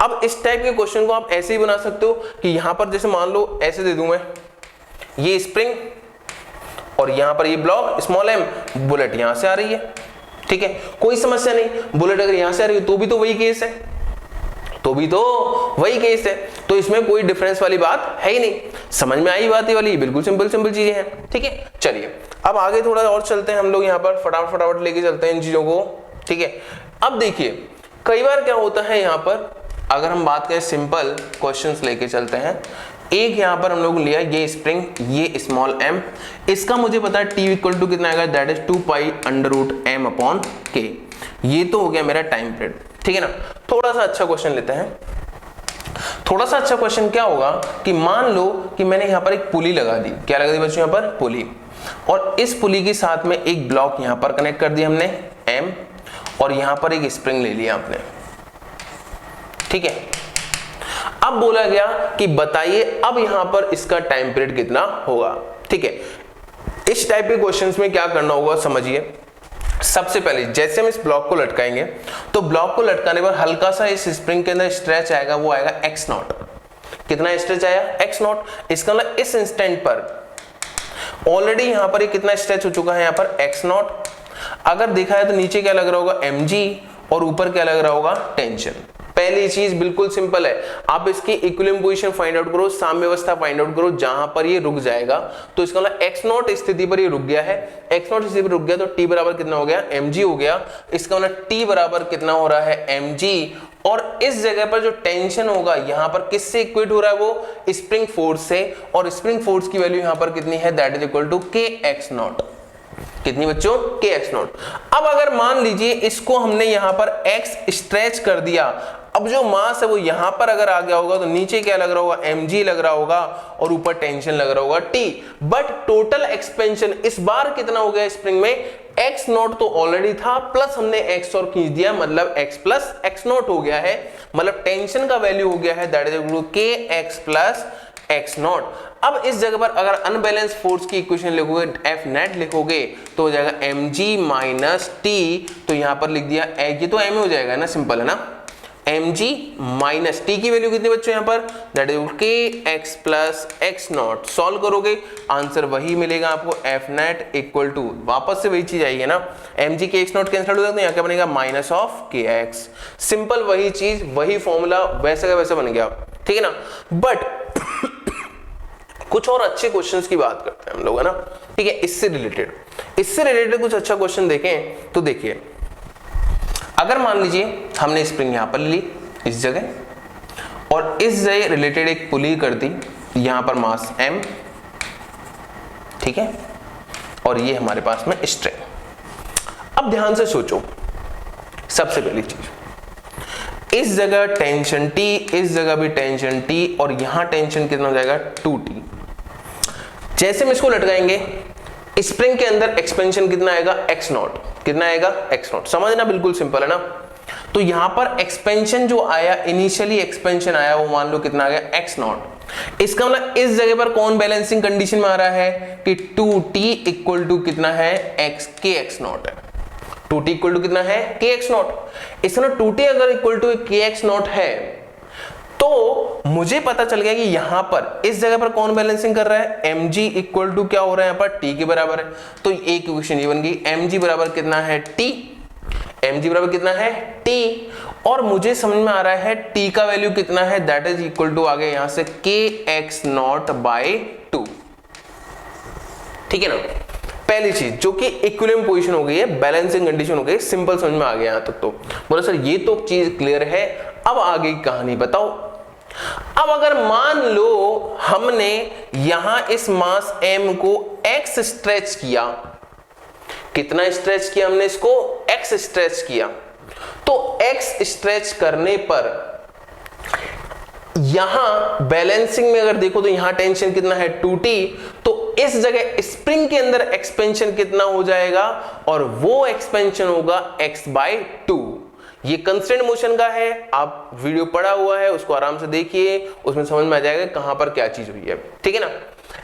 अब इस टाइप के क्वेश्चन को आप ऐसे ही बना सकते हो कि यहां पर जैसे मान लो ऐसे दे दूं मैं, ये स्प्रिंग और यहां पर ये ब्लॉक स्मॉल एम, बुलेट यहां से आ रही है, ठीक है, कोई समस्या नहीं। बुलेट अगर यहां से आ रही है तो भी तो वही केस है, तो भी तो वही केस है, तो इसमें कोई डिफरेंस वाली बात है ही नहीं। समझ में आई बात ये वाली, बिल्कुल सिंपल सिंपल चीजें हैं, ठीक है। चलिए अब आगे थोड़ा और चलते हैं हम लोग, यहाँ पर फटाफट फटाफट लेके चलते हैं इन चीजों को, ठीक है। अब देखिए कई बार क्या होता है, यहाँ पर अगर हम बात करें सिंपल क्वेश्चंस लेके चलते हैं, एक यहां पर हम लोग लिया ये स्प्रिंग, ये स्मॉल एम, इसका मुझे पता है टी इक्वल टू कितना आएगा, that is 2 pi under root m upon k. ये तो हो गया मेरा टाइम पीरियड, ठीक है ना। थोड़ा सा अच्छा क्वेश्चन लेते हैं। थोड़ा सा अच्छा क्वेश्चन क्या होगा कि मान लो कि मैंने यहां पर एक पुली लगा दी, क्या लगा दी बच्चों, यहां पर पुली, और इस पुली के साथ में एक ब्लॉक यहां पर कनेक्ट कर दिया हमने एम, और यहां पर एक स्प्रिंग ले लिया आपने, ठीक है। अब बोला गया कि बताइए अब यहां पर इसका टाइम पीरियड कितना होगा, ठीक है। इस टाइप के क्वेश्चंस में क्या करना होगा समझिए। सबसे पहले जैसे हम इस ब्लॉक को लटकाएंगे तो ब्लॉक को लटकाने पर हल्का सा इस स्प्रिंग के अंदर स्ट्रेच आएगा, वो आएगा एक्स नॉट। कितना स्ट्रेच आया, एक्स नॉट। इसका मतलब इस इंस्टेंट पर ऑलरेडी यहां पर कितना स्ट्रेच हो चुका है, यहां पर एक्स नॉट। अगर देखा है तो नीचे क्या लग रहा होगा, एम जी, और ऊपर क्या लग रहा होगा, टेंशन। पहली चीज बिल्कुल सिंपल है, आप इसकी इक्विलिब्रियम पोजीशन फाइंड आउट करो, साम्यावस्था फाइंड आउट करो, जहां पर ये रुक जाएगा। तो इसका मतलब एक्स नॉट स्थिति पर ये रुक गया है, एक्स नॉट स्थिति पर रुक गया तो टी बराबर कितना हो गया, mg हो गया। इसका मतलब टी बराबर कितना हो रहा है, mg, और इस जगह पर जो टेंशन होगा यहां पर किससे इक्वेट हो रहा है, वो स्प्रिंग फोर्स से, और स्प्रिंग फोर्स की वैल्यू यहां पर कितनी है, दैट इज इक्वल टू के एक्स नॉट। कितनी बच्चों, के एक्स नॉट। अब अगर मान लीजिए इसको हमने यहां पर एक्स स्ट्रेच कर दिया, अब जो मास है वो यहां पर अगर आ गया होगा तो नीचे क्या लग रहा होगा, mg लग रहा होगा, और ऊपर टेंशन लग रहा होगा t। बट टोटल एक्सपेंशन इस बार कितना हो गया स्प्रिंग में, x नॉट तो ऑलरेडी था, प्लस हमने x और खींच दिया, मतलब x प्लस x नॉट हो गया है, मतलब टेंशन का वैल्यू हो गया है दैट इज इक्वल टू के एक्स प्लस एक्स नॉट। अब इस जगह पर अगर अनबैलेंस फोर्स की इक्वेशन लिखोगे, एफ नेट लिखोगे तो हो जाएगा mg माइनस टी, तो यहां पर लिख दिया ये तो m हो जाएगा ना, सिंपल है ना, mg माइनस टी की वैल्यू कितनी बच्चों यहां पर, दैट इज के x plus x not. Solve करोगे आंसर वही मिलेगा आपको, एफ नेट इक्वल टू वापस से वही चीज आएगी ना, mg के एक्स नॉट कैंसिल हो जाता है, यहां क्या बनेगा, माइनस ऑफ के एक्स। सिंपल वही चीज, वही फॉर्मूला वैसे का वैसा बन गया, ठीक है ना। बट कुछ और अच्छे क्वेश्चंस की बात करते हैं हम लोग, है ना, ठीक है। इससे रिलेटेड कुछ अच्छा क्वेश्चन देखें तो देखिए, अगर मान लीजिए हमने स्प्रिंग यहां पर ली इस जगह, और इस जगह रिलेटेड एक पुली कर दी, यहां पर मास m, ठीक है, और ये हमारे पास में स्ट्रिंग। अब ध्यान से सोचो, सबसे पहली चीज, इस जगह टेंशन T, इस जगह भी टेंशन T, और यहां टेंशन कितना हो जाएगा, 2T। जैसे हम इसको लटकाएंगे, स्प्रिंग के अंदर एक्सपेंशन कितना आएगा, एक्स नॉट। कितना आएगा, एक्स नॉट। समझना बिल्कुल सिंपल है ना। तो यहां पर एक्सपेंशन जो आया, इनिशियली एक्सपेंशन आया, वो मान लो कितना आ गया, एक्स नॉट। इसका मतलब इस जगह पर कौन बैलेंसिंग कंडीशन में आ रहा है कि 2T इक्वल टू कितना है, एक्स के एक्स नॉट है। 2T इक्वल टू कितना है, के एक्स नॉट। इसका 2T अगर इक्वल टू के एक्स नॉट है तो मुझे पता चल गया कि यहां पर इस जगह पर कौन बैलेंसिंग कर रहा है, mg इक्वल टू क्या हो रहा है यहां पर t के बराबर है। तो एक इक्वेशन ये बन गई, mg बराबर कितना है t, mg बराबर कितना है t, और मुझे समझ में आ रहा है t का वैल्यू कितना है, दैट इज इक्वल टू आ गया यहां से kx नॉट बाय 2। ठीक है ना, पहली चीज जो कि इक्विलिब्रियम पोजीशन हो गई है, बैलेंसिंग कंडीशन हो गई, सिंपल समझ में आ गया यहां तक। तो बोलो सर ये तो चीज क्लियर है, अब आगे की कहानी बताओ। अब अगर मान लो हमने यहां इस मास m को x स्ट्रेच किया, कितना स्ट्रेच किया हमने इसको, x स्ट्रेच किया, तो x स्ट्रेच करने पर यहां बैलेंसिंग में अगर देखो तो यहां टेंशन कितना है 2t, तो इस जगह स्प्रिंग के अंदर एक्सपेंशन कितना हो जाएगा, और वो एक्सपेंशन होगा x/2। ये कंस्टेंट मोशन का है, आप वीडियो पढ़ा हुआ है उसको आराम से देखिए, उसमें समझ में आ जाएगा कहां पर क्या चीज हुई है। ठीक है ना,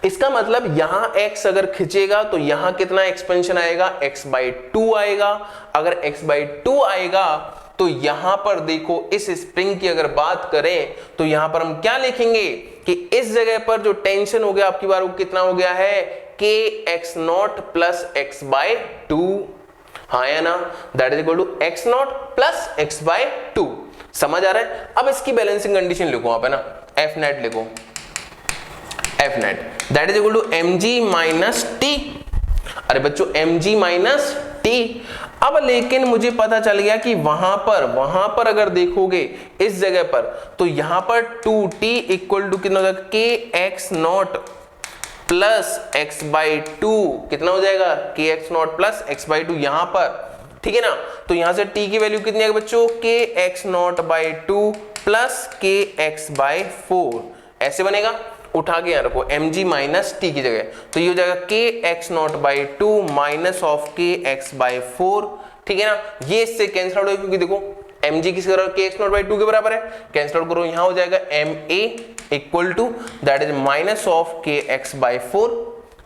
इसका मतलब यहां x अगर खिंचेगा तो यहां कितना एक्सपेंशन आएगा, x/2 आएगा। अगर x/2 आएगा तो यहां पर देखो इस स्प्रिंग की अगर बात करें तो यहां पर हम क्या लिखेंगे कि इस जगह पर जो टेंशन हो गया आपकी बार वो कितना हो गया है, kx नॉट प्लस x/2। हाँ या ना, that is equal to x naught plus x/2। समझ आ रहा है। अब इसकी बैलेंसिंग कंडीशन लिखो वहां पे ना, F नेट लिखो, F net that is equal to mg minus t। अरे बच्चों mg माइनस t। अब लेकिन मुझे पता चल गया कि वहां पर अगर देखोगे इस जगह पर तो यहां पर 2t इक्वल टू कितना होगा, kx नॉट प्लस x/2 कितना हो जाएगा, kx नॉट प्लस x/2 यहां पर। ठीक है ना, तो यहां से t की वैल्यू कितनी है बच्चों, kx not by 2 plus kx/4 ऐसे बनेगा। उठा के यहां रखो mg माइनस t की जगह, तो ये हो जाएगा kx not by 2 minus of kx/4। ठीक है ना, ये इससे कैंसिल आउट हो क्योंकि देखो mg किसके बराबर, kx नॉट बाई 2 के बराबर है, कैंसिल आउट करो यहां हो जाएगा ma equal to that is minus of kx/4।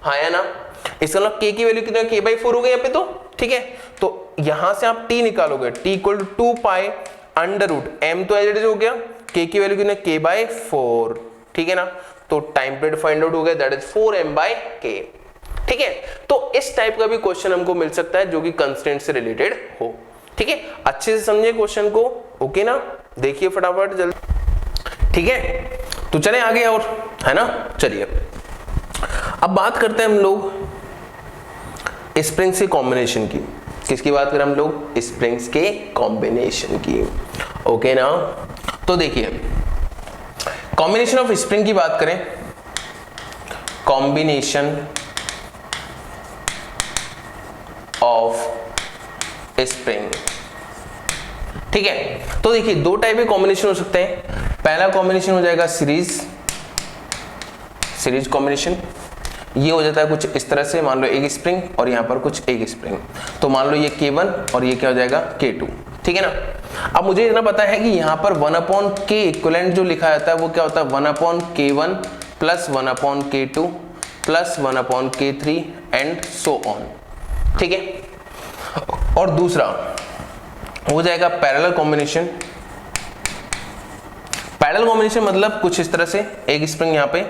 हाँ या ना, इसका मतलब k की वैल्यू कितना, k/4 हो गई यहाँ पे तो। ठीक है, तो यहां से आप t निकालोगे, t equal to 2 pi under root m तो एज हो गया, k की वैल्यू कितना, k/4। ठीक है ना, तो टाइम पीरियड फाइंड आउट हो गया, दैट इज 4m/k। ठीक है, तो इस टाइप का भी क्वेश्चन हमको मिल सकता है जो कि कंस्ट्रेंट से रिलेटेड हो। ठीक है, अच्छे से समझिए क्वेश्चन को, ओके ना, देखिए फटाफट जल्दी। ठीक है, तो चले आगे और, है ना, चलिए अब बात करते हैं हम लोग स्प्रिंग्स के कॉम्बिनेशन की। किसकी बात करें हम लोग, स्प्रिंग्स के कॉम्बिनेशन की। ओके ना, तो देखिए कॉम्बिनेशन ऑफ स्प्रिंग की बात करें, कॉम्बिनेशन ऑफ स्प्रिंग। ठीक है, तो देखिए दो टाइप के कॉम्बिनेशन हो सकते हैं। पहला कॉम्बिनेशन हो जाएगा सीरीज कॉम्बिनेशन। ये हो जाता है कुछ इस तरह से, मान लो एक स्प्रिंग और यहां पर कुछ एक स्प्रिंग, तो मान लो ये K1 और ये क्या हो जाएगा K2। ठीक है ना, अब मुझे इतना पता है कि यहां पर 1/k इक्विवेलेंट जो लिखा जाता है वो क्या होता है, 1/K1 plus 1/K2 plus 1/K3 and so on. ठीक है, और दूसरा हो जाएगा पैरेलल कॉम्बिनेशन। पैरेलल कॉम्बिनेशन मतलब कुछ इस तरह से, एक स्प्रिंग यहां पे,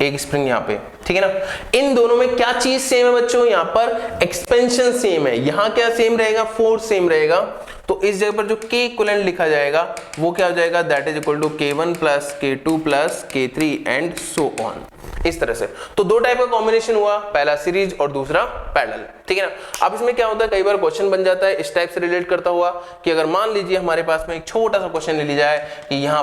एक स्प्रिंग यहां पे। ठीक है ना, इन दोनों में क्या चीज सेम है बच्चों, यहां पर एक्सपेंशन सेम है। यहां क्या सेम रहेगा, फोर्स सेम रहेगा। तो इस जगह पर जो k इक्विवेलेंट लिखा जाएगा वो क्या हो जाएगा, that is equal to K1 plus K2 plus K3 and so on, इस तरह से। तो दो टाइप का कॉम्बिनेशन हुआ, पहला सीरीज और दूसरा पैरेलल। ठीक है ना, अब इसमें क्या होता है, कई बार क्वेश्चन बन जाता है इस टाइप से रिलेट करता हुआ कि अगर मान लीजिए हमारे पास में एक छोटा सा क्वेश्चन ले लिया जाए कि यहाँ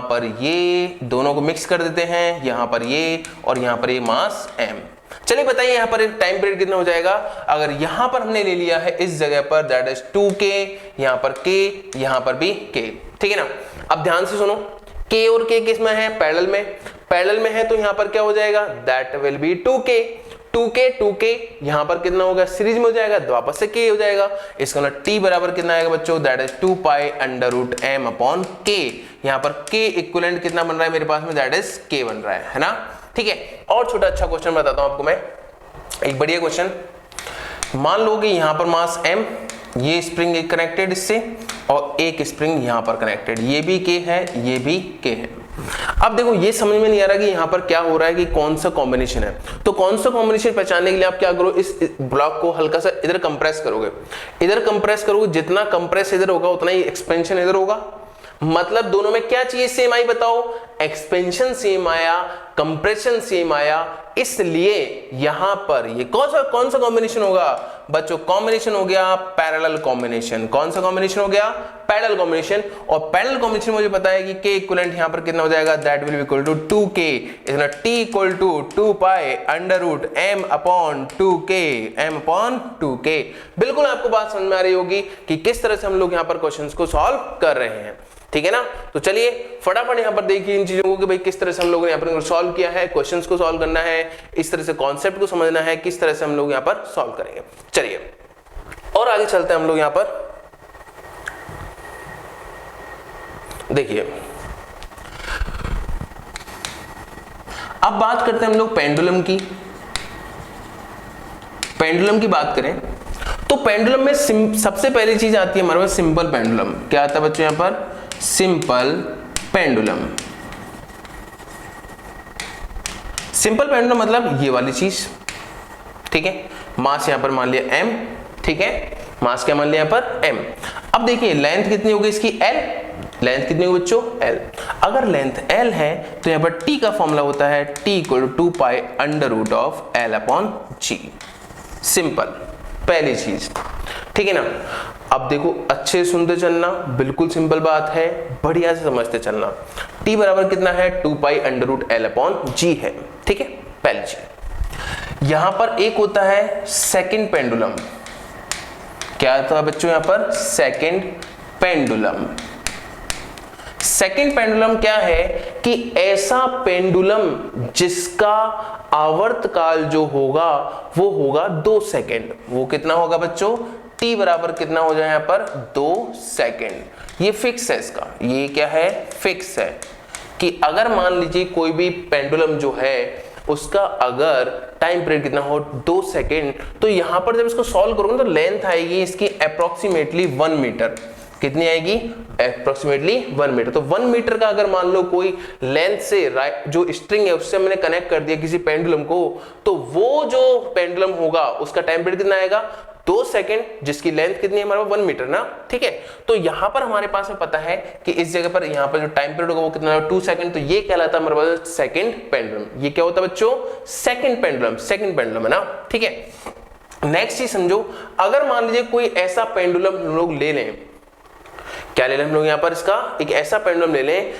पर ये दोनों को मिक्स कर देते हैं, यहाँ पर ये और यहाँ पर ये मास m। चलिए बताइए यहाँ पर टाइम पीरियड कितना हो जाएगा। अगर यहाँ पर हमने ले लिया है इस जगह पर दैट इज 2k, यहाँ पर k, यहाँ पर भी k। ठीक है ना, अब ध्यान से सुनो, k और k किस में है, पैरेलल में है, तो यहाँ पर क्या हो जाएगा, दैट विल बी 2k यहाँ पर कितना होगा, सीरीज में हो जाएगा, तो वापस से k हो जाएगा। इसका मतलब t बराबर कितना आएगा बच्चों, that is 2 pi under root m upon k। यहाँ पर k इक्विवेलेंट कितना बन रहा है मेरे पास में, दैट इज k बन रहा है ना। ठीक है, और छोटा अच्छा क्वेश्चन बताता हूं आपको मैं, एक बढ़िया क्वेश्चन। मान लो कि यहां पर मास m ये स्प्रिंग एक कनेक्टेड इससे और एक स्प्रिंग यहां पर कनेक्टेड, ये भी के है, ये भी के है। अब देखो ये समझ में नहीं आ रहा कि यहाँ पर क्या हो रहा है कि कौन सा कॉम्बिनेशन है। तो कौन सा कॉम्बिनेशन पहचानने के लिए आप क्या करो, इस ब्लॉक को हल्का सा इधर कंप्रेस करोगे, इधर कंप्रेस करोगे, जितना कंप्रेस इधर होगा उतना ही एक्सपेंशन इधर होगा। मतलब दोनों में क्या चीज सेम आई बताओ, एक्सपेंशन सेम आया, कंप्रेशन सेम आया, इसलिए यहां पर ये कौन सा कॉम्बिनेशन होगा बच्चों, कॉम्बिनेशन हो गया पैरेलल कॉम्बिनेशन। कौन सा कॉम्बिनेशन हो गया, पैरेलल कॉम्बिनेशन। और पैरेलल कॉम्बिनेशन मुझे पता है कि के इक्विवेलेंट यहां पर कितना हो जाएगा, that will be equal to 2k, इसलिए t equal to 2 pi under root m upon 2k। बिल्कुल आपको बात समझ में आ रही होगी कि किस तरह से हम लोग यहां पर क्वेश्चंस को सॉल्व कर रहे हैं, ठीक है ना। तो चलिए फटाफट यहां पर देखिए इन चीजों को कि भाई किस तरह से हम लोगों ने यहां पर सॉल्व किया है, क्वेश्चंस को सॉल्व करना है, इस तरह से कॉन्सेप्ट को समझना है, किस तरह से हम लोग यहां पर सॉल्व करेंगे। चलिए और आगे चलते हैं हम लोग यहां पर। देखिए अब बात करते हैं हम लोग पेंडुलम की। पेंडुलम की बात करें तो पेंडुलम में सबसे पहली चीज आती है हमारे पास सिंपल पेंडुलम। क्या आता है बच्चों यहां पर, सिंपल पेंडुलम। सिंपल पेंडुलम मतलब ये वाली चीज, ठीक है। मास यहां पर मान लिया m, ठीक है, मास क्या मान लिया यहां पर m। अब देखिए लेंथ कितनी होगी इसकी l, लेंथ कितनी होगी बच्चों l। अगर लेंथ l है तो यहां पर t का फॉर्मूला होता है t equal to 2 pi under root of l upon g। Simple पहली चीज, ठीक है ना। अब देखो अच्छे सुनते चलना, बिल्कुल सिंपल बात है, बढ़िया से समझते चलना। t बराबर कितना है, 2 pi under root l upon g है, ठीक है, पहली चीज। यहां पर एक होता है सेकंड पेंडुलम। क्या था बच्चों यहां पर, सेकंड पेंडुलम। सेकंड पेंडुलम क्या है कि ऐसा पेंडुलम जिसका आवर्त काल जो होगा वो होगा 2 सेकंड। वो कितना होगा बच्चों, t बराबर कितना हो जाए यहां पर 2 सेकंड। ये फिक्स है इसका, ये क्या है, फिक्स है कि अगर मान लीजिए कोई भी पेंडुलम जो है उसका अगर टाइम पीरियड कितना हो 2 सेकंड, तो यहां पर जब इसको सॉल्व करोगे तो लेंथ आएगी इसकी अप्रोक्सीमेटली 1 मीटर। कितनी आएगी, अप्रोक्सीमेटली 1 मीटर। तो 1 मीटर का अगर मान लो कोई लेंथ से जो स्ट्रिंग है उससे मैंने कनेक्ट कर दिया किसी पेंडुलम को, तो वो जो पेंडुलम होगा उसका टाइम पीरियड कितना आएगा, 2 सेकंड, जिसकी लेंथ कितनी है हमारे 1 मीटर ना, ठीक है। तो यहां पर हमारे पास में पता है कि इस जगह पर यहां पर जो टाइम पीरियड होगा वो कितना है 2 सेकंड। तो ये कहलाता है हमारे पास सेकंड पेंडुलम। ये क्या होता है बच्चों, सेकंड पेंडुलम, सेकंड पेंडुलम है ना, ठीक है। नेक्स्ट चीज समझो, अगर मान लीजिए कोई ऐसा पेंडुलम हम लोग ले लें, क्या ले लें हम लोग यहां पर, इसका एक ऐसा पेंडुलम ले लें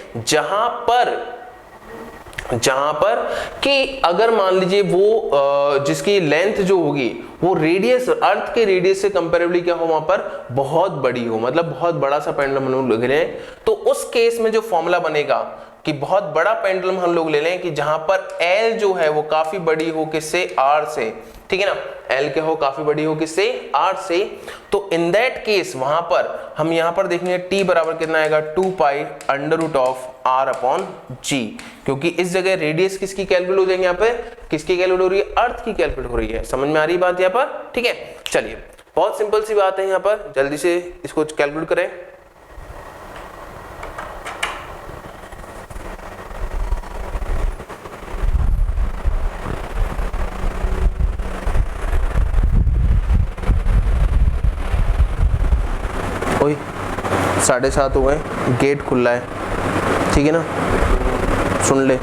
जहां पर कि अगर मान लीजिए वो जिसकी लेंथ जो होगी वो रेडियस, अर्थ के रेडियस से कंपैरेबली क्या हो वहां पर बहुत बड़ी हो, मतलब बहुत बड़ा सा पेंडुलम हम लोग ले लें, तो उस केस में जो फॉर्मूला बनेगा कि बहुत बड़ा पेंडुलम हम लोग ले लें कि जहां पर L जो है वो काफी बड़ी हो किससे, R से, ठीक है ना। L क्या हो, काफी बड़ी हो किससे, R से। तो इन दैट केस वहां पर हम यहां पर देखेंगे t बराबर कितना आएगा 2 pi under root of R upon G, क्योंकि इस जगह रेडियस किसकी कैलकुलेट हो जाएंगे, यहाँ पे किसकी कैलकुलेट हो रही है, अर्थ की कैलकुलेट हो रही है। समझ में आ रही बात यहाँ पर, ठीक है। चलिए बहुत सिंपल सी बात है यहाँ पर, जल्दी से इसको कैलकुलेट करें। ओए 7:30 हो गए, गेट खुला है, ठीक है ना, सुन ले,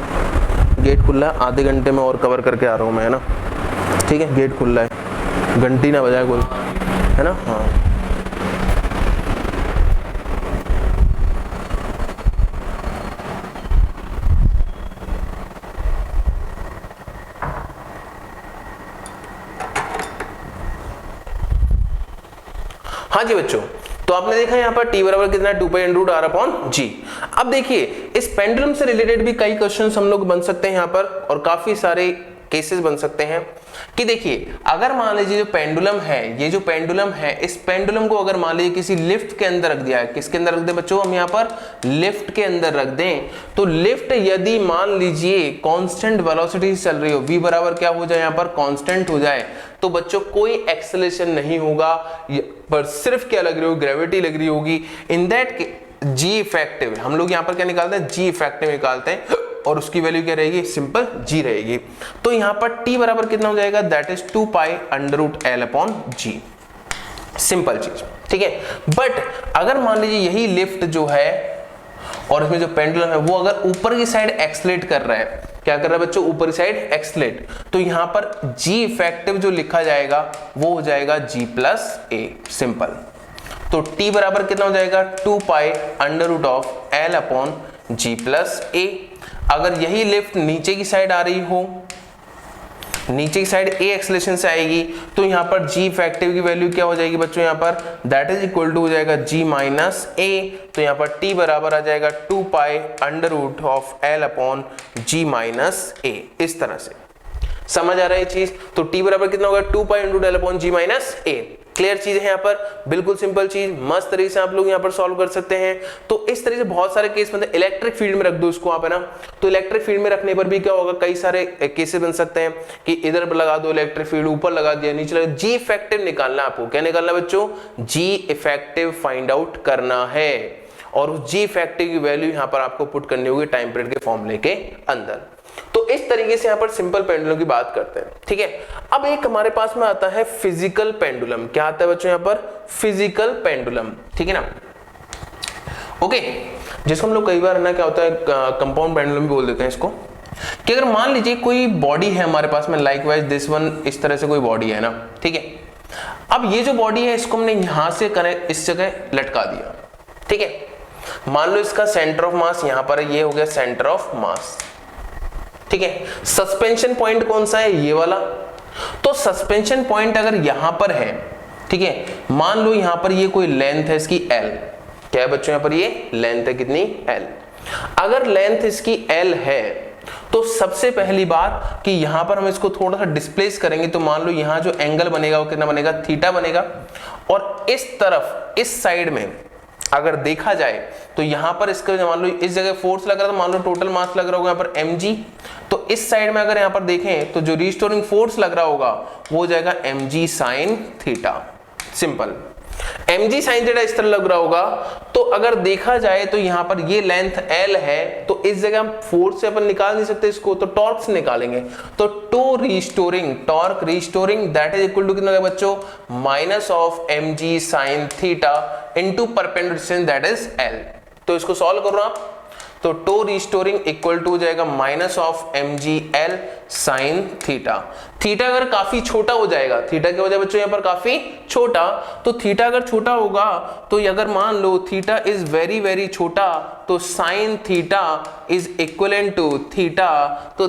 गेट खुला है, आधे घंटे में और कवर करके आ रहा हूँ मैं, है ना, ठीक है। गेट खुला है, घंटी ना बजाए कोई, है ना। हाँ हाँ जी बच्चों, तो आपने देखा यहाँ पर t बराबर कितना है 2 pi under root R upon G। अब देखिए इस पेंडुलम से रिलेटेड भी कई क्वेश्चंस हम लोग बन सकते हैं यहाँ पर, और काफी सारे केसेस बन सकते हैं कि देखिए अगर मान लीजिए जो पेंडुलम है, ये जो पेंडुलम है, इस पेंडुलम को अगर मान लीजिए किसी लिफ्ट के अंदर रख दिया है, किसके अंदर रख दें बच्चों, हम यहाँ पर लिफ्ट के अंदर रख दें, तो लिफ्ट यदि मान लीजिए कांस्टेंट वेलोसिटी से चल रही हो, v बराबर क्या हो जाए यहाँ पर कांस्टेंट हो जाए, तो बच्चों कोई एक्सेलरेशन नहीं होगा, पर सिर्फ क्या लग रही होगी, ग्रेविटी लग रही होगी। इन दैट जी इफेक्टिव, हम लोग यहाँ पर क्या निकालते हैं, जी इफेक्टिव निकालते हैं, और उसकी वैल्यू क्या रहेगी, सिंपल जी रहेगी। तो यहाँ पर t बराबर कितना हो जाएगा, that is 2 pi under root l upon g, simple चीज, ठीक है। बट अगर मान लीजिए यही लिफ्ट जो है और इसमें जो पेंडुलम है वो अगर ऊपर की साइड एक्सलेट कर रहा है, क्या कर रहा है बच्चों, ऊपर की साइड एक्सलेट, तो यहाँ पर जी इफेक्टिव जो लिखा जाएगा वो हो जाएगा g प्लस ए, सिंपल। तो t बराबर कितना हो जाएगा, 2 pi under root of l upon g plus a. अगर यही लिफ्ट नीचे की साइड आ रही हो, नीचे की साइड ए एक्सेलरेशन से आएगी, तो यहाँ पर जी इफेक्टिव की वैल्यू क्या हो जाएगी बच्चों, यहाँ पर दैट इज इक्वल टू हो जाएगा जी माइनस ए। तो यहाँ पर t बराबर आ जाएगा 2 pi under root of l upon g minus a. इस तरह से समझ आ रहा है ये चीज। तो t बराबर कितना होगा, 2 pi under root l upon g minus a. Clear चीज है यहाँ पर, बिल्कुल सिंपल चीज, मस्त तरीके से आप लोग यहाँ पर सॉल्व कर सकते हैं। तो इस तरीके से बहुत सारे केस बनते हैं। इलेक्ट्रिक फील्ड में रख दो इसको आप, है ना, तो इलेक्ट्रिक फील्ड में रखने पर भी क्या होगा, कई सारे केसेस बन सकते हैं कि इधर लगा दो इलेक्ट्रिक फील्ड, ऊपर लगा दिया, नीचे लगा, जी इफेक्टिव निकालना है आपको। क्या निकालना है बच्चों, जी इफेक्टिव फाइंड आउट करना है, और उस जी इफेक्टिव की वैल्यू यहाँ पर आपको पुट करनी होगी टाइम पीरियड के फॉर्मूले के अंदर। तो इस तरीके से यहाँ पर सिंपल पेंडुलम की बात करते हैं, ठीक है। अब एक हमारे पास में आता है फिजिकल पेंडुलम। क्या आता है बच्चों यहाँ पर, फिजिकल पेंडुलम, ठीक है ना, ओके, जिसको हम लोग कई बार ना क्या होता है कंपाउंड पेंडुलम भी बोल देते हैं इसको, कि अगर मान लीजिए कोई बॉडी है हमारे पास में, लाइक वाइज दिस वन, इस तरह से कोई बॉडी है ना, ठीक है। अब ये जो बॉडी है इसको हमने यहां से कनेक्ट, इस जगह लटका दिया, ठीक है। मान लो इसका सेंटर ऑफ मास यहां पर है, ये हो गया सेंटर ऑफ मास, ठीक है। सस्पेंशन पॉइंट कौन सा है, ये वाला। तो सस्पेंशन पॉइंट अगर यहां पर है, ठीक है, मान लो यहां पर ये कोई लेंथ है इसकी L, क्या है बच्चों यहाँ पर ये लेंथ है कितनी, L। अगर लेंथ इसकी L है तो सबसे पहली बात कि यहां पर हम इसको थोड़ा सा डिस्प्लेस करेंगे, तो मान लो यहां जो एंगल बनेगा वो कितना बनेगा, थीटा बनेगा। और इस तरफ, इस साइड में अगर देखा जाए तो यहां पर इसका मान लो इस जगह फोर्स लग रहा था, मान लो टोटल मास लग रहा होगा यहाँ पर mg, तो इस साइड में अगर यहाँ पर देखें तो जो रिस्टोरिंग फोर्स लग रहा होगा वो हो जाएगा mg sin theta, simple. mg sin theta इस तरह लग रहा होगा। तो अगर देखा जाए तो यहाँ पर ये लेंथ L है, तो इस जगह हम फोर्स से अपन निकाल नहीं सकते इसको, तो टॉर्क से निकालेंगे। तो torque restoring that is equal to कितना है बच्चों, minus of mg sin theta into perpendicular distance that is L। तो इसको सॉल्व करो आप, तो टो रिस्टोरिंग इक्वल टू हो जाएगा minus of mgl sin theta. Theta अगर काफी छोटा हो जाएगा, थीटा क्या हो जाएगा बच्चों यहाँ पर काफी छोटा, तो थीटा अगर छोटा होगा तो अगर मान लो थीटा इज वेरी वेरी छोटा, तो sin theta is equivalent to theta, तो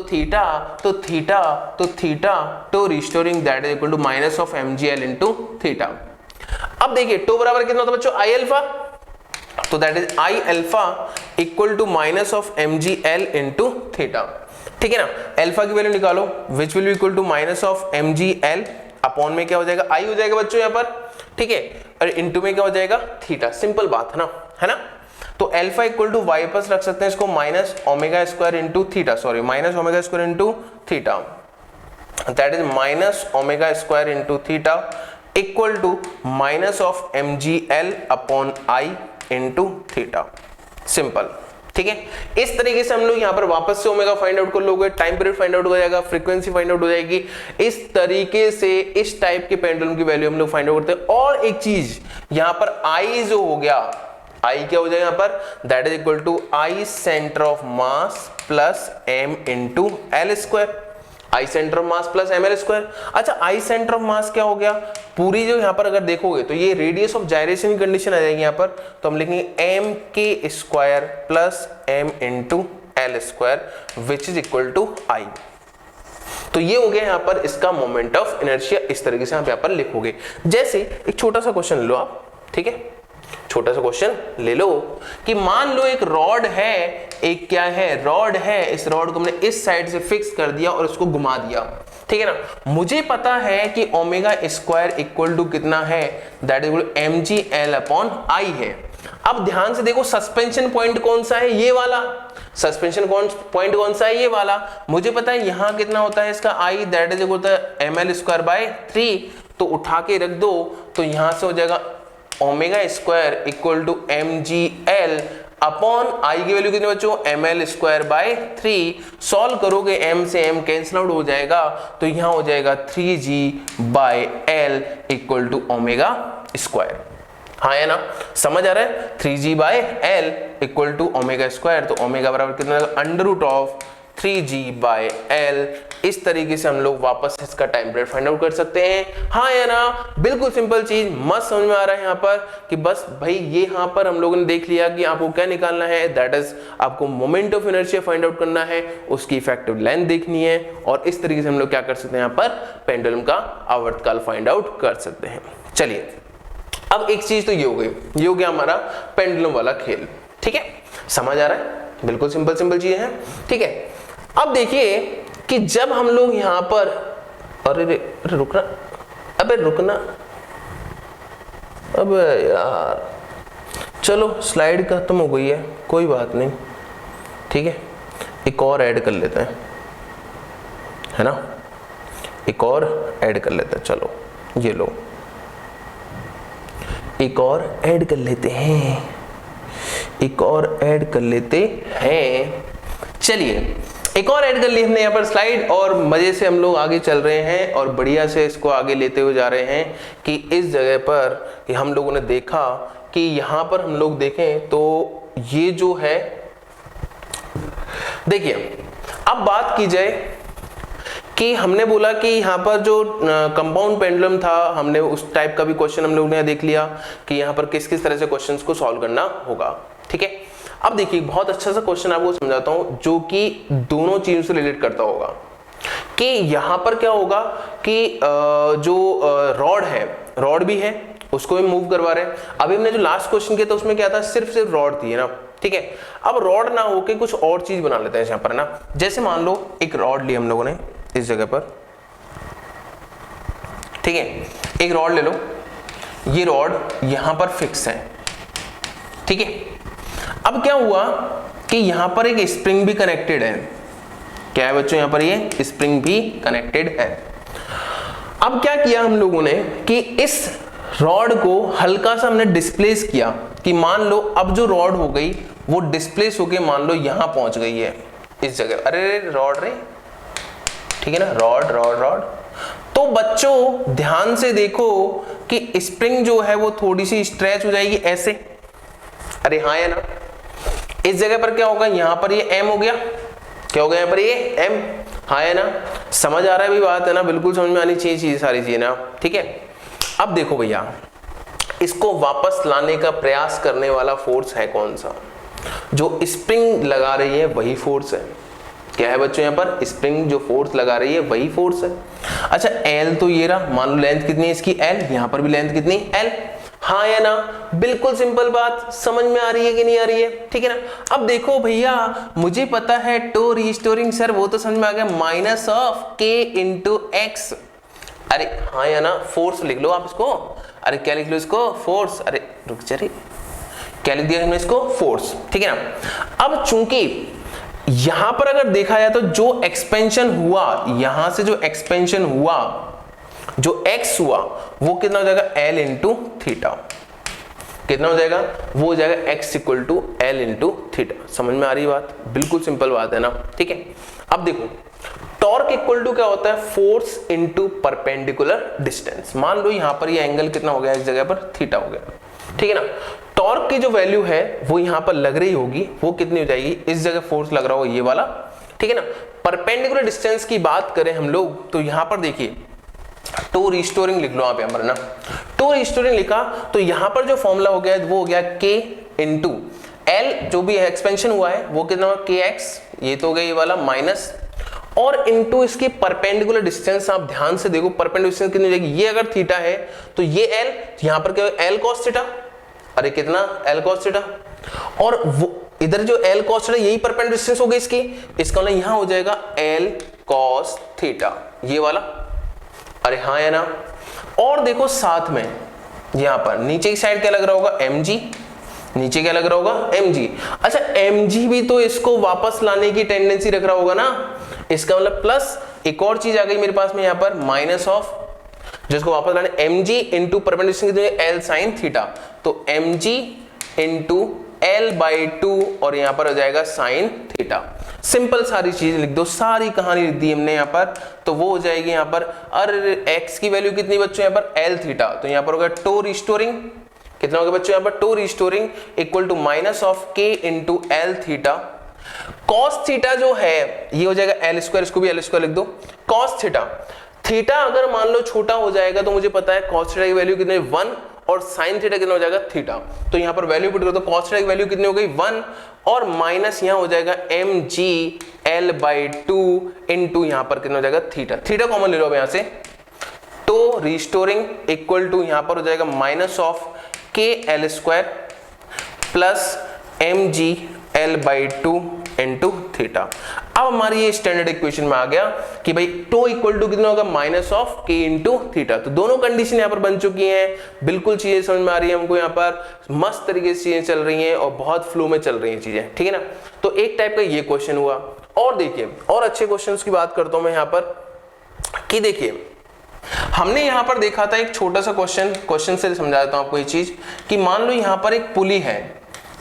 थीटा टो restoring that is equal to minus of mgl into theta. अब देखिए टो बराबर कितना होता है बच्चों, आई अल्फा, तो that is I alpha equal to minus of mgl into theta, ठीक है ना। अल्फा की वैल्यू निकालो, which will be equal to minus of mgl upon में क्या हो जाएगा, आई हो जाएगा बच्चों यहाँ पर, ठीक है, और इंटू में क्या हो जाएगा, थीटा। सिंपल बात है ना। तो alpha equal to y plus रख सकते हैं इसको, minus omega square into theta, sorry minus omega square into theta, that is minus omega square into theta equal to minus of mgl upon I into theta, simple, ठीक है। इस तरीके से हम लोग यहाँ पर वापस से ओमेगा फाइंड आउट कर लोगे, टाइम पीरियड फाइंड आउट हो जाएगा, फ्रीक्वेंसी फाइंड आउट हो जाएगी। इस तरीके से इस टाइप के पेंडुलम की वैल्यू हम लोग फाइंड आउट करते हैं। और एक चीज यहाँ पर आई जो हो गया, आई क्या हो जाएगा यहाँ पर, that is equal to I centre of mass plus m into l square, I centre of mass plus m l square. अच्छा, आई सेंटर ऑफ मास क्या हो गया, पूरी जो यहाँ पर अगर देखोगे तो ये रेडियस ऑफ जायरेशन की कंडीशन आ जाएगी यहाँ पर, तो हम लिखेंगे m k square plus m into l square which is equal to I. तो ये हो गया यहाँ पर इसका मोमेंट ऑफ इनर्शिया। इस तरीके से आप यहाँ पर लिखोगे। जैसे एक छोटा सा क्वेश्चन लो आप, ठीक है, छोटा सा क्वेश्चन ले लो कि मान लो एक रॉड है एक क्या है, रॉड है, इस रॉड को हमने इस साइड से फिक्स कर दिया और इसको घुमा दिया, ठीक है ना। मुझे पता है कि ओमेगा स्क्वायर इक्वल टू कितना है, that is equal mgl upon आई है। अब ध्यान से देखो सस्पेंशन पॉइंट कौन सा है, ये वाला। सस्पेंशन पॉइंट कौन सा है, ये वाला। मुझे पता है यहां कितना होता है इसका I, that is equal to ml square by 3, तो उठा के रख दो तो यहां से हो जाएगा omega square equal to mgl upon I की वैल्यू कितनी बच्चों, ml स्क्वायर बाय 3। सॉल्व करोगे m से m कैंसिल आउट हो जाएगा, तो यहां हो जाएगा 3g by l equal to omega square. हाँ है ना, समझ आ रहा है। 3g by l equal to omega square, तो ओमेगा बराबर कितना, under root of 3g by l। इस तरीके से हम लोग वापस इसका टाइम पीरियड फाइंड आउट कर सकते हैं। हाँ या ना, बिल्कुल सिंपल चीज, मस्त समझ में आ रहा है यहाँ पर कि बस भाई ये यहाँ पर हम लोगों ने देख लिया कि आपको क्या निकालना है, दैट इज आपको moment of inertia find out करना है, उसकी इफेक्टिव लेंथ देखनी है, और इस तरीके से हम लोग क्या कर सकते हैं, यहाँ पर पेंडुलम का आवर्तकाल फाइंड आउट कर सकते हैं। चलिए अब एक चीज तो ये हो गई, ये हो गया हमारा पेंडुलम वाला खेल, ठीक है, समझ आ रहा है, बिल्कुल सिंपल सिंपल चीजें हैं, ठीक है। अब देखिए कि जब हम लोग यहां पर, अरे रुकना, अबे रुकना, अब यार चलो स्लाइड खत्म हो गई है, कोई बात नहीं, ठीक है, एक और ऐड कर लेते हैं, है ना, एक और ऐड कर लेते हैं, चलो ये लो, एक और ऐड कर लेते हैं, एक और ऐड कर लेते हैं। चलिए एक और ऐड कर ली हमने यहाँ पर स्लाइड, और मजे से हम लोग आगे चल रहे हैं और बढ़िया से इसको आगे लेते हुए जा रहे हैं कि इस जगह पर हम लोगों ने देखा कि यहाँ पर हम लोग देखें तो ये जो है, देखिए अब बात की जाए कि हमने बोला कि यहाँ पर जो कंपाउंड पेंडुलम था, हमने उस टाइप का भी क्वेश्चन हम लोग ने देख लिया कि यहाँ पर किस किस तरह से क्वेश्चंस को सॉल्व करना होगा, ठीक है। अब देखिए बहुत अच्छा सा क्वेश्चन आपको समझाता हूं जो कि दोनों चीजों से रिलेट करता होगा कि यहाँ पर क्या होगा कि जो रॉड है, रॉड भी है, उसको भी मूव करवा रहे हैं। अभी हमने जो लास्ट क्वेश्चन किया था उसमें क्या था, सिर्फ रॉड थी, है ना, ठीक है। अब रॉड ना होके कुछ और चीज बना लेते हैं यहाँ पर, ना, जैसे मान लो एक रॉड ली हम लोगों ने इस जगह पर, ठीक है, एक रॉड ले लो, ये रॉड यहां पर फिक्स है, ठीक है। अब क्या हुआ कि यहां पर एक स्प्रिंग भी कनेक्टेड है, क्या है बच्चों, यहां पर ये स्प्रिंग भी कनेक्टेड है। अब क्या किया हम लोगों ने कि इस रॉड को हल्का सा हमने डिस्प्लेस किया कि मान लो अब जो रॉड हो गई वो डिस्प्लेस होके मान लो यहां पहुंच गई है इस जगह, अरे रॉड रे, ठीक है ना, रॉड रॉड रॉड। तो बच्चों ध्यान से देखो कि स्प्रिंग जो है वो थोड़ी सी स्ट्रेच हो जाएगी ऐसे, अरे हाँ है ना, इस जगह पर क्या होगा, यहां पर ये m हो गया, क्या हो गया यहाँ पर ये m, हाँ है ना, समझ आ रहा है भी बात, है ना, बिल्कुल समझ में आनी चाहिए चीज सारी चीजें ना, ठीक है। अब देखो भैया, इसको वापस लाने का प्रयास करने वाला फोर्स है कौन सा, जो स्प्रिंग लगा रही है वही फोर्स है, क्या है बच्चों, यहाँ पर स्प्रिंग जो फोर्स लगा रही है वही फोर्स है। अच्छा L तो ये रहा, मान लो लेंथ कितनी है इसकी L, यहाँ पर भी लेंथ कितनी L, हाँ या ना, बिल्कुल सिंपल बात, समझ में आ रही है कि नहीं आ रही है, ठीक है ना। अब देखो भैया मुझे पता है टो रिस्टोरिंग, सर वो तो समझ में आ गया, minus of k into x, अरे हाँ या ना, फोर्स लिख लो आप इसको, अरे क्या लिख लो इसको, फोर्स, अरे रुक जा रे, क्या लिख दिया हमने इसको, फोर्स, ठीक है ना। अब चूंकि यहां पर अगर देखा जाए तो जो एक्सपेंशन हुआ, यहां से जो एक्सपेंशन हुआ, जो x हुआ वो कितना हो जाएगा, L इंटू थीटा, कितना हो जाएगा, वो हो जाएगा x equal to L into theta. समझ में आ रही बात, बिल्कुल सिंपल बात है ना, ठीक है। अब देखो टॉर्क इक्वल टू क्या होता है, फोर्स इंटू परपेंडिकुलर डिस्टेंस। मान लो यहां पर ये एंगल कितना हो गया, इस जगह पर थीटा हो गया, ठीक है ना। टॉर्क की जो वैल्यू है वो यहां पर लग रही होगी, वो कितनी हो जाएगी, इस जगह फोर्स लग रहा होगा ये वाला, ठीक है ना। परपेंडिकुलर डिस्टेंस की बात करें हम लोग तो यहां पर देखिए टो रिस्टोरिंग लिख लो आप यहां पर ना, टो रिस्टोरिंग लिखा तो यहां पर जो फॉर्मूला हो गया वो हो गया k इंटू एल, जो भी एक्सपेंशन हुआ है वो कितना होगा, kx, ये तो हो गया ये वाला माइनस, और इनटू इसकी परपेंडिकुलर डिस्टेंस। आप ध्यान से देखो परपेंडिकुलर डिस्टेंस कितनी हो जाएगी, ये अगर थीटा है तो ये एल, यहां पर क्या होगा, एल कॉस थीटा, अरे कितना, एल कॉस थीटा, और वो इधर जो L cos थीटा यही परपेंडिकुलर डिस्टेंस होगी इसकी, इसका मतलब यहां हो जाएगा L cos थीटा, ये वाला। अरे हाँ या ना। और देखो साथ में यहां पर नीचे की साइड क्या लग रहा होगा, mg, नीचे क्या लग रहा होगा, mg। अच्छा mg भी तो इसको वापस लाने की टेंडेंसी रख रहा होगा ना, इसका मतलब प्लस एक और चीज आ गई मेरे पास में यहां पर माइनस ऑफ, जिसको वापस लाने mg into perpendicular L sin theta, तो mg इंटू L/2 और यहां पर हो जाएगा sin थीटा। सिंपल सारी चीज लिख दो, सारी कहानी लिख दी हमने यहां पर, तो वो हो जाएगी यहां पर। अरे x की वैल्यू कितनी बच्चों यहां पर, L थीटा, तो यहां पर होगा टो रिस्टोरिंग, कितना होगा बच्चों यहां पर, tau restoring equal to minus of k into L theta. cos theta जो है ये हो जाएगा L स्क्वायर, इसको भी L स्क्वायर लिख दो। cos थीटा, थीटा अगर मान लो छोटा हो जाएगा तो मुझे पता है cos थीटा की वैल्यू कितनी, 1, और sin थीटा कितना हो जाएगा, थीटा। तो यहां पर वैल्यू पुट करो तो cos थीटा की वैल्यू कितनी हो गई, 1, और माइनस यहां हो जाएगा mg L/2 इंटू यहां पर कितना हो जाएगा, थीटा। थीटा कॉमन ले लो अब यहां से, तो रिस्टोरिंग इक्वल टू यहां पर हो जाएगा minus of k L square plus mg L/2 into theta. अब हमारी ये स्टैंडर्ड इक्वेशन में आ गया कि भाई टो इक्वल टू कितना होगा, minus of k into theta. तो दोनों कंडीशन यहाँ पर बन चुकी हैं, बिल्कुल चीजें समझ में आ रही है हमको, यहाँ पर मस्त तरीके से चीजें चल रही हैं और बहुत फ्लो में चल रही हैं चीजें, ठीक है ना। तो एक टाइप का ये क्वेश्चन हुआ। और देखिए और अच्छे क्वेश्चन की बात करता हूं मैं यहाँ पर, कि देखिए हमने यहाँ पर देखा था एक छोटा सा क्वेश्चन से समझा देता हूं आपको ये चीज, कि मान लो यहाँ पर एक पुली है,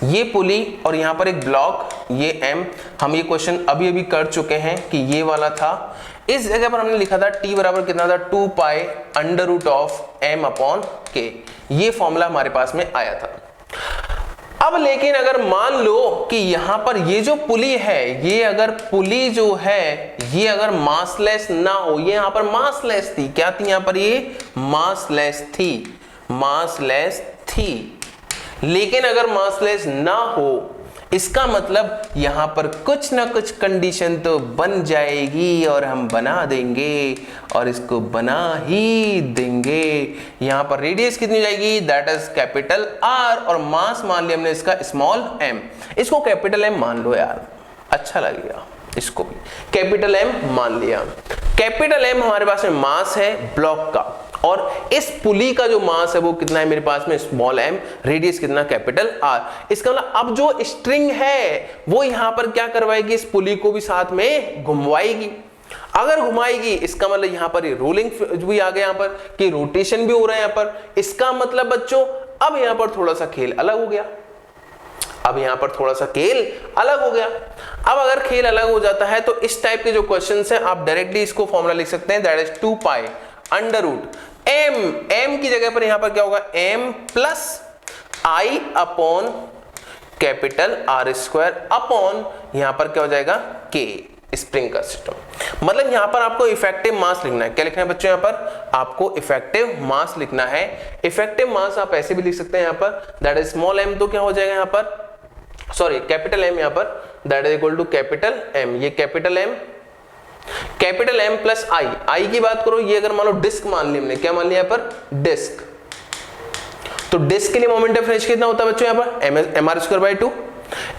ये पुली और यहाँ पर एक ब्लॉक, ये m, हम ये क्वेश्चन अभी अभी कर चुके हैं कि ये वाला था। इस जगह पर हमने लिखा था t बराबर कितना था, 2 pi under root of m upon k, ये फॉर्मूला हमारे पास में आया था। अब लेकिन अगर मान लो कि यहां पर ये जो पुली है, ये अगर पुली जो है ये अगर मासलेस ना हो, ये यहां पर मासलेस थी, क्या थी यहां पर, ये मासलेस थी, लेकिन अगर मासलेस ना हो, इसका मतलब यहां पर कुछ ना कुछ कंडीशन तो बन जाएगी और हम बना देंगे, और इसको बना ही देंगे। यहां पर रेडियस कितनी जाएगी, दैट इज कैपिटल R, और मास मान लिया हमने इसका स्मॉल m, इसको कैपिटल M मान लो यार, अच्छा लगेगा, इसको भी कैपिटल M मान लिया। कैपिटल M हमारे पास में मास है ब्लॉक का, और इस पुली का जो मास है वो कितना है मेरे पास में, स्मॉल m, रेडियस कितना, कैपिटल R। इसका मतलब अब जो स्ट्रिंग है वो यहां पर क्या करवाएगी, इस पुली को भी साथ में घुमवाएगी। अगर घुमाएगी इसका मतलब यहां पर ये रोलिंग भी आ गया, यहां पर कि रोटेशन भी हो रहा है यहां पर। इसका मतलब बच्चों अब यहां पर थोड़ा सा खेल अलग हो गया, अब यहां पर थोड़ा सा खेल अलग हो गया। अब अगर खेल अलग हो जाता है तो इस टाइप के जो क्वेश्चंस हैं आप डायरेक्टली इसको फॉर्मूला लिख सकते हैं, that is 2 pi under root m की जगह पर यहां पर क्या होगा, m plus i upon capital R square upon यहां पर क्या हो जाएगा, k, स्प्रिंग का सिस्टम। मतलब यहां पर आपको इफेक्टिव मास लिखना है। क्या लिखना है बच्चों, यहां पर आपको इफेक्टिव मास लिखना है। इफेक्टिव मास आप ऐसे भी लिख सकते हैं यहां पर, दैट इज स्मॉल m, तो क्या हो जाएगा यहां पर, सॉरी कैपिटल M यहां पर, that is equal to capital M, ये कैपिटल M प्लस I की बात करो, ये अगर मान लो डिस्क मान लिया हमने, क्या मान लिया यहाँ पर, डिस्क, तो डिस्क के लिए मोमेंट ऑफ इनर्शिया कितना होता है बच्चों यहाँ पर, mr square by 2,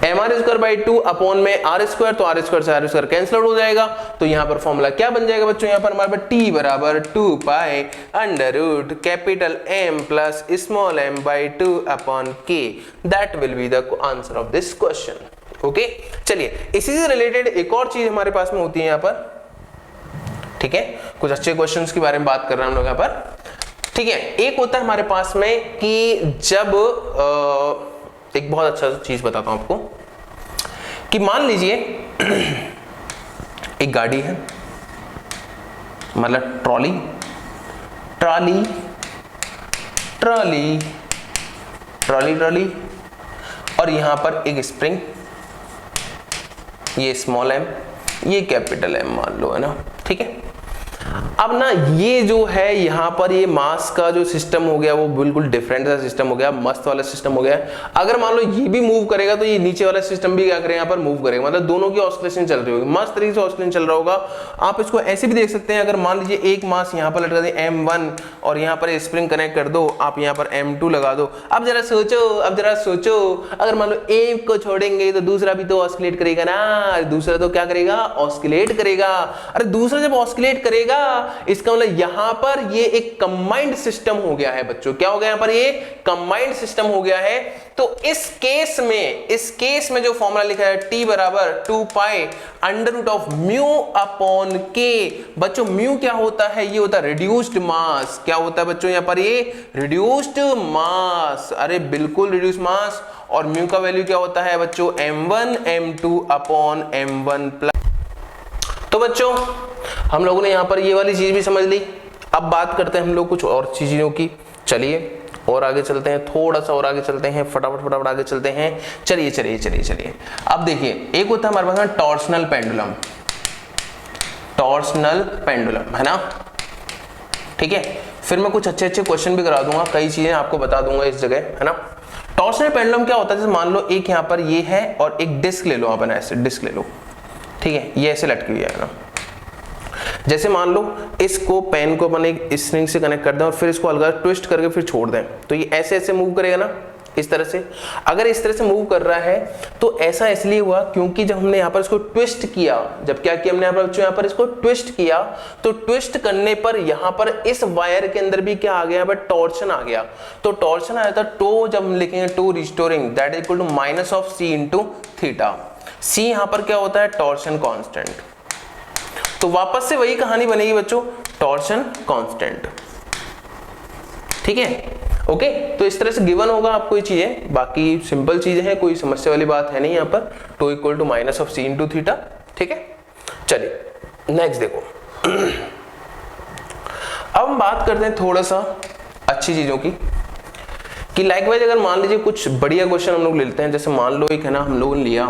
mr square by 2 upon में r स्क्वायर, तो r स्क्वायर से r स्क्वायर कैंसिल आउट हो जाएगा। तो यहाँ पर फॉर्मूला क्या बन जाएगा बच्चों, यहाँ पर हमारे पास t बराबर 2 pi under root capital M plus small m by 2 upon k, that will be the answer of this question. Okay, चलिए इसी से रिलेटेड एक और चीज हमारे पास में होती है यहाँ पर, ठीक है, कुछ अच्छे क्वेश्चंस के बारे में बात कर रहे हैं हम लोग यहाँ पर, ठीक है। एक होता है हमारे पास में कि जब एक बहुत अच्छा चीज बताता हूं आपको, कि मान लीजिए एक गाड़ी है, मतलब trolley trolley trolley trolley trolley और यहां पर एक स्प्रिंग, ये स्मॉल m, ये कैपिटल M मान लो, है ना, ठीक है। अब ना ये जो है यहाँ पर ये मास का जो सिस्टम हो गया वो बिल्कुल डिफरेंट सा सिस्टम हो गया, मस्त वाला सिस्टम हो गया। अगर मान लो ये भी मूव करेगा तो ये नीचे वाला सिस्टम भी क्या करेगा, यहाँ पर मूव करेगा, मतलब दोनों की ऑस्किलेशन चल रही होगी, मस्त तरीके से ऑस्किलेशन चल रहा होगा। आप इसको ऐसे भी देख सकते हैं, अगर मान लीजिए एक मास यहाँ पर लटका दें M1 और यहाँ पर स्प्रिंग कनेक्ट कर दो, आप यहाँ पर M2 लगा दो। अब जरा सोचो अगर मान लो एक को छोड़ेंगे तो दूसरा भी तो ऑस्किलेट करेगा ना, दूसरा तो क्या करेगा, ऑस्किलेट करेगा। अरे दूसरा जब ऑस्किलेट करेगा इसका मतलब यहां पर ये एक कंबाइंड सिस्टम हो गया है बच्चों। क्या हो गया यहां पर, ये कंबाइंड सिस्टम हो गया है। तो इस केस में जो फॉर्मूला लिखा है T बराबर 2 pi under root of mu upon k. बच्चों म्यू क्या होता है, ये होता है रिड्यूस्ड मास। क्या होता है बच्चों यहाँ पर, ये रिड्यूस्ड मास। अरे बिल्कुल रिड्यूस्ड मास। और म्यू का वैल्यू क्या होता है बच्चों, M1 M2 upon M1 plus. तो बच्चों हम लोगों ने यहाँ पर ये वाली चीज भी समझ ली। अब बात करते हैं हम लोग कुछ और चीजों की। चलिए और आगे चलते हैं, थोड़ा सा और आगे चलते हैं, फटाफट आगे चलते हैं। चलिए अब देखिए, एक होता है हमारे पास टॉर्सनल पेंडुलम, है ना, ठीक है। फिर मैं कुछ अच्छे क्वेश्चन भी करा दूंगा, कई चीजें आपको बता दूंगा इस जगह, है ना। टॉर्सनल पेंडुलम क्या होता है, जैसे मान लो एक यहाँ पर ये है और एक डिस्क ले लो, आप ऐसे डिस्क ले लो, ठीक है, ये ऐसे लटकी हुई है ना। जैसे मान लो इसको पेन को अपन एक स्ट्रिंग से कनेक्ट कर दें और फिर इसको हल्का ट्विस्ट करके फिर छोड़ दें, तो ये ऐसे मूव करेगा ना, इस तरह से। अगर इस तरह से मूव कर रहा है तो ऐसा इसलिए हुआ क्योंकि जब हमने यहाँ पर इसको ट्विस्ट किया, जब क्या किया हमने यहाँ पर इसको ट्विस्ट किया, तो ट्विस्ट करने पर यहाँ पर इस वायर के अंदर भी क्या आ गया, यहाँ पर टॉर्शन आ गया। तो टॉर्शन आया था टो, जब हम लिखेंगे tau restoring, that is equal to minus of C into theta. C यहाँ पर क्या होता है, टॉर्शन कांस्टेंट। तो वापस से वही कहानी बनेगी बच्चों, टॉर्शन कांस्टेंट, ठीक है, ओके। तो इस तरह से गिवन होगा आपको ये चीजें, बाकी सिंपल चीजें हैं, कोई समस्या वाली बात है नहीं यहाँ पर। Tau equal to minus of C into theta, ठीक है। चलिए नेक्स्ट देखो। अब हम बात करते हैं थोड़ा सा अच्छी चीजों की, कि लाइकवाइज अगर मान लीजिए कुछ बढ़िया क्वेश्चन हम लोग लेते हैं। जैसे मान लो एक है ना, हम लोगों ने लिया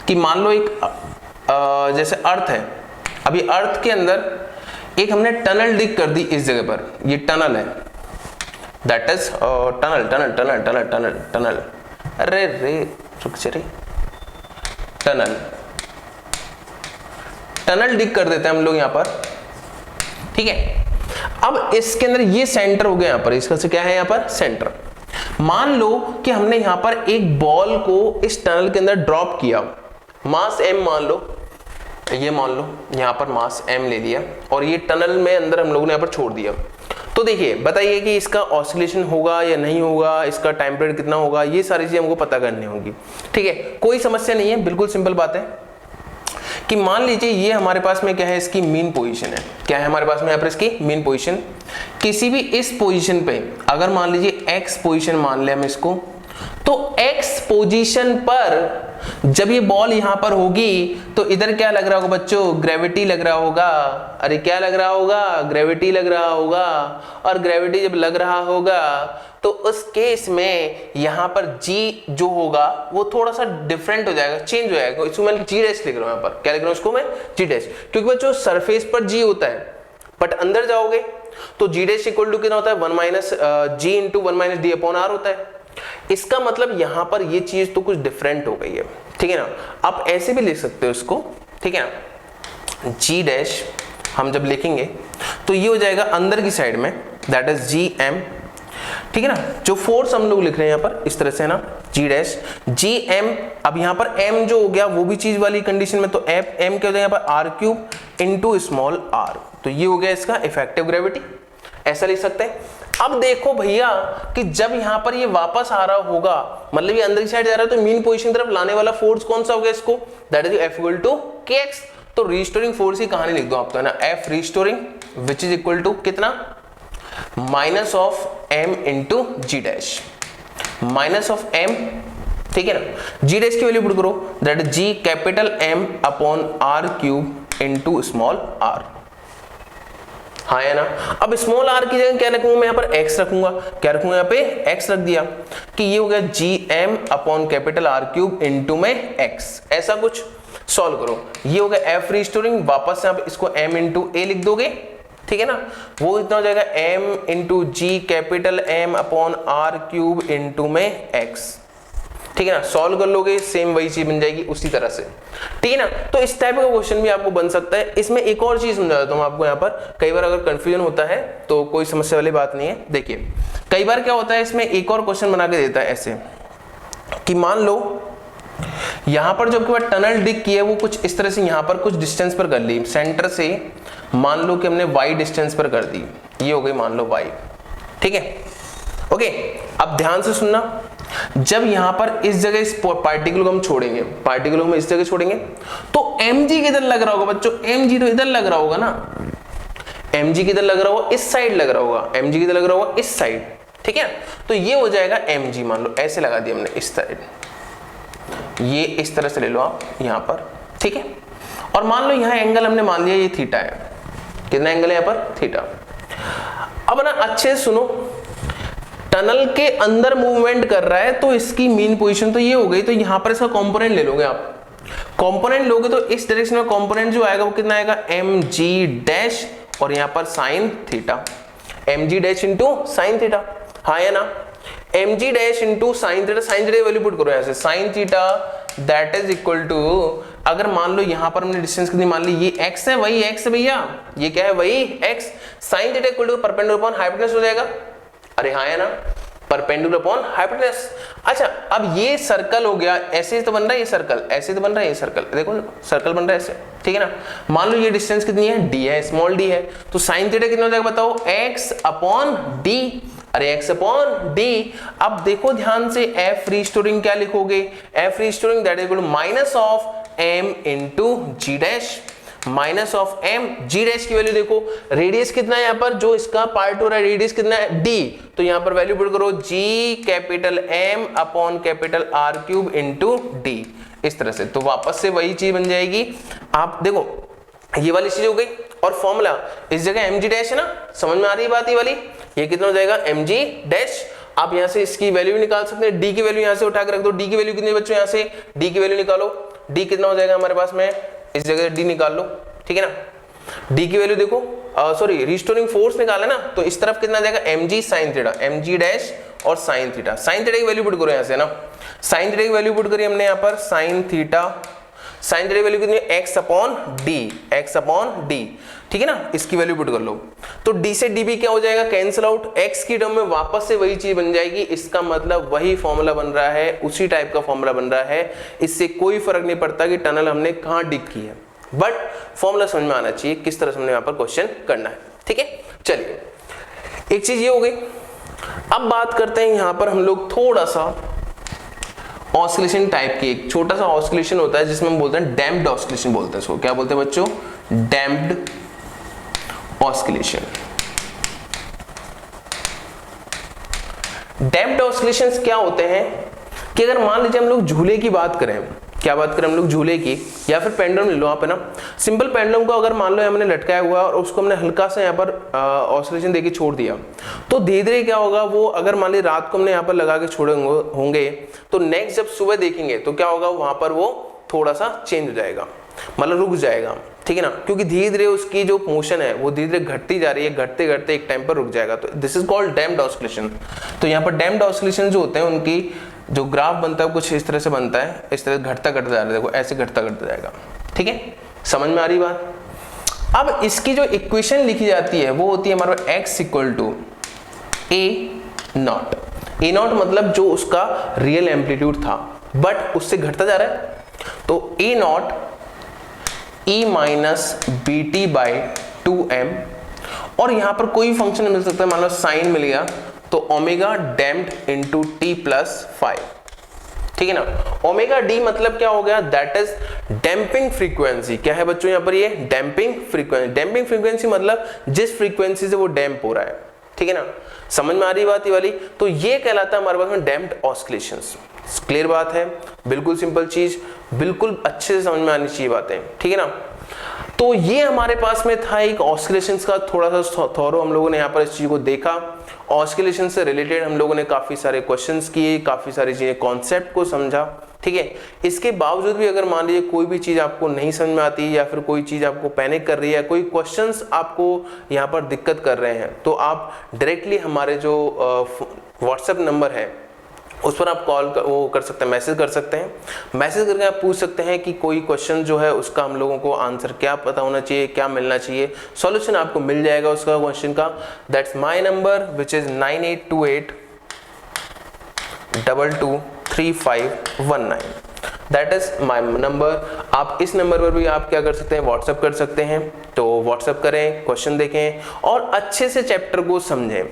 कि मान लो एक जैसे अर्थ है, अभी अर्थ के अंदर एक हमने टनल डिग कर दी इस जगह पर, ये टनल है, दैट इज टनल। अरे रुक चले, टनल डिग कर देते हैं हम लोग यहाँ पर, ठीक है। अब इसके अंदर ये सेंटर हो गया, यहाँ पर इसका से क्या है, यहाँ पर सेंटर। मान लो कि हमने यहाँ पर एक बॉल को इस टनल के अंदर ड्रॉप किया, मास M मान लो, ये मान लो यहाँ पर मास M ले लिया और ये टनल में अंदर हम लोगों ने यहाँ पर छोड़ दिया। तो देखिए बताइए कि इसका ऑसिलेशन होगा या नहीं होगा, इसका टाइम पीरियड कितना होगा, ये सारी चीजें हमको पता करनी होगी, ठीक है। कोई समस्या नहीं है, बिल्कुल सिंपल बात है कि मान लीजिए ये हमारे पास में क्या है, इसकी मीन पोजीशन है। क्या है हमारे पास में यहाँ पर इसकी मीन पोजीशन। किसी भी इस पोजीशन पे अगर मान लीजिए x पोजीशन मान ले हम इसको, तो x पोजीशन पर जब ये बॉल यहां पर होगी तो इधर क्या लग रहा होगा बच्चों, ग्रेविटी लग रहा होगा। अरे क्या लग रहा होगा, ग्रेविटी लग रहा होगा। और ग्रेविटी जब लग रहा होगा तो उस केस में यहां पर G जो होगा वो थोड़ा सा डिफरेंट हो जाएगा, चेंज हो जाएगा। इसको मैं G डैश लिख रहा हूं, यहाँ पर क्या लिख रहा हूं इसको मैं, G डैश, क्योंकि बच्चों सरफेस पर G होता है, बट अंदर जाओगे तो G डैश इक्वल टू कितना होता है, 1 minus G into 1 minus D upon R होता है। इसका मतलब यहां पर ये चीज तो कुछ डिफरेंट हो गई है, ठीक है ना। आप ऐसे भी लिख सकते हो इसको, ठीक है ना। G डैश हम जब लिखेंगे तो ये हो जाएगा अंदर की साइड में, दैट इज GM, ठीक है ना। जो फोर्स हम लोग लिख रहे हैं यहाँ पर इस तरह से है ना, G डैश GM। अब यहाँ पर M जो हो गया वो भी चीज वाली कंडीशन में, तो M क्या हो जाएगा यहाँ पर R cube into small r, तो ये हो गया इसका इफेक्टिव ग्रेविटी, ऐसा लिख सकते हैं। अब देखो भैया कि जब यहां पर ये वापस आ रहा होगा, मतलब ये अंदर की साइड जा रहा है, तो मीन पोजीशन तरफ लाने वाला फोर्स कौन सा होगा इसको, that is F equal to kx। तो रिस्टोरिंग फोर्स की कहानी लिख दो आप, तो है ना F restoring which is equal to कितना, minus of M into G dash, minus of M, ठीक है ना। G डैश की वैल्यू पुट करो, that is G capital M upon R cube into small r, हाँ है ना। अब स्मॉल r की जगह क्या रखूंगा मैं, यहाँ पर x रखूंगा। क्या रखूंगा यहाँ पे, x रख दिया, कि ये हो गया GM upon capital R cube into में x, ऐसा कुछ सॉल्व करो। ये हो गया F रिस्टोरिंग, वापस से आप इसको M इंटू A लिख दोगे, ठीक है ना, वो कितना हो जाएगा m into g capital M upon r cube into में x, ठीक है ना। सॉल्व कर लोगे सेम वही चीज बन जाएगी उसी तरह से, ठीक है ना। तो इस टाइप का क्वेश्चन भी आपको बन सकता है। इसमें एक और चीज समझा देता हूं आपको, यहाँ पर कई बार अगर कंफ्यूजन होता है तो कोई समस्या वाली बात नहीं है। देखिए कई बार क्या होता है, इसमें एक और क्वेश्चन बना के देता है ऐसे कि मान लो यहां पर जो आपके पास टनल डिग की है वो कुछ इस तरह से यहां पर कुछ डिस्टेंस पर कर ली, सेंटर से मान लो कि हमने y डिस्टेंस पर कर दी, ये हो गई मान लो y, ठीक है ओके। अब ध्यान से सुनना, जब यहां पर इस जगह इस पार्टिकल को हम छोड़ेंगे, पार्टिकल को हम इस जगह छोड़ेंगे तो mg किधर लग रहा होगा बच्चों, mg तो इधर लग रहा होगा ना, mg किधर लग रहा होगा, इस साइड लग रहा होगा, mg किधर लग रहा होगा, इस साइड, ठीक है। तो ये हो जाएगा mg, मान लो ऐसे लगा दिया हमने इस साइड, ये इस तरह से ले लो आप यहां पर, ठीक है। और मान लो यहां एंगल हमने मान लिया ये थीटा है, कितना एंगल है यहां पर, थीटा। अब ना अच्छे से सुनो, टनल के अंदर मूवमेंट कर रहा है तो इसकी मीन पोजीशन तो ये हो गई, तो यहां पर इसका कंपोनेंट ले लोगे आप, कंपोनेंट लोगे तो इस डायरेक्शन में कंपोनेंट जो आएगा वो कितना आएगा, mg डैश और यहां पर sine theta, mg dash into sine theta, हाँ है ना, mg dash into sine theta, sine theta value put करो ऐसे, sine theta that is equal to, अगर मान लो यहां पर हमने डिस्टेंस कितनी मान ली, ये x है, वही x है भैया, ये क्या है वही x, sine theta equal to perpendicular upon hypotenuse हो जाएगा, अरे हाँ है ना, परपेंडिकुलर अपॉन हाइपोटेनस। अच्छा अब ये सर्कल हो गया, ऐसे तो बन रहा है ये सर्कल, ऐसे तो बन रहा है ये सर्कल, देखो सर्कल बन रहा है ऐसे, ठीक है ना। मान लो ये डिस्टेंस कितनी है, d है, स्मॉल d है, तो साइन थीटा कितना हो जाएगा बताओ, x अपॉन d, अरे x अपॉन d। अब देखो ध्यान से, f रिस्टोरिंग क्या लिखोगे, f restoring that is equal to minus of m into g dash, minus of m, g dash की वैल्यू देखो, रेडियस कितना है यहाँ पर, जो इसका पार्ट हो रहा है रेडियस कितना है d, तो यहाँ पर वैल्यू पुट करो g capital M upon capital R cube into d, इस तरह से। तो वापस से वही चीज बन जाएगी, आप देखो ये वाली चीज हो गई, और फॉर्मूला इस जगह mg डैश है ना, समझ में आ रही है बात ये वाली, ये कितना हो जाएगा mg डैश। आप यहाँ से इसकी वैल्यू भी निकाल सकते हैं, d की वैल्यू यहाँ से उठा के रख दो, d की वैल्यू कितनी बच्चों, यहाँ से d की वैल्यू निकालो, d कितना हो जाएगा हमारे पास में, इस जगह d निकाल लो, ठीक है ना। d की वैल्यू देखो, सॉरी रिस्टोरिंग फोर्स निकाला ना, तो इस तरफ कितना जाएगा mg sign theta, mg dash और साइन थीटा, साइन थीटा की वैल्यू पुट करो यहाँ से ना, साइन थीटा की वैल्यू पुट करी हमने यहाँ पर, साइन थीटा, साइन थीटा की वैल्यू कितनी है, x upon d, x upon d, ठीक है ना, इसकी वैल्यू पुट कर लो, तो d से db क्या हो जाएगा, कैंसिल आउट, x की टर्म में वापस से वही चीज बन जाएगी, इसका मतलब वही फॉर्मूला बन रहा है, उसी टाइप का फॉर्मूला बन रहा है, इससे कोई फर्क नहीं पड़ता कि टनल हमने कहां डिग की है, बट फॉर्मूला समझ में आना चाहिए किस तरह से हमने यहाँ पर क्वेश्चन करना है, ठीक है। चलिए एक चीज ये हो गई, अब बात करते हैं यहाँ पर हम लोग थोड़ा सा ऑस्किलेशन टाइप की, एक छोटा सा ऑस्किलेशन होता है जिसमें हम बोलते हैं डैम्प्ड ऑस्किलेशन बोलते हैं इसको, क्या बोलते हैं बच्चों, डैम्प्ड ऑस्किलेशन। डैम्प्ड ऑस्किलेशंस क्या होते हैं कि अगर मान लीजिए हम लोग झूले की बात करें, क्या बात करें हम लोग झूले की, या फिर पेंडुलम ले लो आप है ना, सिंपल पेंडुलम को अगर मान लो हमने लटकाया हुआ और उसको हमने हल्का सा यहाँ पर ऑस्किलेशन देके छोड़ दिया, तो धीरे धीरे क्या होगा वो, अगर मान ली रात को हमने यहाँ पर लगा के छोड़े होंगे तो नेक्स्ट जब सुबह देखेंगे तो क्या होगा, वहां पर वो थोड़ा सा चेंज हो जाएगा, मतलब रुक जाएगा, ठीक है ना, क्योंकि धीरे धीरे उसकी जो मोशन है वो धीरे धीरे घटती जा रही है, घटते घटते एक टाइम पर रुक जाएगा, तो this is called damped oscillation. तो यहाँ पर डैम्प्ड ऑस्किलेशन जो होते हैं उनकी जो ग्राफ बनता है कुछ इस तरह से बनता है, इस तरह घटता घटता जा रहा है, देखो ऐसे घटता घटता जाएगा, ठीक है, समझ में आ रही बात। अब इसकी जो इक्वेशन लिखी जाती है वो होती है हमारे x equal to a naught, a naught मतलब जो उसका रियल एम्पलीट्यूड था बट उससे घटता जा रहा है, तो a naught e minus b t by 2m, और यहां पर कोई फंक्शन मिल सकता है, मान लो साइन मिल गया तो omega damped into T plus 5, ठीक है ना। ओमेगा डी मतलब क्या हो गया, दैट इज डैम्पिंग फ्रीक्वेंसी, क्या है बच्चों यहाँ पर ये डैम्पिंग फ्रीक्वेंसी, डैम्पिंग फ्रीक्वेंसी मतलब जिस फ्रीक्वेंसी से वो डैम्प हो रहा है, ठीक है ना, समझ में आ रही बात ये वाली। तो ये कहलाता है हमारे पास में डैम्प्ड ऑस्किलेशंस, क्लियर बात है, बिल्कुल सिंपल चीज, बिल्कुल अच्छे से समझ में आनी चाहिए बातें, ठीक है ना। तो ये हमारे पास में था एक ऑस्किलेशंस का थोड़ा सा थॉरो, हम लोगों ने यहाँ पर इस चीज को देखा। ऑस्किलेशन से रिलेटेड हम लोगों ने काफी सारे क्वेश्चंस किए, काफी सारी चीजें कॉन्सेप्ट को समझा, ठीक है। इसके बावजूद भी अगर मान लीजिए कोई भी चीज आपको नहीं समझ में आती या फिर कोई चीज आपको पैनिक कर रही है, कोई क्वेश्चंस आपको यहाँ पर दिक्कत कर रहे हैं, तो आप डायरेक्टली हमारे जो व्हाट्सएप नंबर है उस पर आप कॉल कर सकते हैं, मैसेज कर सकते हैं। मैसेज करके आप पूछ सकते हैं कि कोई क्वेश्चन जो है उसका हम लोगों को आंसर क्या पता होना चाहिए, क्या मिलना चाहिए, सॉल्यूशन आपको मिल जाएगा उसका क्वेश्चन का। That's my number which is 9828 223519। That is my number. आप इस नंबर पर भी आप क्या कर सकते हैं, व्हाट्सएप कर सकते हैं। तो व्हाट्सएप करें, क्वेश्चन देखें और अच्छे से चैप्टर को समझें।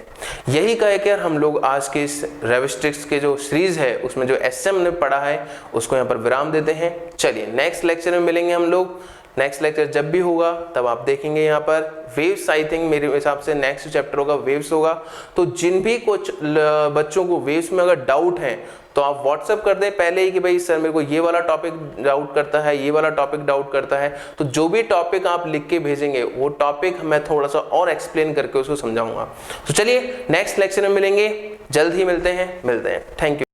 यही कहे कि हम लोग आज के इस रेविस्टिक्स के जो सीरीज है उसमें जो एसएम ने पढ़ा है उसको यहाँ पर विराम देते हैं। चलिए नेक्स्ट लेक्चर में मिलेंगे हम लोग। नेक्स्ट लेक्चर जब भी होगा तब आप देखेंगे यहाँ पर वेव्स, आई थिंक मेरे हिसाब से नेक्स्ट चैप्टर होगा वेव्स होगा। तो जिन भी कुछ बच्चों को वेव्स में अगर डाउट है तो आप व्हाट्सएप कर दें पहले ही कि भाई सर मेरे को ये वाला टॉपिक डाउट करता है, ये वाला टॉपिक डाउट करता है। तो जो भी टॉपिक आप लिख के भेजेंगे वो टॉपिक मैं थोड़ा सा और एक्सप्लेन करके उसको समझाऊंगा। तो चलिए नेक्स्ट लेक्चर में मिलेंगे, जल्द ही मिलते हैं। Thank you.